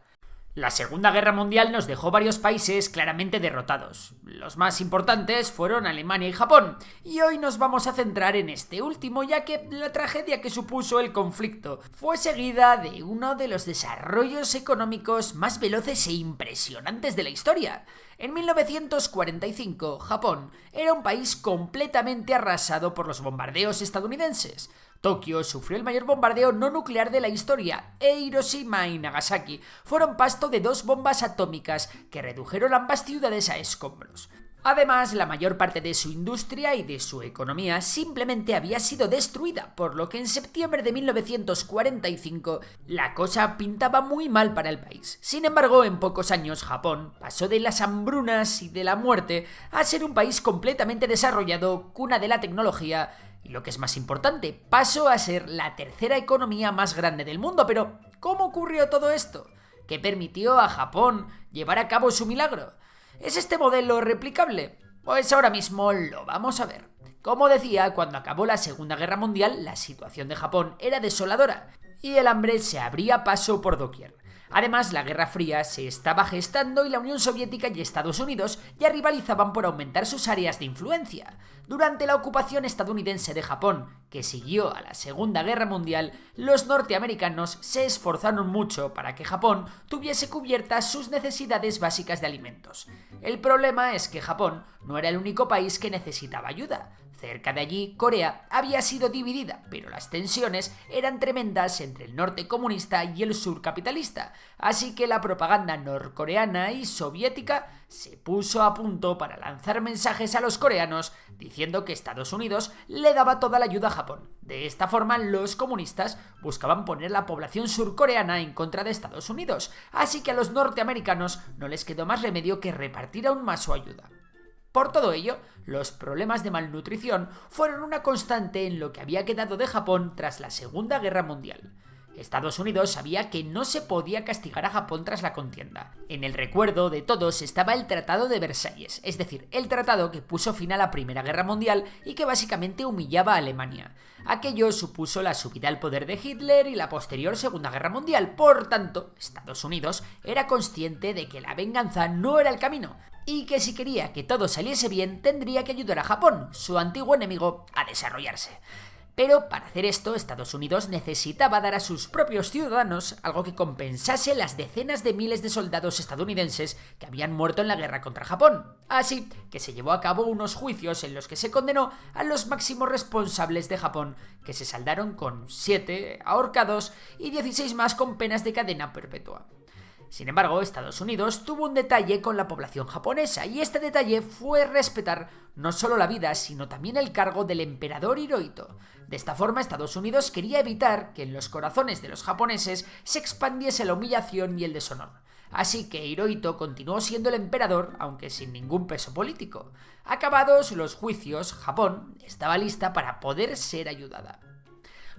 La Segunda Guerra Mundial nos dejó varios países claramente derrotados. Los más importantes fueron Alemania y Japón, y hoy nos vamos a centrar en este último, ya que la tragedia que supuso el conflicto fue seguida de uno de los desarrollos económicos más veloces e impresionantes de la historia. En 1945, Japón era un país completamente arrasado por los bombardeos estadounidenses. Tokio sufrió el mayor bombardeo no nuclear de la historia, e Hiroshima y Nagasaki fueron pasto de 2 bombas atómicas que redujeron ambas ciudades a escombros. Además, la mayor parte de su industria y de su economía simplemente había sido destruida, por lo que en septiembre de 1945 la cosa pintaba muy mal para el país. Sin embargo, en pocos años Japón pasó de las hambrunas y de la muerte a ser un país completamente desarrollado, cuna de la tecnología, y lo que es más importante, pasó a ser la tercera economía más grande del mundo. Pero, ¿cómo ocurrió todo esto? ¿Qué permitió a Japón llevar a cabo su milagro? ¿Es este modelo replicable? Pues ahora mismo lo vamos a ver. Como decía, cuando acabó la Segunda Guerra Mundial, la situación de Japón era desoladora y el hambre se abría paso por doquier. Además, la Guerra Fría se estaba gestando y la Unión Soviética y Estados Unidos ya rivalizaban por aumentar sus áreas de influencia. Durante la ocupación estadounidense de Japón, que siguió a la Segunda Guerra Mundial, los norteamericanos se esforzaron mucho para que Japón tuviese cubiertas sus necesidades básicas de alimentos. El problema es que Japón no era el único país que necesitaba ayuda. Cerca de allí, Corea había sido dividida, pero las tensiones eran tremendas entre el norte comunista y el sur capitalista, así que la propaganda norcoreana y soviética se puso a punto para lanzar mensajes a los coreanos diciendo que Estados Unidos le daba toda la ayuda a Japón. De esta forma, los comunistas buscaban poner la población surcoreana en contra de Estados Unidos, así que a los norteamericanos no les quedó más remedio que repartir aún más su ayuda. Por todo ello, los problemas de malnutrición fueron una constante en lo que había quedado de Japón tras la Segunda Guerra Mundial. Estados Unidos sabía que no se podía castigar a Japón tras la contienda. En el recuerdo de todos estaba el Tratado de Versalles, es decir, el tratado que puso fin a la Primera Guerra Mundial y que básicamente humillaba a Alemania. Aquello supuso la subida al poder de Hitler y la posterior Segunda Guerra Mundial. Por tanto, Estados Unidos era consciente de que la venganza no era el camino y que si quería que todo saliese bien tendría que ayudar a Japón, su antiguo enemigo, a desarrollarse. Pero para hacer esto, Estados Unidos necesitaba dar a sus propios ciudadanos algo que compensase las decenas de miles de soldados estadounidenses que habían muerto en la guerra contra Japón. Así que se llevó a cabo unos juicios en los que se condenó a los máximos responsables de Japón, que se saldaron con 7 ahorcados y 16 más con penas de cadena perpetua. Sin embargo, Estados Unidos tuvo un detalle con la población japonesa, y este detalle fue respetar no solo la vida, sino también el cargo del emperador Hirohito. De esta forma, Estados Unidos quería evitar que en los corazones de los japoneses se expandiese la humillación y el deshonor. Así que Hirohito continuó siendo el emperador, aunque sin ningún peso político. Acabados los juicios, Japón estaba lista para poder ser ayudada.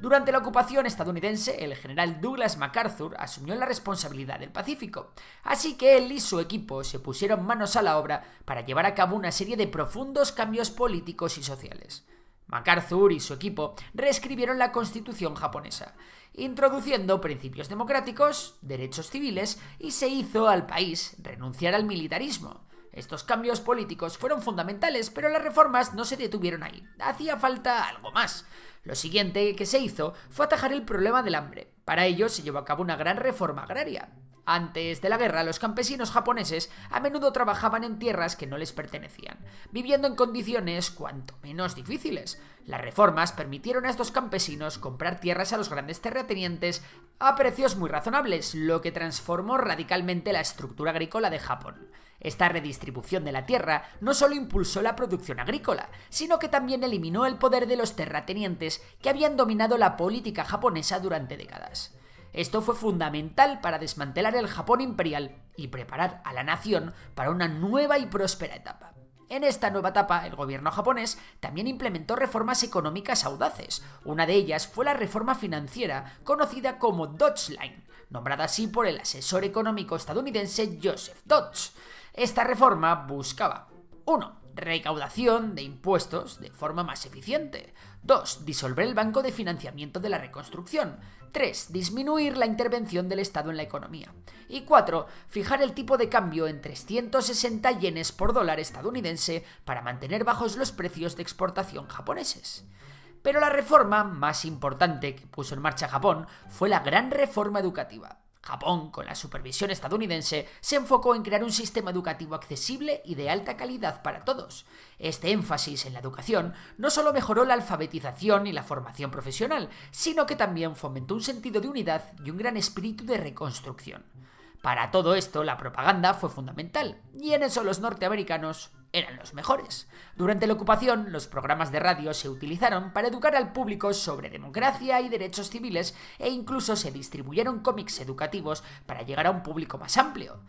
Durante la ocupación estadounidense, el general Douglas MacArthur asumió la responsabilidad del Pacífico, así que él y su equipo se pusieron manos a la obra para llevar a cabo una serie de profundos cambios políticos y sociales. MacArthur y su equipo reescribieron la Constitución japonesa, introduciendo principios democráticos, derechos civiles y se hizo al país renunciar al militarismo. Estos cambios políticos fueron fundamentales, pero las reformas no se detuvieron ahí. Hacía falta algo más. Lo siguiente que se hizo fue atajar el problema del hambre. Para ello se llevó a cabo una gran reforma agraria. Antes de la guerra, los campesinos japoneses a menudo trabajaban en tierras que no les pertenecían, viviendo en condiciones cuanto menos difíciles. Las reformas permitieron a estos campesinos comprar tierras a los grandes terratenientes a precios muy razonables, lo que transformó radicalmente la estructura agrícola de Japón. Esta redistribución de la tierra no solo impulsó la producción agrícola, sino que también eliminó el poder de los terratenientes que habían dominado la política japonesa durante décadas. Esto fue fundamental para desmantelar el Japón imperial y preparar a la nación para una nueva y próspera etapa. En esta nueva etapa, el gobierno japonés también implementó reformas económicas audaces. Una de ellas fue la reforma financiera, conocida como Dodge Line, nombrada así por el asesor económico estadounidense Joseph Dodge. Esta reforma buscaba 1. Recaudación de impuestos de forma más eficiente. 2. Disolver el Banco de Financiamiento de la Reconstrucción. 3. Disminuir la intervención del Estado en la economía. Y 4. Fijar el tipo de cambio en 360 yenes por dólar estadounidense para mantener bajos los precios de exportación japoneses. Pero la reforma más importante que puso en marcha Japón fue la gran reforma educativa. Japón, con la supervisión estadounidense, se enfocó en crear un sistema educativo accesible y de alta calidad para todos. Este énfasis en la educación no solo mejoró la alfabetización y la formación profesional, sino que también fomentó un sentido de unidad y un gran espíritu de reconstrucción. Para todo esto, la propaganda fue fundamental, y en eso los norteamericanos eran los mejores. Durante la ocupación, los programas de radio se utilizaron para educar al público sobre democracia y derechos civiles e incluso se distribuyeron cómics educativos para llegar a un público más amplio.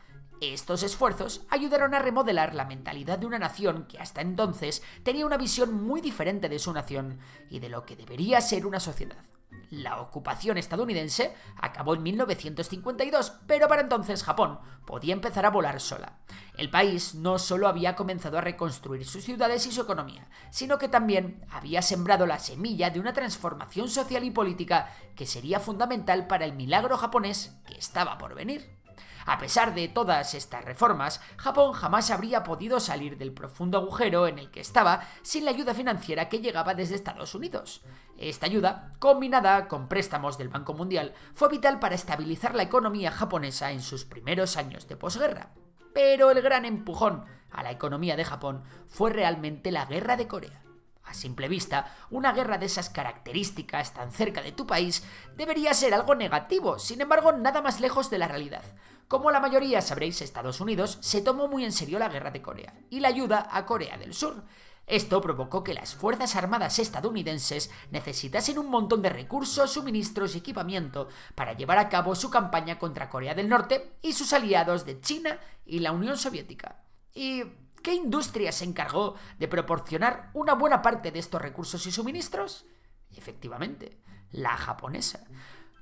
Estos esfuerzos ayudaron a remodelar la mentalidad de una nación que hasta entonces tenía una visión muy diferente de su nación y de lo que debería ser una sociedad. La ocupación estadounidense acabó en 1952, pero para entonces Japón podía empezar a volar sola. El país no solo había comenzado a reconstruir sus ciudades y su economía, sino que también había sembrado la semilla de una transformación social y política que sería fundamental para el milagro japonés que estaba por venir. A pesar de todas estas reformas, Japón jamás habría podido salir del profundo agujero en el que estaba sin la ayuda financiera que llegaba desde Estados Unidos. Esta ayuda, combinada con préstamos del Banco Mundial, fue vital para estabilizar la economía japonesa en sus primeros años de posguerra. Pero el gran empujón a la economía de Japón fue realmente la Guerra de Corea. A simple vista, una guerra de esas características tan cerca de tu país debería ser algo negativo, sin embargo, nada más lejos de la realidad. Como la mayoría sabréis, Estados Unidos se tomó muy en serio la Guerra de Corea y la ayuda a Corea del Sur. Esto provocó que las Fuerzas Armadas estadounidenses necesitasen un montón de recursos, suministros y equipamiento para llevar a cabo su campaña contra Corea del Norte y sus aliados de China y la Unión Soviética. ¿Y qué industria se encargó de proporcionar una buena parte de estos recursos y suministros? Efectivamente, la japonesa.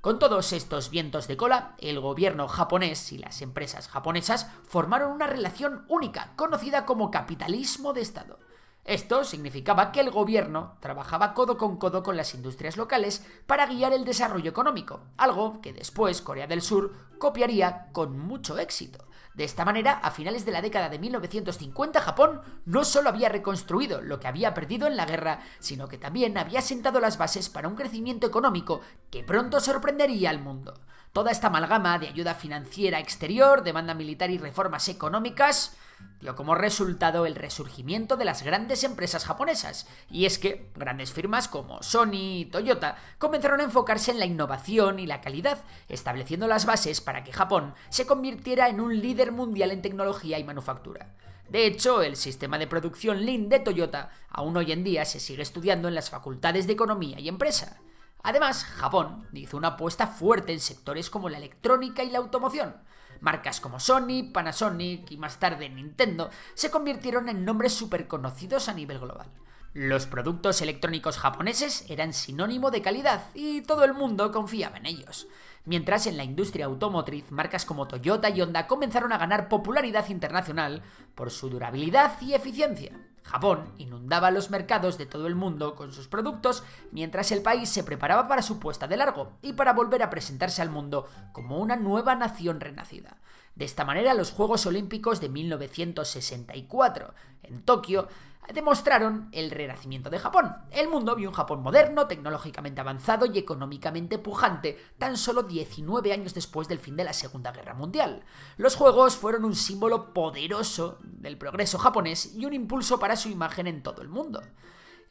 Con todos estos vientos de cola, el gobierno japonés y las empresas japonesas formaron una relación única, conocida como capitalismo de Estado. Esto significaba que el gobierno trabajaba codo con las industrias locales para guiar el desarrollo económico, algo que después Corea del Sur copiaría con mucho éxito. De esta manera, a finales de la década de 1950, Japón no solo había reconstruido lo que había perdido en la guerra, sino que también había sentado las bases para un crecimiento económico que pronto sorprendería al mundo. Toda esta amalgama de ayuda financiera exterior, demanda militar y reformas económicas dio como resultado el resurgimiento de las grandes empresas japonesas. Y es que grandes firmas como Sony y Toyota comenzaron a enfocarse en la innovación y la calidad, estableciendo las bases para que Japón se convirtiera en un líder mundial en tecnología y manufactura. De hecho, el sistema de producción Lean de Toyota aún hoy en día se sigue estudiando en las facultades de Economía y Empresa. Además, Japón hizo una apuesta fuerte en sectores como la electrónica y la automoción. Marcas como Sony, Panasonic y más tarde Nintendo se convirtieron en nombres súper conocidos a nivel global. Los productos electrónicos japoneses eran sinónimo de calidad y todo el mundo confiaba en ellos. Mientras en la industria automotriz, marcas como Toyota y Honda comenzaron a ganar popularidad internacional por su durabilidad y eficiencia. Japón inundaba los mercados de todo el mundo con sus productos mientras el país se preparaba para su puesta de largo y para volver a presentarse al mundo como una nueva nación renacida. De esta manera, los Juegos Olímpicos de 1964 en Tokio demostraron el renacimiento de Japón. El mundo vio un Japón moderno, tecnológicamente avanzado y económicamente pujante, tan solo 19 años después del fin de la Segunda Guerra Mundial. Los Juegos fueron un símbolo poderoso del progreso japonés y un impulso para su imagen en todo el mundo.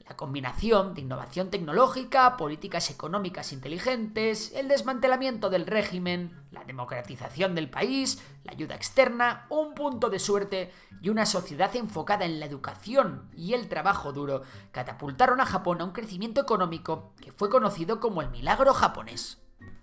La combinación de innovación tecnológica, políticas económicas inteligentes, el desmantelamiento del régimen, la democratización del país, la ayuda externa, un punto de suerte y una sociedad enfocada en la educación y el trabajo duro catapultaron a Japón a un crecimiento económico que fue conocido como el milagro japonés.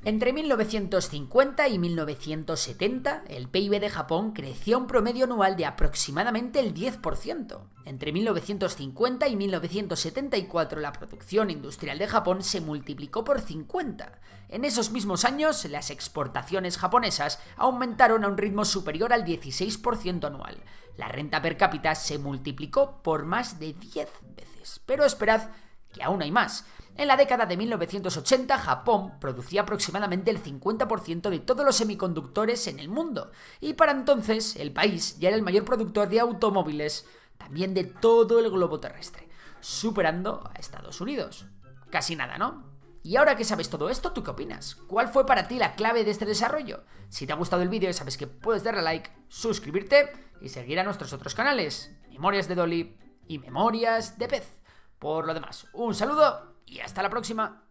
Entre 1950 y 1970, el PIB de Japón creció a un promedio anual de aproximadamente el 10%. Entre 1950 y 1974, la producción industrial de Japón se multiplicó por 50. En esos mismos años, las exportaciones japonesas aumentaron a un ritmo superior al 16% anual. La renta per cápita se multiplicó por más de 10 veces. Pero esperad, que aún hay más. En la década de 1980, Japón producía aproximadamente el 50% de todos los semiconductores en el mundo, y para entonces el país ya era el mayor productor de automóviles, también de todo el globo terrestre, superando a Estados Unidos. Casi nada, ¿no? Y ahora que sabes todo esto, ¿tú qué opinas? ¿Cuál fue para ti la clave de este desarrollo? Si te ha gustado el vídeo, sabes que puedes darle a like, suscribirte y seguir a nuestros otros canales, Memorias de Dolly y Memorias de Pez. Por lo demás, un saludo y hasta la próxima.